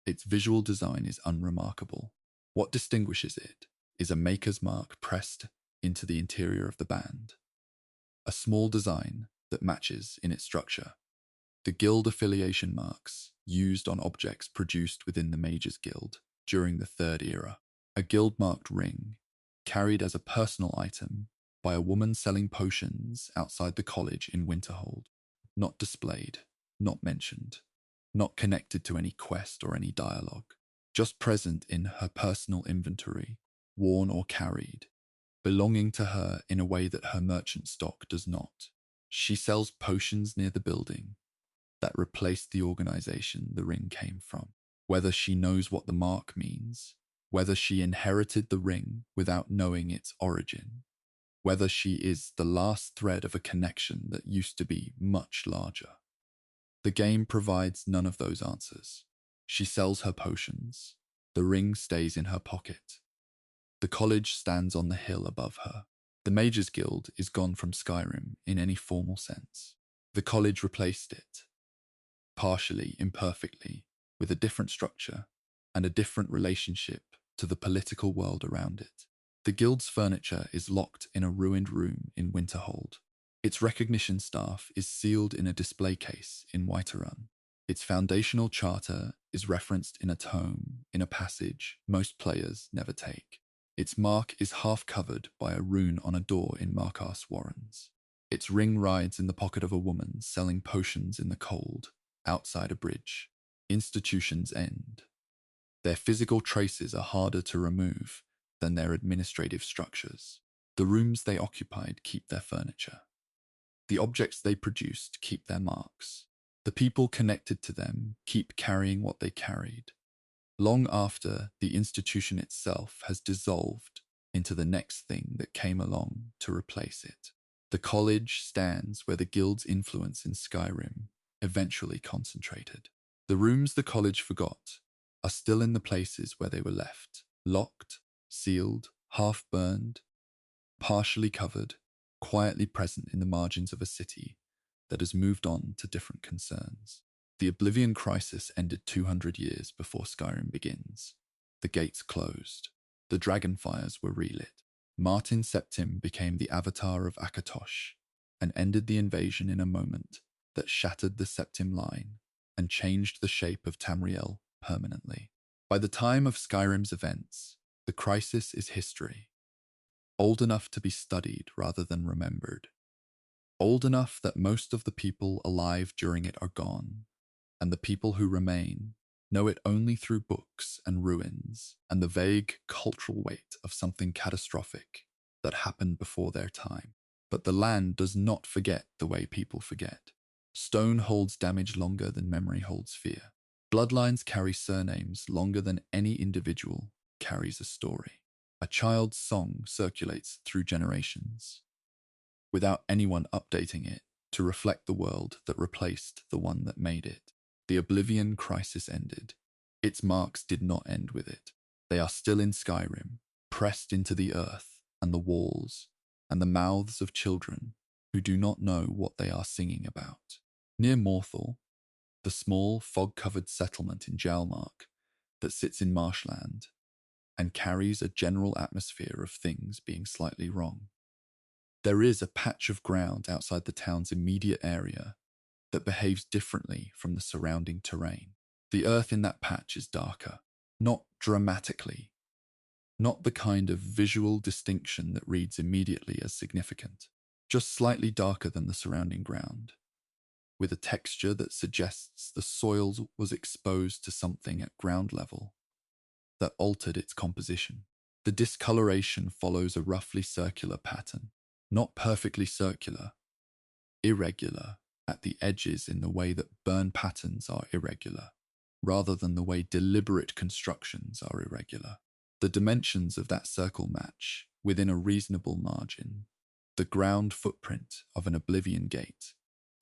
Its visual design is unremarkable. What distinguishes it is a maker's mark pressed into the interior of the band, a small design that matches in its structure the guild affiliation marks used on objects produced within the Mages Guild during the Third Era. A guild-marked ring, carried as a personal item by a woman selling potions outside the college in Winterhold. Not displayed, not mentioned, not connected to any quest or any dialogue, just present in her personal inventory, worn or carried, belonging to her in a way that her merchant stock does not. She sells potions near the building that replaced the organization the ring came from. Whether she knows what the mark means, whether she inherited the ring without knowing its origin, whether she is the last thread of a connection that used to be much larger. The game provides none of those answers. She sells her potions. The ring stays in her pocket. The college stands on the hill above her. The Mages Guild is gone from Skyrim in any formal sense. The college replaced it, partially, imperfectly, with a different structure and a different relationship to the political world around it. The guild's furniture is locked in a ruined room in Winterhold. Its recognition staff is sealed in a display case in Whiterun. Its foundational charter is referenced in a tome, in a passage most players never take. Its mark is half covered by a rune on a door in Markarth's Warrens. Its ring rides in the pocket of a woman selling potions in the cold, outside a bridge. Institutions end. Their physical traces are harder to remove than their administrative structures. The rooms they occupied keep their furniture. The objects they produced keep their marks. The people connected to them keep carrying what they carried, long after the institution itself has dissolved into the next thing that came along to replace it. The college stands where the guild's influence in Skyrim eventually concentrated. The rooms the college forgot are still in the places where they were left, locked, sealed, half-burned, partially covered, quietly present in the margins of a city that has moved on to different concerns. The Oblivion Crisis ended 200 years before Skyrim begins. The gates closed. The dragonfires were relit. Martin Septim became the avatar of Akatosh and ended the invasion in a moment that shattered the Septim line and changed the shape of Tamriel permanently. By the time of Skyrim's events, the crisis is history, old enough to be studied rather than remembered, old enough that most of the people alive during it are gone, and the people who remain know it only through books and ruins and the vague cultural weight of something catastrophic that happened before their time. But the land does not forget the way people forget. Stone holds damage longer than memory holds fear. Bloodlines carry surnames longer than any individual carries a story. A child's song circulates through generations, without anyone updating it to reflect the world that replaced the one that made it. The Oblivion Crisis ended. Its marks did not end with it. They are still in Skyrim, pressed into the earth and the walls and the mouths of children who do not know what they are singing about. Near Morthal, the small, fog-covered settlement in Jalmark that sits in marshland and carries a general atmosphere of things being slightly wrong. There is a patch of ground outside the town's immediate area that behaves differently from the surrounding terrain. The earth in that patch is darker, not dramatically, not the kind of visual distinction that reads immediately as significant, just slightly darker than the surrounding ground, with a texture that suggests the soil was exposed to something at ground level that altered its composition. The discoloration follows a roughly circular pattern, not perfectly circular, irregular at the edges in the way that burn patterns are irregular, rather than the way deliberate constructions are irregular. The dimensions of that circle match, within a reasonable margin, the ground footprint of an Oblivion gate,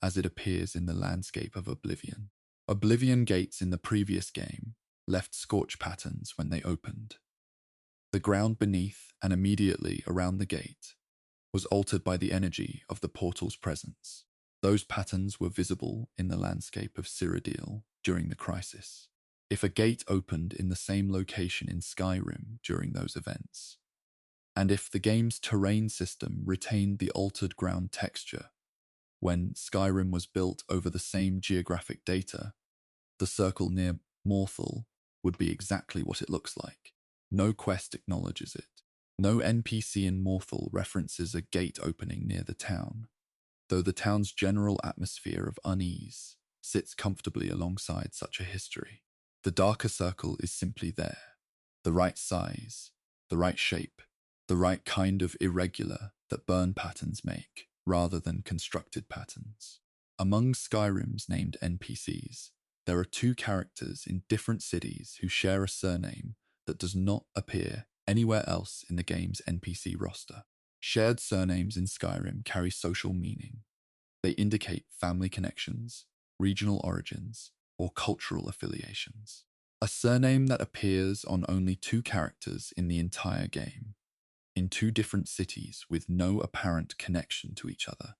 as it appears in the landscape of Oblivion. Oblivion gates in the previous game left scorch patterns when they opened. The ground beneath and immediately around the gate was altered by the energy of the portal's presence. Those patterns were visible in the landscape of Cyrodiil during the crisis. If a gate opened in the same location in Skyrim during those events, and if the game's terrain system retained the altered ground texture when Skyrim was built over the same geographic data, the circle near Morthal would be exactly what it looks like. No quest acknowledges it. No NPC in Morthal references a gate opening near the town, though the town's general atmosphere of unease sits comfortably alongside such a history. The darker circle is simply there, the right size, the right shape, the right kind of irregular that burn patterns make, rather than constructed patterns. Among Skyrim's named NPCs, there are two characters in different cities who share a surname that does not appear anywhere else in the game's NPC roster. Shared surnames in Skyrim carry social meaning. They indicate family connections, regional origins, or cultural affiliations. A surname that appears on only two characters in the entire game, in two different cities with no apparent connection to each other,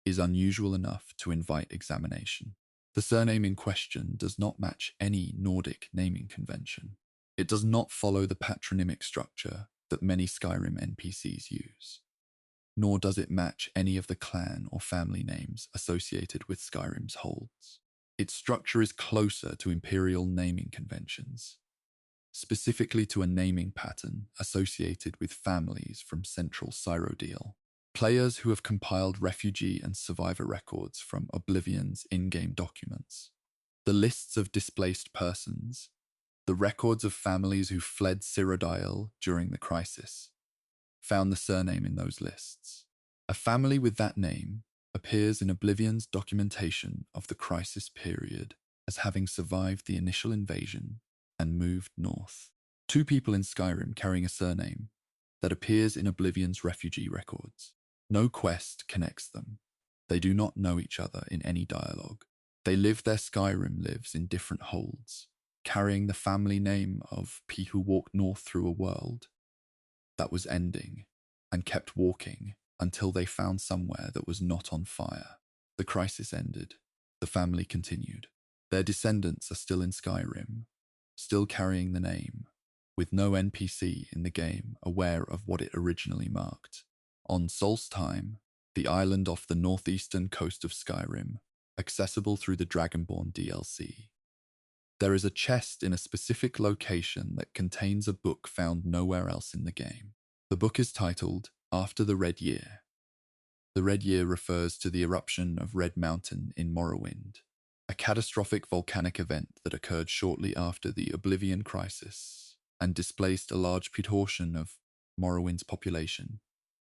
is unusual enough to invite examination. The surname in question does not match any Nordic naming convention. It does not follow the patronymic structure that many Skyrim NPCs use, nor does it match any of the clan or family names associated with Skyrim's holds. Its structure is closer to imperial naming conventions, specifically to a naming pattern associated with families from central Cyrodiil. Players who have compiled refugee and survivor records from Oblivion's in-game documents, the lists of displaced persons, the records of families who fled Cyrodiil during the crisis, found the surname in those lists. A family with that name appears in Oblivion's documentation of the crisis period as having survived the initial invasion and moved north. Two people in Skyrim carrying a surname that appears in Oblivion's refugee records. No quest connects them. They do not know each other in any dialogue. They live their Skyrim lives in different holds, carrying the family name of P who walked north through a world that was ending and kept walking until they found somewhere that was not on fire. The crisis ended. The family continued. Their descendants are still in Skyrim, still carrying the name, with no NPC in the game aware of what it originally marked. On Solstheim, the island off the northeastern coast of Skyrim, accessible through the Dragonborn DLC, there is a chest in a specific location that contains a book found nowhere else in the game. The book is titled After the Red Year. The Red Year refers to the eruption of Red Mountain in Morrowind, a catastrophic volcanic event that occurred shortly after the Oblivion Crisis and displaced a large proportion of Morrowind's population,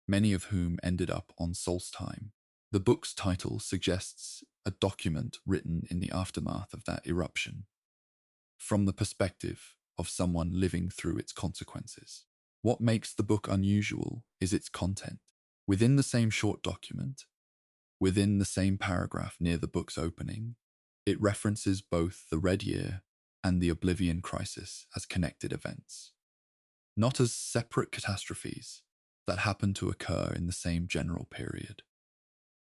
many of whom ended up on Solstheim. The book's title suggests a document written in the aftermath of that eruption, from the perspective of someone living through its consequences. What makes the book unusual is its content. Within the same short document, within the same paragraph near the book's opening, it references both the Red Year and the Oblivion Crisis as connected events. not as separate catastrophes that happen to occur in the same general period,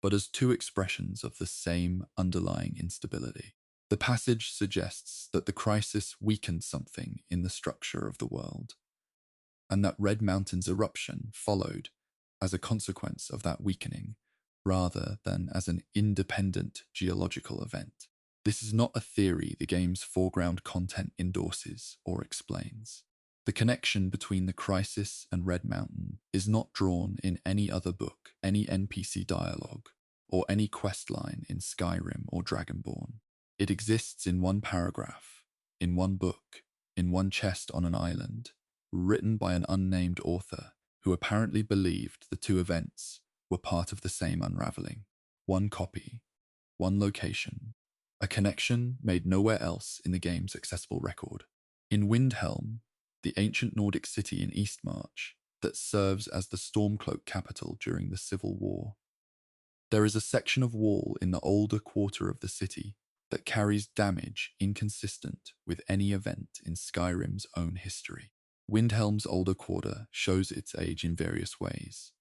but as two expressions of the same underlying instability. The passage suggests that the crisis weakened something in the structure of the world, and that Red Mountain's eruption followed as a consequence of that weakening, rather than as an independent geological event. This is not a theory the game's foreground content endorses or explains. The connection between the crisis and Red Mountain is not drawn in any other book, any NPC dialogue, or any questline in Skyrim or Dragonborn. It exists in one paragraph, in one book, in one chest on an island, written by an unnamed author who apparently believed the two events were part of the same unraveling. One copy, one location, a connection made nowhere else in the game's accessible record. In Windhelm, the ancient Nordic city in Eastmarch that serves as the Stormcloak capital during the Civil War, there is a section of wall in the older quarter of the city that carries damage inconsistent with any event in Skyrim's own history. Windhelm's older quarter shows its age in various ways: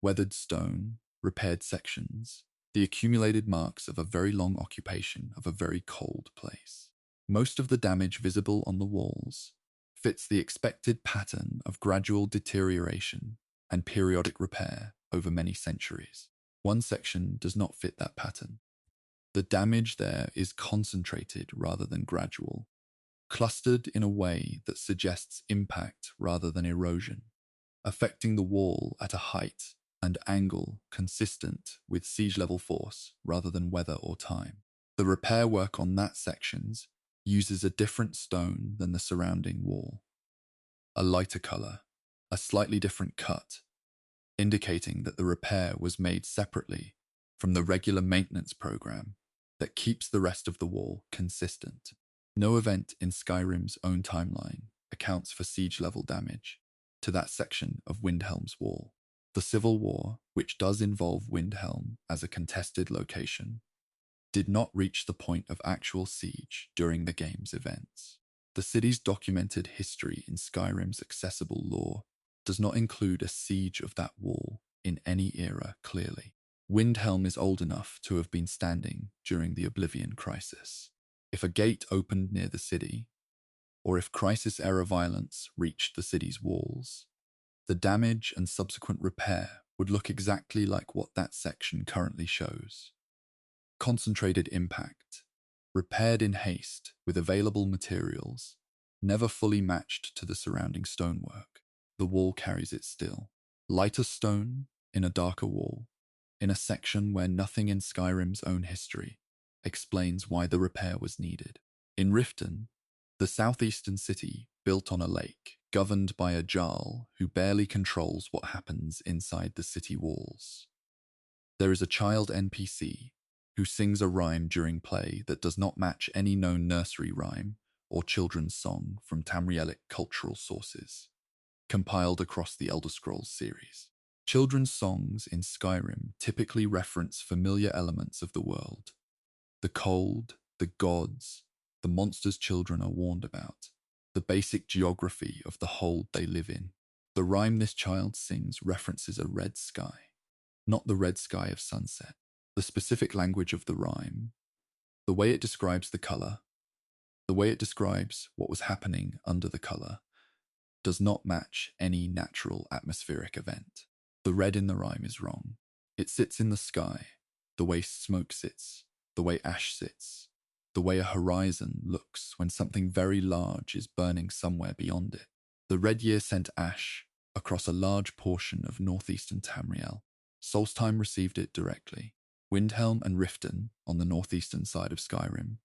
weathered stone, repaired sections, the accumulated marks of a very long occupation of a very cold place. Most of the damage visible on the walls fits the expected pattern of gradual deterioration and periodic repair over many centuries. One section does not fit that pattern. The damage there is concentrated rather than gradual, clustered in a way that suggests impact rather than erosion, affecting the wall at a height and angle consistent with siege level force rather than weather or time. The repair work on that sections uses a different stone than the surrounding wall, a lighter color, a slightly different cut, indicating that the repair was made separately from the regular maintenance program that keeps the rest of the wall consistent. No event in Skyrim's own timeline accounts for siege level damage to that section of Windhelm's wall. The Civil War, which does involve Windhelm as a contested location, did not reach the point of actual siege during the game's events. The city's documented history in Skyrim's accessible lore does not include a siege of that wall in any era clearly. Windhelm is old enough to have been standing during the Oblivion Crisis. If a gate opened near the city, or if crisis-era violence reached the city's walls, the damage and subsequent repair would look exactly like what that section currently shows. Concentrated impact, repaired in haste with available materials, never fully matched to the surrounding stonework. The wall carries it still. Lighter stone in a darker wall, in a section where nothing in Skyrim's own history explains why the repair was needed. In Riften, the southeastern city built on a lake, governed by a Jarl who barely controls what happens inside the city walls. There is a child NPC who sings a rhyme during play that does not match any known nursery rhyme or children's song from Tamrielic cultural sources, compiled across the Elder Scrolls series. Children's songs in Skyrim typically reference familiar elements of the world: the cold, the gods, the monsters children are warned about, the basic geography of the hold they live in. The rhyme this child sings references a red sky, not the red sky of sunset. The specific language of the rhyme, the way it describes the color, the way it describes what was happening under the color, does not match any natural atmospheric event. The red in the rhyme is wrong. It sits in the sky, the way smoke sits, the way ash sits, the way a horizon looks when something very large is burning somewhere beyond it. The red year sent ash across a large portion of northeastern Tamriel. Solstheim received it directly. Windhelm and Riften, on the northeastern side of Skyrim,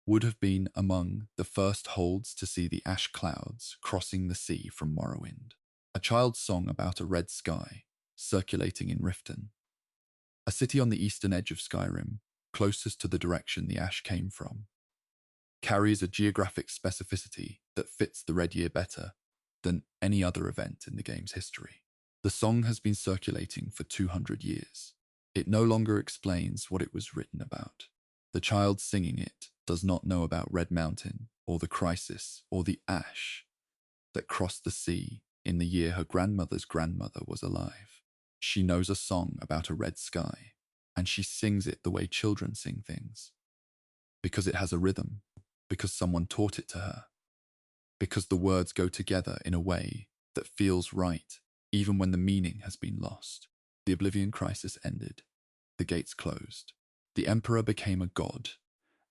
would have been among the first holds to see the ash clouds crossing the sea from Morrowind. A child's song about a red sky circulating in Riften, a city on the eastern edge of Skyrim, closest to the direction the ash came from, carries a geographic specificity that fits the red year better than any other event in the game's history. The song has been circulating for 200 years. It no longer explains what it was written about. The child singing it does not know about Red Mountain, or the crisis, or the ash that crossed the sea in the year her grandmother's grandmother was alive. She knows a song about a red sky, and she sings it the way children sing things. Because it has a rhythm, because someone taught it to her, because the words go together in a way that feels right, even when the meaning has been lost. The Oblivion Crisis ended. The gates closed. The Emperor became a god,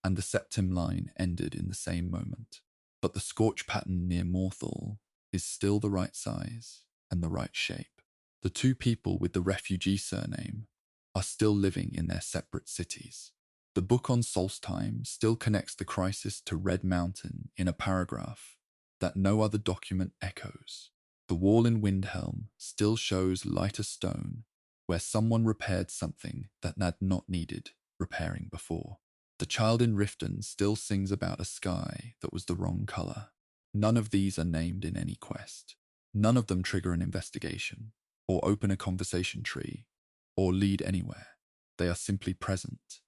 and the Septim line ended in the same moment. But the scorch pattern near Morthal is still the right size and the right shape. The two people with the refugee surname are still living in their separate cities. The book on Solstheim still connects the crisis to Red Mountain in a paragraph that no other document echoes. The wall in Windhelm still shows lighter stone where someone repaired something that had not needed repairing before. The child in Riften still sings about a sky that was the wrong color. None of these are named in any quest. None of them trigger an investigation, or open a conversation tree, or lead anywhere. They are simply present,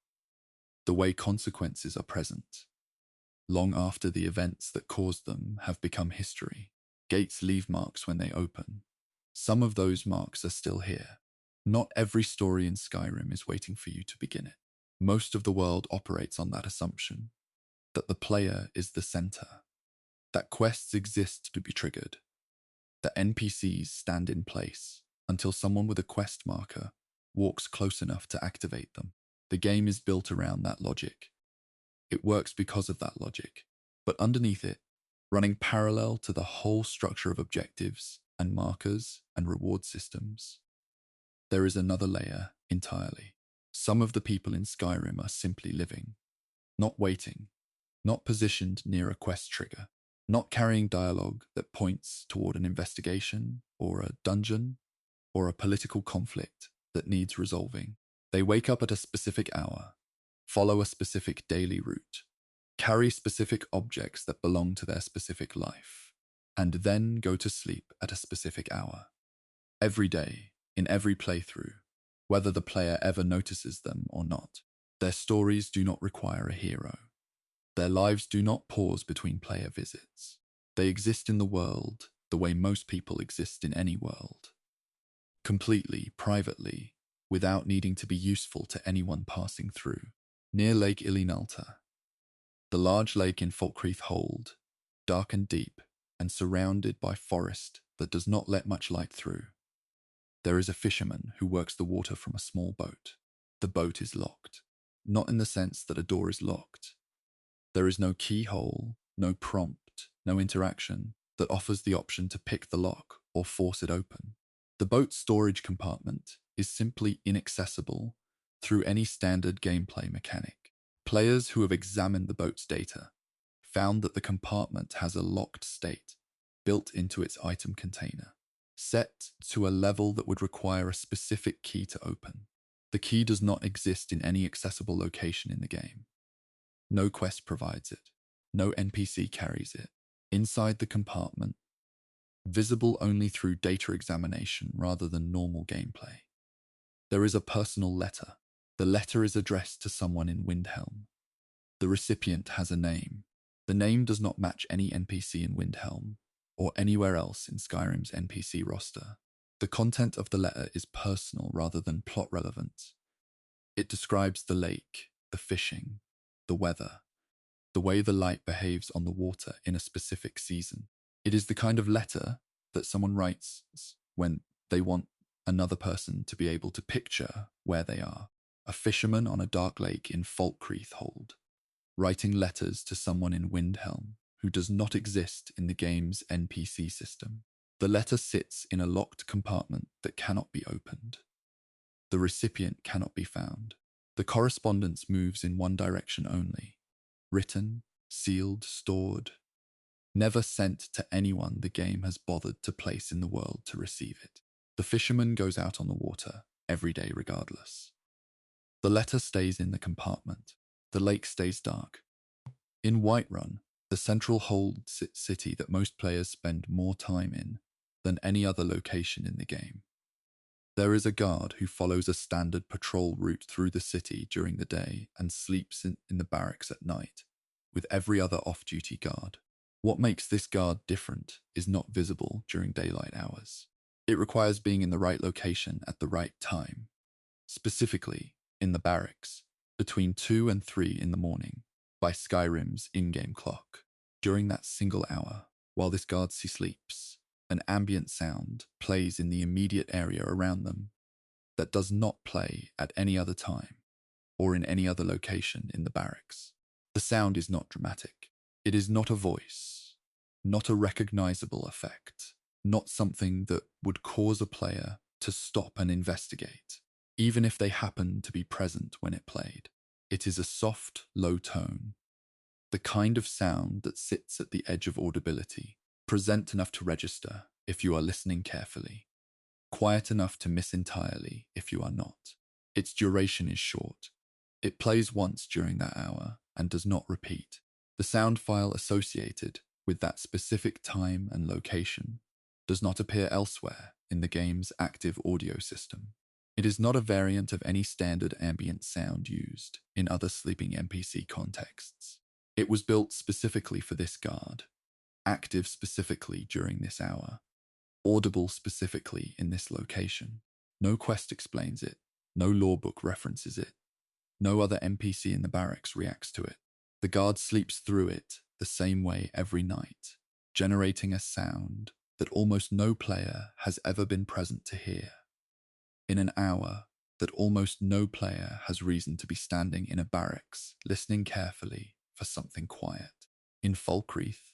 the way consequences are present, long after the events that caused them have become history. Gates leave marks when they open. Some of those marks are still here. Not every story in Skyrim is waiting for you to begin it. Most of the world operates on that assumption, that the player is the center, that quests exist to be triggered, that NPCs stand in place until someone with a quest marker walks close enough to activate them. The game is built around that logic. It works because of that logic, but underneath it, running parallel to the whole structure of objectives and markers and reward systems, there is another layer entirely. Some of the people in Skyrim are simply living, not waiting, not positioned near a quest trigger, not carrying dialogue that points toward an investigation or a dungeon or a political conflict that needs resolving. They wake up at a specific hour, follow a specific daily route, carry specific objects that belong to their specific life, and then go to sleep at a specific hour. Every day, in every playthrough, whether the player ever notices them or not. Their stories do not require a hero. Their lives do not pause between player visits. They exist in the world the way most people exist in any world. Completely, privately, without needing to be useful to anyone passing through. Near Lake Ilinalta, the large lake in Falkreath Hold, dark and deep, and surrounded by forest that does not let much light through. There is a fisherman who works the water from a small boat. The boat is locked, not in the sense that a door is locked. There is no keyhole, no prompt, no interaction that offers the option to pick the lock or force it open. The boat's storage compartment is simply inaccessible through any standard gameplay mechanic. Players who have examined the boat's data found that the compartment has a locked state built into its item container, set to a level that would require a specific key to open. The key does not exist in any accessible location in the game. No quest provides it. No NPC carries it. Inside the compartment, visible only through data examination rather than normal gameplay, there is a personal letter. The letter is addressed to someone in Windhelm. The recipient has a name. The name does not match any NPC in Windhelm or anywhere else in Skyrim's NPC roster. The content of the letter is personal rather than plot relevant. It describes the lake, the fishing, the weather, the way the light behaves on the water in a specific season. It is the kind of letter that someone writes when they want another person to be able to picture where they are. A fisherman on a dark lake in Falkreath Hold, writing letters to someone in Windhelm who does not exist in the game's NPC system. The letter sits in a locked compartment that cannot be opened. The recipient cannot be found. The correspondence moves in one direction only. Written, sealed, stored, never sent to anyone the game has bothered to place in the world to receive it. The fisherman goes out on the water every day regardless. The letter stays in the compartment. The lake stays dark. In Whiterun, the central hold city that most players spend more time in than any other location in the game, there is a guard who follows a standard patrol route through the city during the day and sleeps in the barracks at night with every other off-duty guard. What makes this guard different is not visible during daylight hours. It requires being in the right location at the right time, specifically in the barracks, between 2 and 3 in the morning, by Skyrim's in-game clock. During that single hour, while this guard sleeps, an ambient sound plays in the immediate area around them that does not play at any other time or in any other location in the barracks. The sound is not dramatic. It is not a voice, not a recognizable effect, not something that would cause a player to stop and investigate, even if they happen to be present when it played. It is a soft, low tone, the kind of sound that sits at the edge of audibility, present enough to register if you are listening carefully, quiet enough to miss entirely if you are not. Its duration is short. It plays once during that hour and does not repeat. The sound file associated with that specific time and location does not appear elsewhere in the game's active audio system. It is not a variant of any standard ambient sound used in other sleeping NPC contexts. It was built specifically for this guard, active specifically during this hour, audible specifically in this location. No quest explains it, no lorebook references it, no other NPC in the barracks reacts to it. The guard sleeps through it the same way every night, generating a sound that almost no player has ever been present to hear. In an hour that almost no player has reason to be standing in a barracks, listening carefully for something quiet. In Falkreath,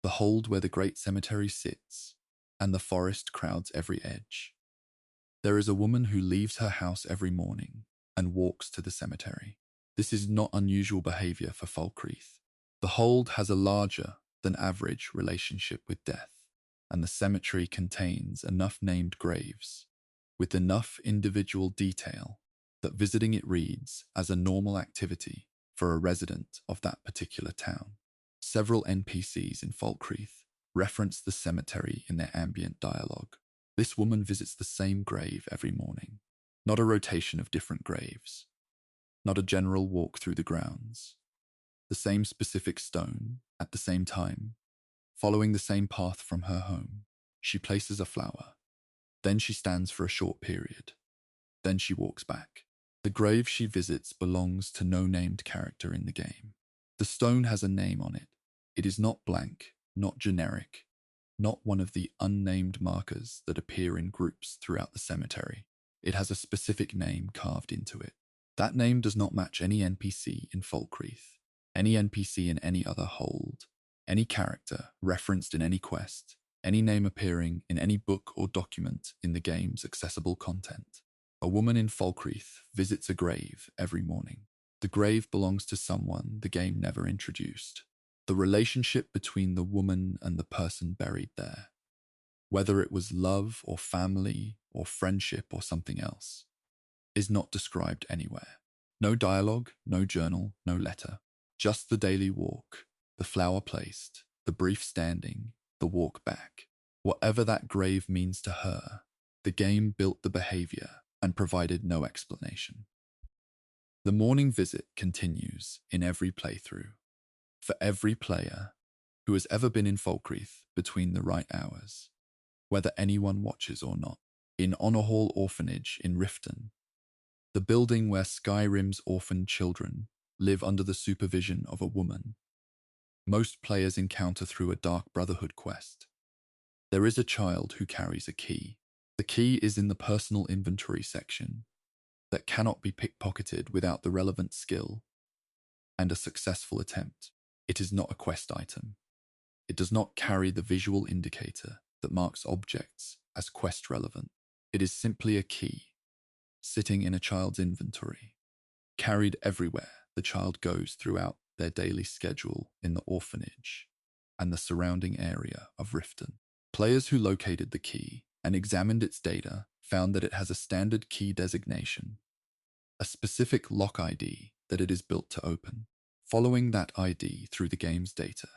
the hold where the great cemetery sits, and the forest crowds every edge, there is a woman who leaves her house every morning and walks to the cemetery. This is not unusual behavior for Falkreath. The hold has a larger than average relationship with death, and the cemetery contains enough named graves, with enough individual detail, that visiting it reads as a normal activity for a resident of that particular town. Several NPCs in Falkreath reference the cemetery in their ambient dialogue. This woman visits the same grave every morning, not a rotation of different graves, not a general walk through the grounds. The same specific stone, at the same time, following the same path from her home. She places a flower. Then she stands for a short period. Then she walks back. The grave she visits belongs to no named character in the game. The stone has a name on it. It is not blank, not generic, not one of the unnamed markers that appear in groups throughout the cemetery. It has a specific name carved into it. That name does not match any NPC in Falkreath, any NPC in any other hold, any character referenced in any quest, any name appearing in any book or document in the game's accessible content. A woman in Falkreath visits a grave every morning. The grave belongs to someone the game never introduced. The relationship between the woman and the person buried there, whether it was love or family or friendship or something else, is not described anywhere. No dialogue, no journal, no letter. Just the daily walk, the flower placed, the brief standing, the walk back. Whatever that grave means to her, the game built the behavior and provided no explanation. The morning visit continues in every playthrough. For every player who has ever been in Falkreath between the right hours, whether anyone watches or not. In Honor Hall Orphanage in Riften, the building where Skyrim's orphaned children live under the supervision of a woman, most players encounter through a Dark Brotherhood quest. There is a child who carries a key. The key is in the personal inventory section that cannot be pickpocketed without the relevant skill and a successful attempt. It is not a quest item. It does not carry the visual indicator that marks objects as quest relevant. It is simply a key, sitting in a child's inventory, carried everywhere the child goes throughout their daily schedule in the orphanage and the surrounding area of Riften. Players who located the key and examined its data found that it has a standard key designation, a specific lock ID that it is built to open. Following that ID through the game's data,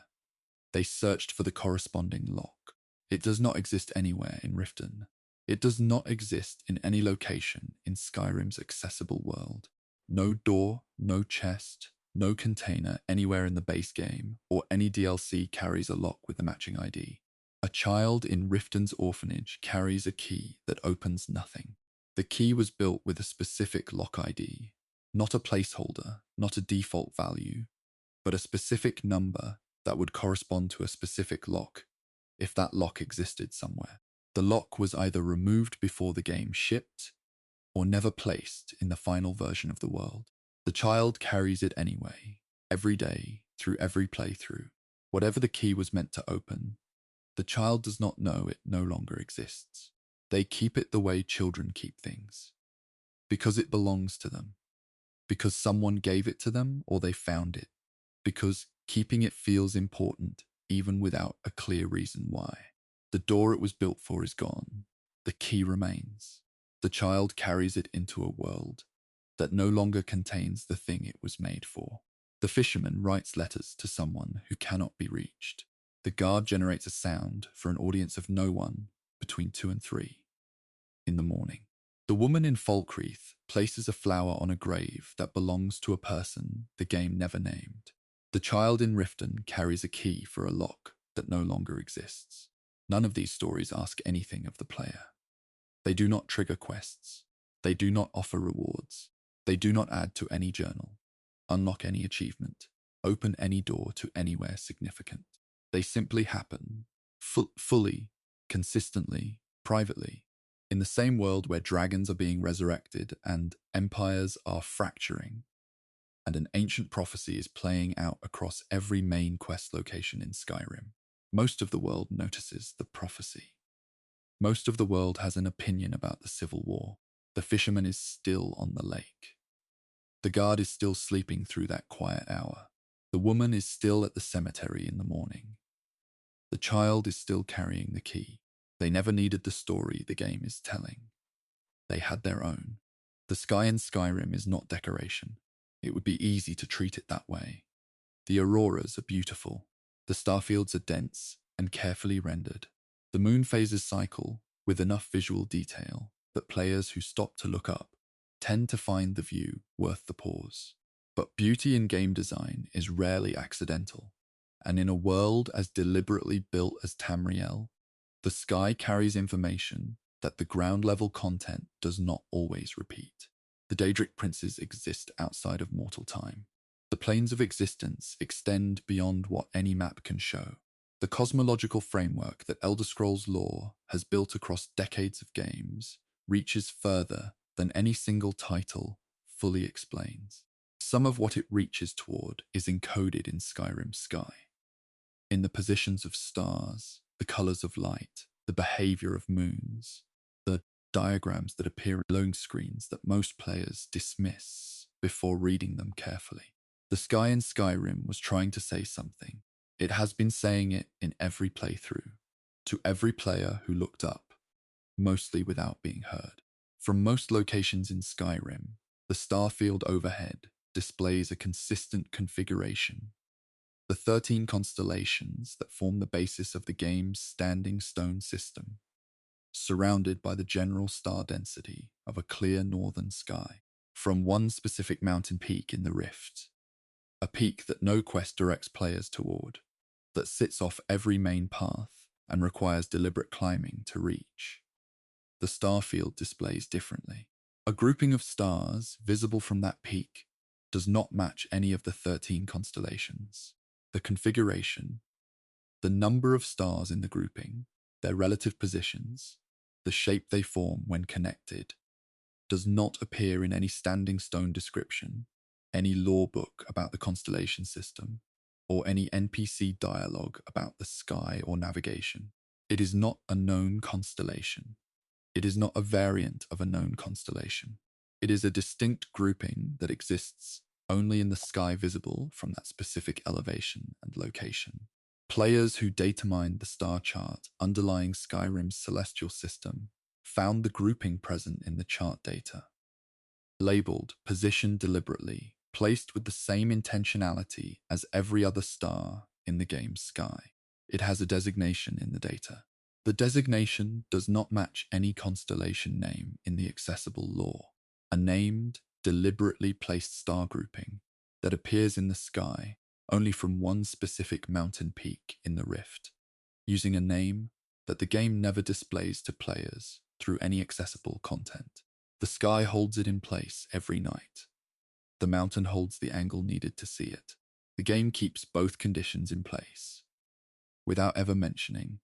they searched for the corresponding lock. It does not exist anywhere in Riften. It does not exist in any location in Skyrim's accessible world. No door, no chest, No container anywhere in the base game or any DLC carries a lock with the matching ID. A child in Riften's orphanage carries a key that opens nothing. The key was built with a specific lock ID, not a placeholder, not a default value, but a specific number that would correspond to a specific lock if that lock existed somewhere. The lock was either removed before the game shipped or never placed in the final version of the world. The child carries it anyway, every day, through every playthrough. Whatever the key was meant to open, the child does not know it no longer exists. They keep it the way children keep things, because it belongs to them, because someone gave it to them or they found it, because keeping it feels important even without a clear reason why. The door it was built for is gone. The key remains. The child carries it into a world that no longer contains the thing it was made for. The fisherman writes letters to someone who cannot be reached. The guard generates a sound for an audience of no one between 2 and 3 in the morning. The woman in Falkreath places a flower on a grave that belongs to a person the game never named. The child in Riften carries a key for a lock that no longer exists. None of these stories ask anything of the player. They do not trigger quests. They do not offer rewards. They do not add to any journal, unlock any achievement, open any door to anywhere significant. They simply happen, fully, consistently, privately, in the same world where dragons are being resurrected and empires are fracturing, and an ancient prophecy is playing out across every main quest location in Skyrim. Most of the world notices the prophecy. Most of the world has an opinion about the civil war. The fisherman is still on the lake. The guard is still sleeping through that quiet hour. The woman is still at the cemetery in the morning. The child is still carrying the key. They never needed the story the game is telling. They had their own. The sky in Skyrim is not decoration. It would be easy to treat it that way. The auroras are beautiful. The starfields are dense and carefully rendered. The moon phases cycle with enough visual detail that players who stop to look up tend to find the view worth the pause. But beauty in game design is rarely accidental, and in a world as deliberately built as Tamriel, the sky carries information that the ground-level content does not always repeat. The Daedric princes exist outside of mortal time. The planes of existence extend beyond what any map can show. The cosmological framework that Elder Scrolls lore has built across decades of games reaches further than any single title fully explains. Some of what it reaches toward is encoded in Skyrim's sky. In the positions of stars, the colors of light, the behavior of moons, the diagrams that appear on loading screens that most players dismiss before reading them carefully. The sky in Skyrim was trying to say something. It has been saying it in every playthrough, to every player who looked up, mostly without being heard. From most locations in Skyrim, the starfield overhead displays a consistent configuration. The 13 constellations that form the basis of the game's standing stone system, surrounded by the general star density of a clear northern sky. From one specific mountain peak in the Rift, a peak that no quest directs players toward, that sits off every main path and requires deliberate climbing to reach. The starfield displays differently. A grouping of stars visible from that peak does not match any of the 13 constellations. The configuration, the number of stars in the grouping, their relative positions, the shape they form when connected, does not appear in any standing stone description, any lore book about the constellation system, or any NPC dialogue about the sky or navigation. It is not a known constellation. It is not a variant of a known constellation. It is a distinct grouping that exists only in the sky visible from that specific elevation and location. Players who data mined the star chart underlying Skyrim's celestial system found the grouping present in the chart data. Labeled, positioned deliberately, placed with the same intentionality as every other star in the game's sky. It has a designation in the data. The designation does not match any constellation name in the accessible lore. A named, deliberately placed star grouping that appears in the sky only from one specific mountain peak in the rift, using a name that the game never displays to players through any accessible content. The sky holds it in place every night. The mountain holds the angle needed to see it. The game keeps both conditions in place, without ever mentioning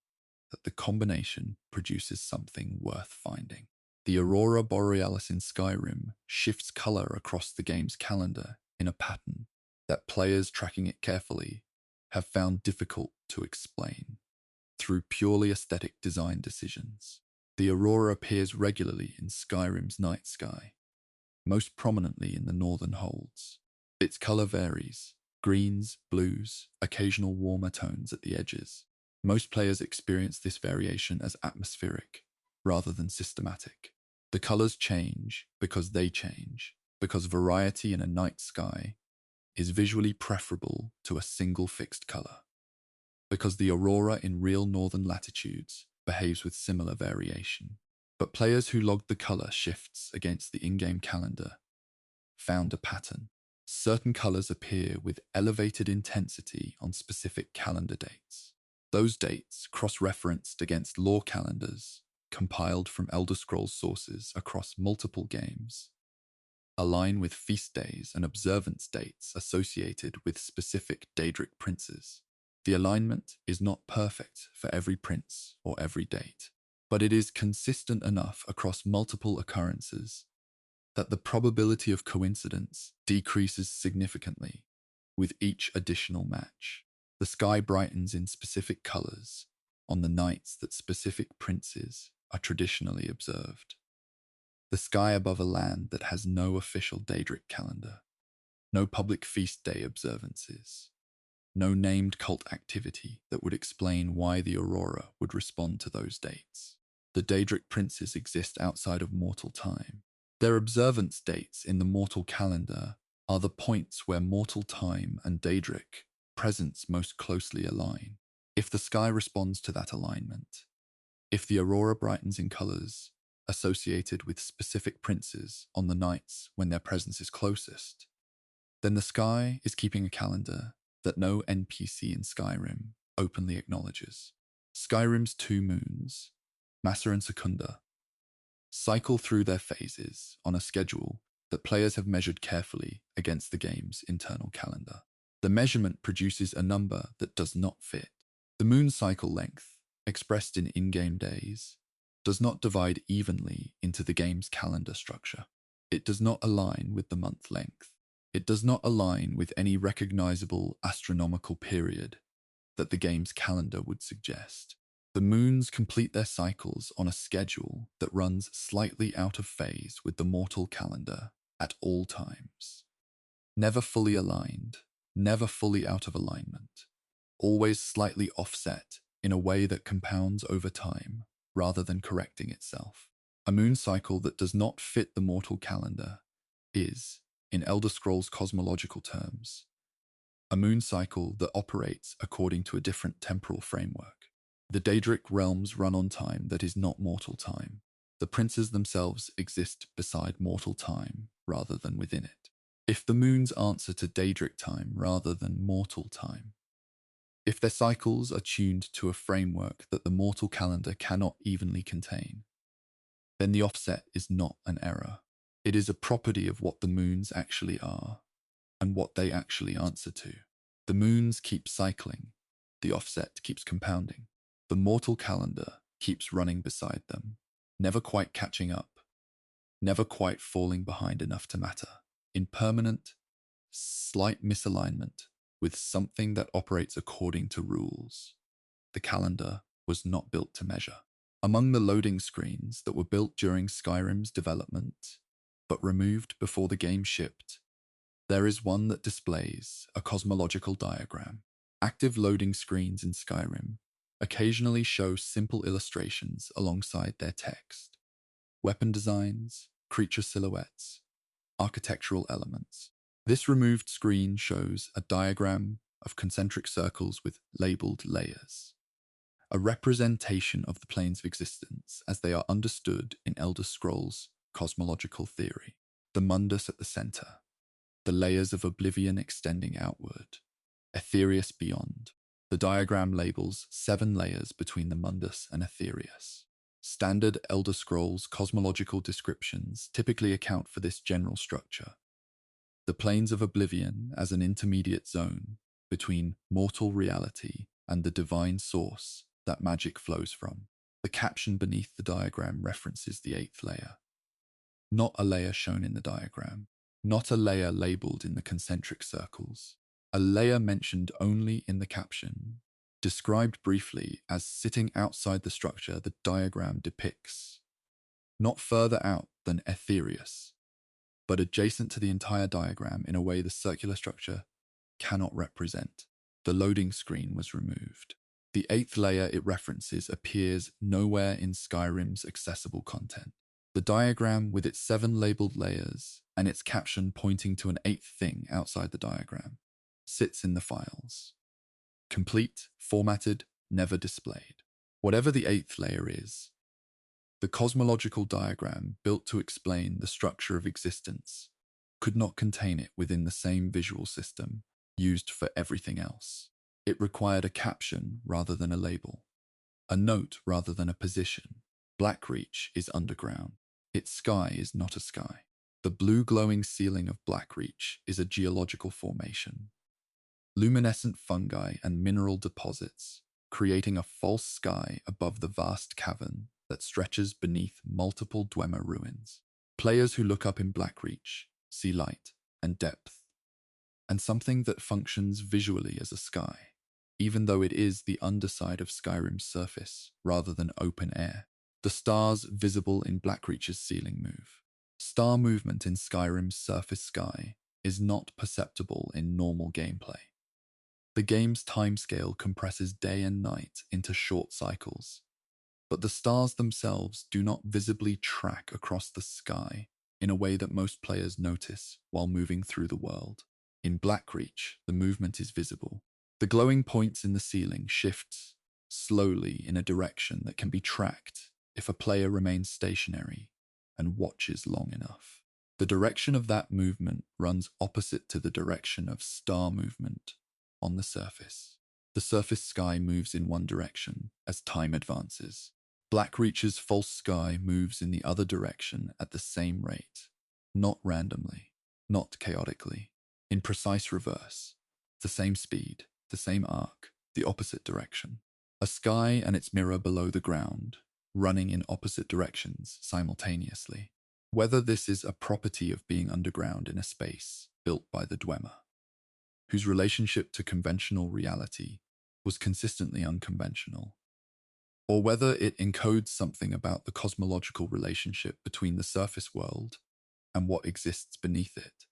that the combination produces something worth finding. The aurora borealis in Skyrim shifts color across the game's calendar in a pattern that players tracking it carefully have found difficult to explain through purely aesthetic design decisions. The aurora appears regularly in Skyrim's night sky, most prominently in the northern holds. Its color varies: greens, blues, occasional warmer tones at the edges. Most players experience this variation as atmospheric rather than systematic. The colors change because they change, because variety in a night sky is visually preferable to a single fixed color, because the aurora in real northern latitudes behaves with similar variation. But players who logged the color shifts against the in-game calendar found a pattern. Certain colors appear with elevated intensity on specific calendar dates. Those dates, cross-referenced against lore calendars compiled from Elder Scrolls sources across multiple games, align with feast days and observance dates associated with specific Daedric princes. The alignment is not perfect for every prince or every date, but it is consistent enough across multiple occurrences that the probability of coincidence decreases significantly with each additional match. The sky brightens in specific colors on the nights that specific princes are traditionally observed. The sky above a land that has no official Daedric calendar, no public feast day observances, no named cult activity that would explain why the aurora would respond to those dates. The Daedric princes exist outside of mortal time. Their observance dates in the mortal calendar are the points where mortal time and Daedric presence most closely align. If the sky responds to that alignment, if the aurora brightens in colors associated with specific princes on the nights when their presence is closest, then the sky is keeping a calendar that no NPC in Skyrim openly acknowledges. Skyrim's two moons, Massa and Secunda, cycle through their phases on a schedule that players have measured carefully against the game's internal calendar. The measurement produces a number that does not fit. The moon cycle length, expressed in in-game days, does not divide evenly into the game's calendar structure. It does not align with the month length. It does not align with any recognizable astronomical period that the game's calendar would suggest. The moons complete their cycles on a schedule that runs slightly out of phase with the mortal calendar at all times. Never fully aligned, never fully out of alignment, always slightly offset in a way that compounds over time rather than correcting itself. A moon cycle that does not fit the mortal calendar is, in Elder Scrolls cosmological terms, a moon cycle that operates according to a different temporal framework. The Daedric realms run on time that is not mortal time. The princes themselves exist beside mortal time rather than within it. If the moons answer to Daedric time rather than mortal time, if their cycles are tuned to a framework that the mortal calendar cannot evenly contain, then the offset is not an error. It is a property of what the moons actually are and what they actually answer to. The moons keep cycling, the offset keeps compounding. The mortal calendar keeps running beside them, never quite catching up, never quite falling behind enough to matter, in permanent, slight misalignment with something that operates according to rules. The calendar was not built to measure. Among the loading screens that were built during Skyrim's development, but removed before the game shipped, there is one that displays a cosmological diagram. Active loading screens in Skyrim occasionally show simple illustrations alongside their text. Weapon designs, creature silhouettes, architectural elements. This removed screen shows a diagram of concentric circles with labeled layers, a representation of the planes of existence as they are understood in Elder Scrolls cosmological theory. The mundus at the center, the layers of oblivion extending outward. Aetherius beyond. The diagram labels 7 layers between the mundus and Aetherius. Standard Elder Scrolls cosmological descriptions typically account for this general structure. The planes of oblivion as an intermediate zone between mortal reality and the divine source that magic flows from. The caption beneath the diagram references the 8th layer. Not a layer shown in the diagram. Not a layer labeled in the concentric circles. A layer mentioned only in the caption, described briefly as sitting outside the structure the diagram depicts. Not further out than Aetherius, but adjacent to the entire diagram in a way the circular structure cannot represent. The loading screen was removed. The 8th layer it references appears nowhere in Skyrim's accessible content. The diagram with its 7 labeled layers and its caption pointing to an 8th thing outside the diagram sits in the files. Complete, formatted, never displayed. Whatever the 8th layer is, the cosmological diagram built to explain the structure of existence could not contain it within the same visual system used for everything else. It required a caption rather than a label, a note rather than a position. Blackreach is underground. Its sky is not a sky. The blue glowing ceiling of Blackreach is a geological formation. Luminescent fungi and mineral deposits, creating a false sky above the vast cavern that stretches beneath multiple Dwemer ruins. Players who look up in Blackreach see light and depth, and something that functions visually as a sky, even though it is the underside of Skyrim's surface rather than open air. The stars visible in Blackreach's ceiling move. Star movement in Skyrim's surface sky is not perceptible in normal gameplay. The game's timescale compresses day and night into short cycles, but the stars themselves do not visibly track across the sky in a way that most players notice while moving through the world. In Blackreach, the movement is visible. The glowing points in the ceiling shift slowly in a direction that can be tracked if a player remains stationary and watches long enough. The direction of that movement runs opposite to the direction of star movement on the surface. The surface sky moves in one direction as time advances. Blackreach's false sky moves in the other direction at the same rate, not randomly, not chaotically, in precise reverse, the same speed, the same arc, the opposite direction. A sky and its mirror below the ground, running in opposite directions simultaneously. Whether this is a property of being underground in a space built by the Dwemer, whose relationship to conventional reality was consistently unconventional, or whether it encodes something about the cosmological relationship between the surface world and what exists beneath it,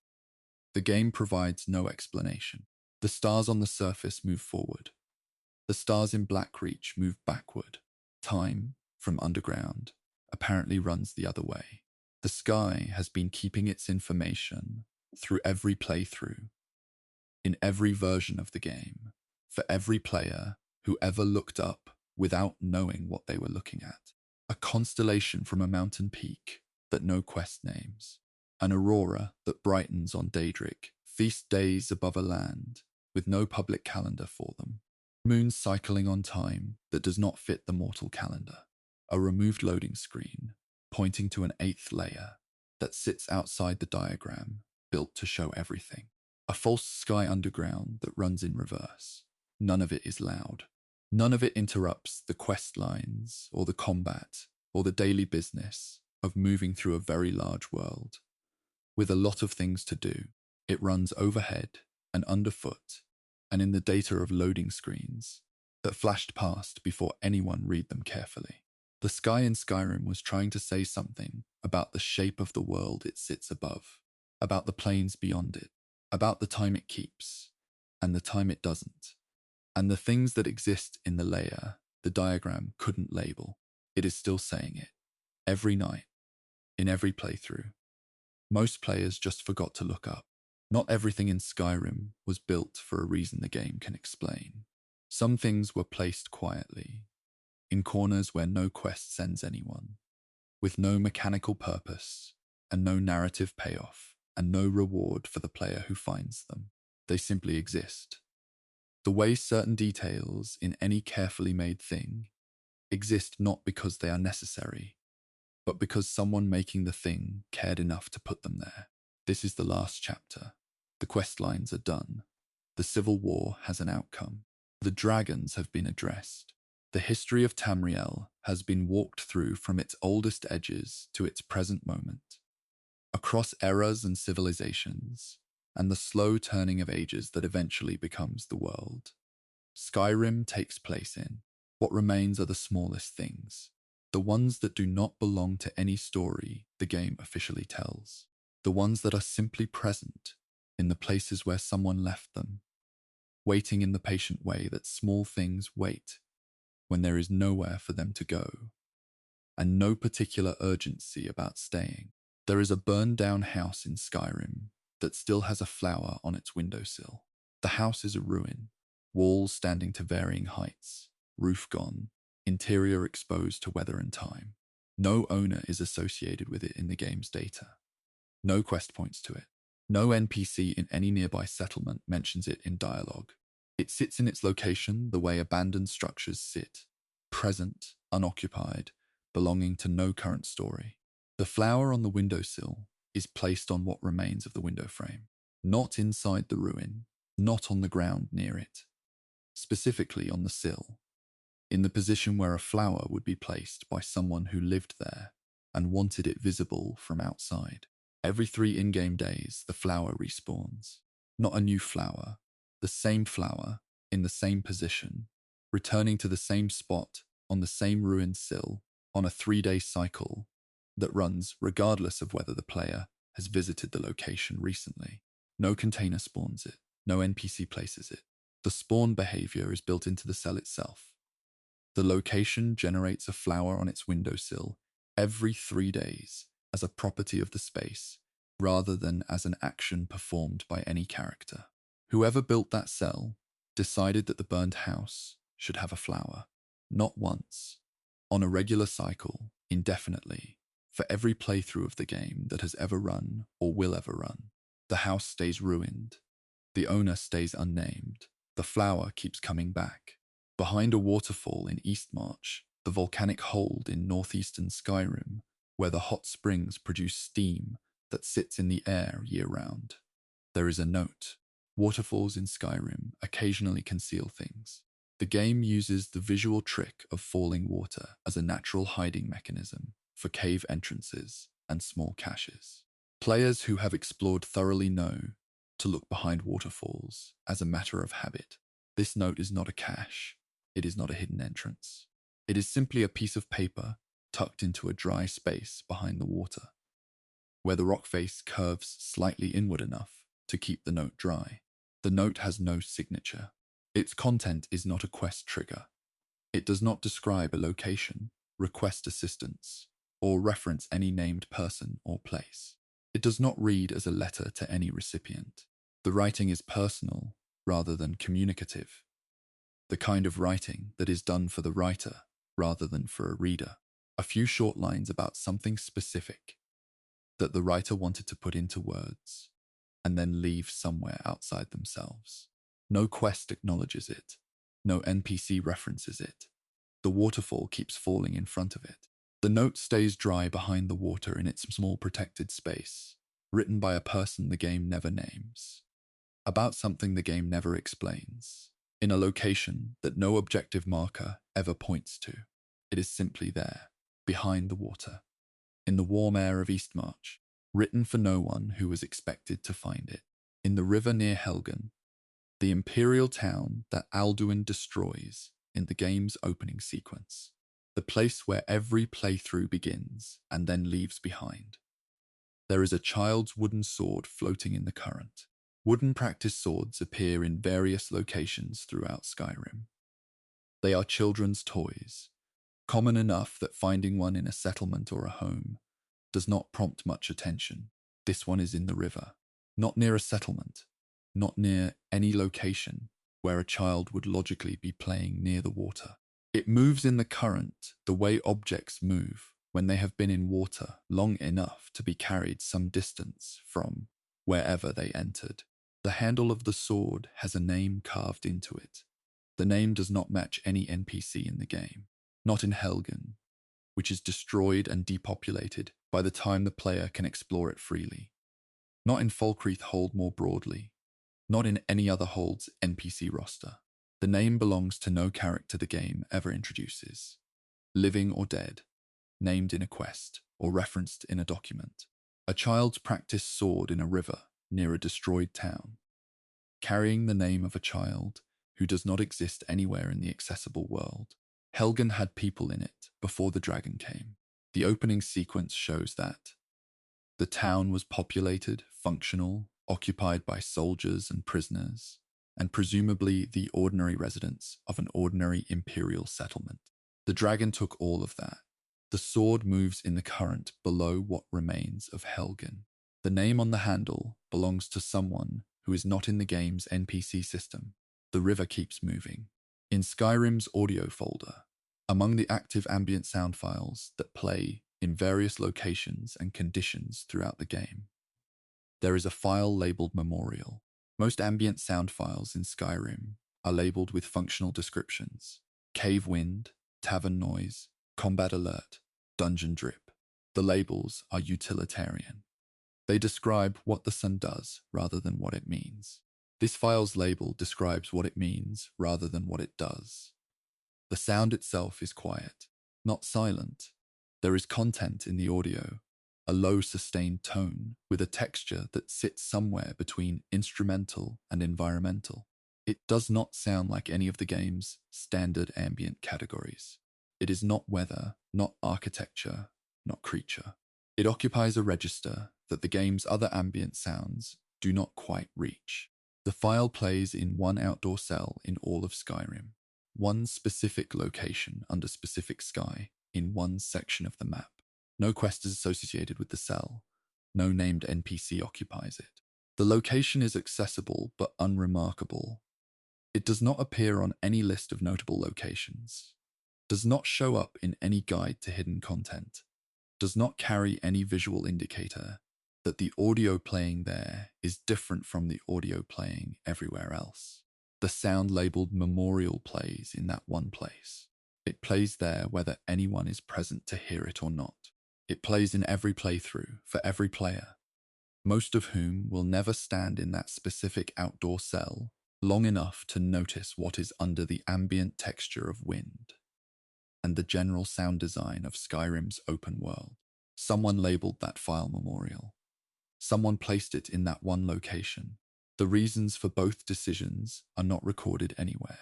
the game provides no explanation. The stars on the surface move forward. The stars in Blackreach move backward. Time, from underground, apparently runs the other way. The sky has been keeping its information through every playthrough, in every version of the game, for every player who ever looked up without knowing what they were looking at. A constellation from a mountain peak that no quest names. An aurora that brightens on Daedric, feast days above a land with no public calendar for them. Moons cycling on time that does not fit the mortal calendar. A removed loading screen pointing to an 8th layer that sits outside the diagram built to show everything. A false sky underground that runs in reverse. None of it is loud. None of it interrupts the quest lines or the combat or the daily business of moving through a very large world. With a lot of things to do, it runs overhead and underfoot and in the data of loading screens that flashed past before anyone read them carefully. The sky in Skyrim was trying to say something about the shape of the world it sits above, about the planes beyond it, about the time it keeps and the time it doesn't, and the things that exist in the layer the diagram couldn't label. It is still saying it, every night, in every playthrough. Most players just forgot to look up. Not everything in Skyrim was built for a reason the game can explain. Some things were placed quietly, in corners where no quest sends anyone, with no mechanical purpose and no narrative payoff. and no reward for the player who finds them. They simply exist. The way certain details in any carefully made thing exist not because they are necessary, but because someone making the thing cared enough to put them there. This is the last chapter. The quest lines are done. The civil war has an outcome. The dragons have been addressed. The history of Tamriel has been walked through from its oldest edges to its present moment, across eras and civilizations, and the slow turning of ages that eventually becomes the world. Skyrim takes place in. What remains are the smallest things, the ones that do not belong to any story the game officially tells, the ones that are simply present in the places where someone left them, waiting in the patient way that small things wait when there is nowhere for them to go, and no particular urgency about staying. There is a burned-down house in Skyrim that still has a flower on its windowsill. The house is a ruin, walls standing to varying heights, roof gone, interior exposed to weather and time. No owner is associated with it in the game's data. No quest points to it. No NPC in any nearby settlement mentions it in dialogue. It sits in its location the way abandoned structures sit, present, unoccupied, belonging to no current story. The flower on the windowsill is placed on what remains of the window frame, not inside the ruin, not on the ground near it, specifically on the sill, in the position where a flower would be placed by someone who lived there and wanted it visible from outside. Every 3 in-game days, the flower respawns. Not a new flower, the same flower, in the same position, returning to the same spot on the same ruined sill on a 3-day cycle that runs regardless of whether the player has visited the location recently. No container spawns it, no NPC places it. The spawn behavior is built into the cell itself. The location generates a flower on its windowsill every 3 days as a property of the space, rather than as an action performed by any character. Whoever built that cell decided that the burned house should have a flower, not once, on a regular cycle, indefinitely, for every playthrough of the game that has ever run or will ever run. The house stays ruined. The owner stays unnamed. The flower keeps coming back. Behind a waterfall in Eastmarch, the volcanic hold in northeastern Skyrim, where the hot springs produce steam that sits in the air year-round, there is a note. Waterfalls in Skyrim occasionally conceal things. The game uses the visual trick of falling water as a natural hiding mechanism for cave entrances and small caches. Players who have explored thoroughly know to look behind waterfalls as a matter of habit. This note is not a cache. It is not a hidden entrance. It is simply a piece of paper tucked into a dry space behind the water, where the rock face curves slightly inward enough to keep the note dry. The note has no signature. Its content is not a quest trigger. It does not describe a location, request assistance, or reference any named person or place. It does not read as a letter to any recipient. The writing is personal rather than communicative. The kind of writing that is done for the writer rather than for a reader. A few short lines about something specific that the writer wanted to put into words and then leave somewhere outside themselves. No quest acknowledges it. No NPC references it. The waterfall keeps falling in front of it. The note stays dry behind the water in its small protected space, written by a person the game never names, about something the game never explains, in a location that no objective marker ever points to. It is simply there, behind the water, in the warm air of Eastmarch, written for no one who was expected to find it. In the river near Helgen, the imperial town that Alduin destroys in the game's opening sequence, the place where every playthrough begins and then leaves behind. There is a child's wooden sword floating in the current. Wooden practice swords appear in various locations throughout Skyrim. They are children's toys, common enough that finding one in a settlement or a home does not prompt much attention. This one is in the river, not near a settlement, not near any location where a child would logically be playing near the water. It moves in the current the way objects move when they have been in water long enough to be carried some distance from wherever they entered. The handle of the sword has a name carved into it. The name does not match any NPC in the game, not in Helgen, which is destroyed and depopulated by the time the player can explore it freely. Not in Falkreath Hold more broadly, not in any other Hold's NPC roster. The name belongs to no character the game ever introduces, living or dead, named in a quest or referenced in a document. A child's practiced sword in a river near a destroyed town, carrying the name of a child who does not exist anywhere in the accessible world. Helgen had people in it before the dragon came. The opening sequence shows that the town was populated, functional, occupied by soldiers and prisoners, and presumably the ordinary residents of an ordinary imperial settlement. The dragon took all of that. The sword moves in the current below what remains of Helgen. The name on the handle belongs to someone who is not in the game's NPC system. The river keeps moving. In Skyrim's audio folder, among the active ambient sound files that play in various locations and conditions throughout the game, there is a file labeled Memorial. Most ambient sound files in Skyrim are labeled with functional descriptions: cave wind, tavern noise, combat alert, dungeon drip. The labels are utilitarian. They describe what the sun does rather than what it means. This file's label describes what it means rather than what it does. The sound itself is quiet, not silent. There is content in the audio, a low sustained tone with a texture that sits somewhere between instrumental and environmental. It does not sound like any of the game's standard ambient categories. It is not weather, not architecture, not creature. It occupies a register that the game's other ambient sounds do not quite reach. The file plays in one outdoor cell in all of Skyrim, one specific location under specific sky in one section of the map. No quest is associated with the cell. No named NPC occupies it. The location is accessible but unremarkable. It does not appear on any list of notable locations, does not show up in any guide to hidden content, does not carry any visual indicator that the audio playing there is different from the audio playing everywhere else. The sound labeled Memorial plays in that one place. It plays there whether anyone is present to hear it or not. It plays in every playthrough for every player, most of whom will never stand in that specific outdoor cell long enough to notice what is under the ambient texture of wind and the general sound design of Skyrim's open world. Someone labeled that file Memorial. Someone placed it in that one location. The reasons for both decisions are not recorded anywhere.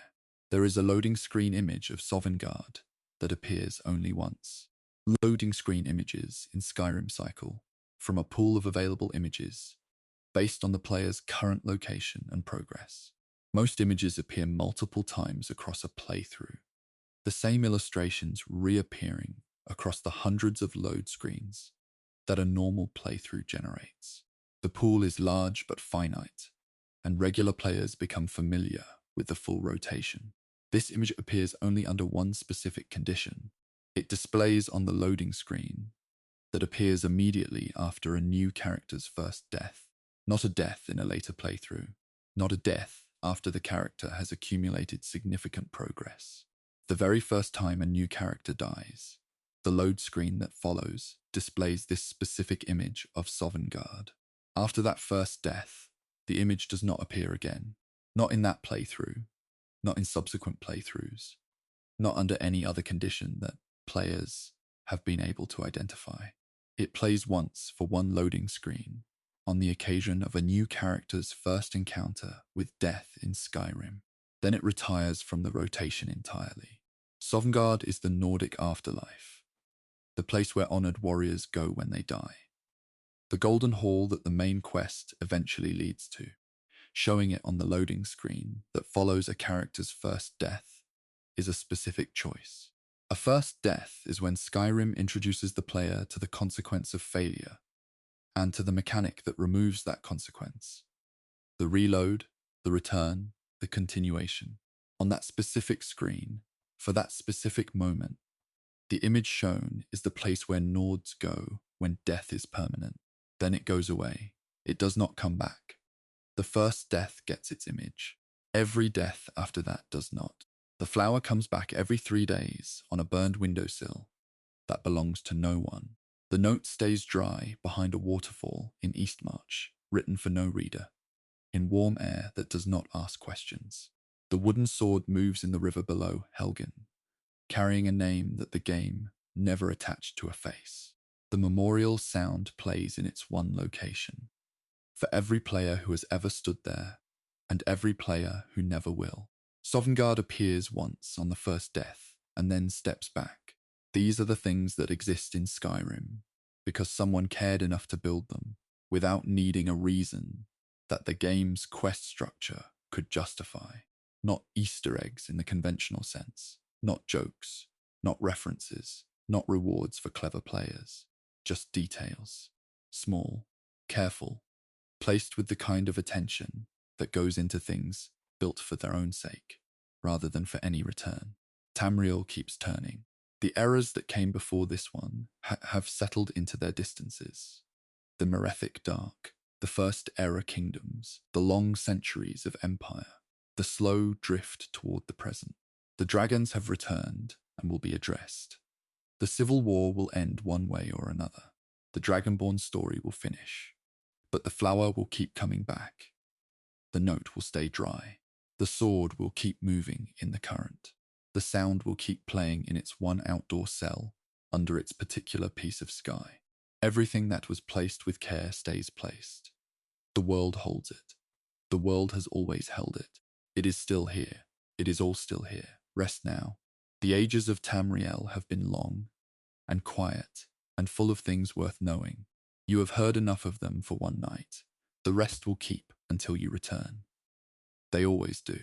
There is a loading screen image of Sovngarde that appears only once. Loading screen images in Skyrim cycle from a pool of available images based on the player's current location and progress. Most images appear multiple times across a playthrough, the same illustrations reappearing across the hundreds of load screens that a normal playthrough generates. The pool is large but finite, and regular players become familiar with the full rotation. This image appears only under one specific condition. It displays on the loading screen that appears immediately after a new character's first death, not a death in a later playthrough, not a death after the character has accumulated significant progress. The very first time a new character dies, the load screen that follows displays this specific image of Sovngarde. After that first death, the image does not appear again, not in that playthrough, not in subsequent playthroughs, not under any other condition that players have been able to identify. It plays once for one loading screen on the occasion of a new character's first encounter with death in Skyrim. Then it retires from the rotation entirely. Sovngarde is the Nordic afterlife, the place where honored warriors go when they die. The golden hall that the main quest eventually leads to, showing it on the loading screen that follows a character's first death, is a specific choice. A first death is when Skyrim introduces the player to the consequence of failure, and to the mechanic that removes that consequence. The reload, the return, the continuation. On that specific screen, for that specific moment, the image shown is the place where Nords go when death is permanent. Then it goes away. It does not come back. The first death gets its image. Every death after that does not. The flower comes back every 3 days on a burned windowsill that belongs to no one. The note stays dry behind a waterfall in Eastmarch, written for no reader, in warm air that does not ask questions. The wooden sword moves in the river below Helgen, carrying a name that the game never attached to a face. The memorial sound plays in its one location. For every player who has ever stood there, and every player who never will. Sovngarde appears once on the first death, and then steps back. These are the things that exist in Skyrim, because someone cared enough to build them, without needing a reason that the game's quest structure could justify. Not Easter eggs in the conventional sense, not jokes, not references, not rewards for clever players, just details. Small, careful, placed with the kind of attention that goes into things built for their own sake, rather than for any return. Tamriel keeps turning. The eras that came before this one have settled into their distances. The Merethic Dark, the First Era kingdoms, the long centuries of empire, the slow drift toward the present. The dragons have returned and will be addressed. The civil war will end one way or another. The Dragonborn story will finish. But the flower will keep coming back. The note will stay dry. The sword will keep moving in the current. The sound will keep playing in its one outdoor cell under its particular piece of sky. Everything that was placed with care stays placed. The world holds it. The world has always held it. It is still here. It is all still here. Rest now. The ages of Tamriel have been long and quiet and full of things worth knowing. You have heard enough of them for one night. The rest will keep until you return. They always do.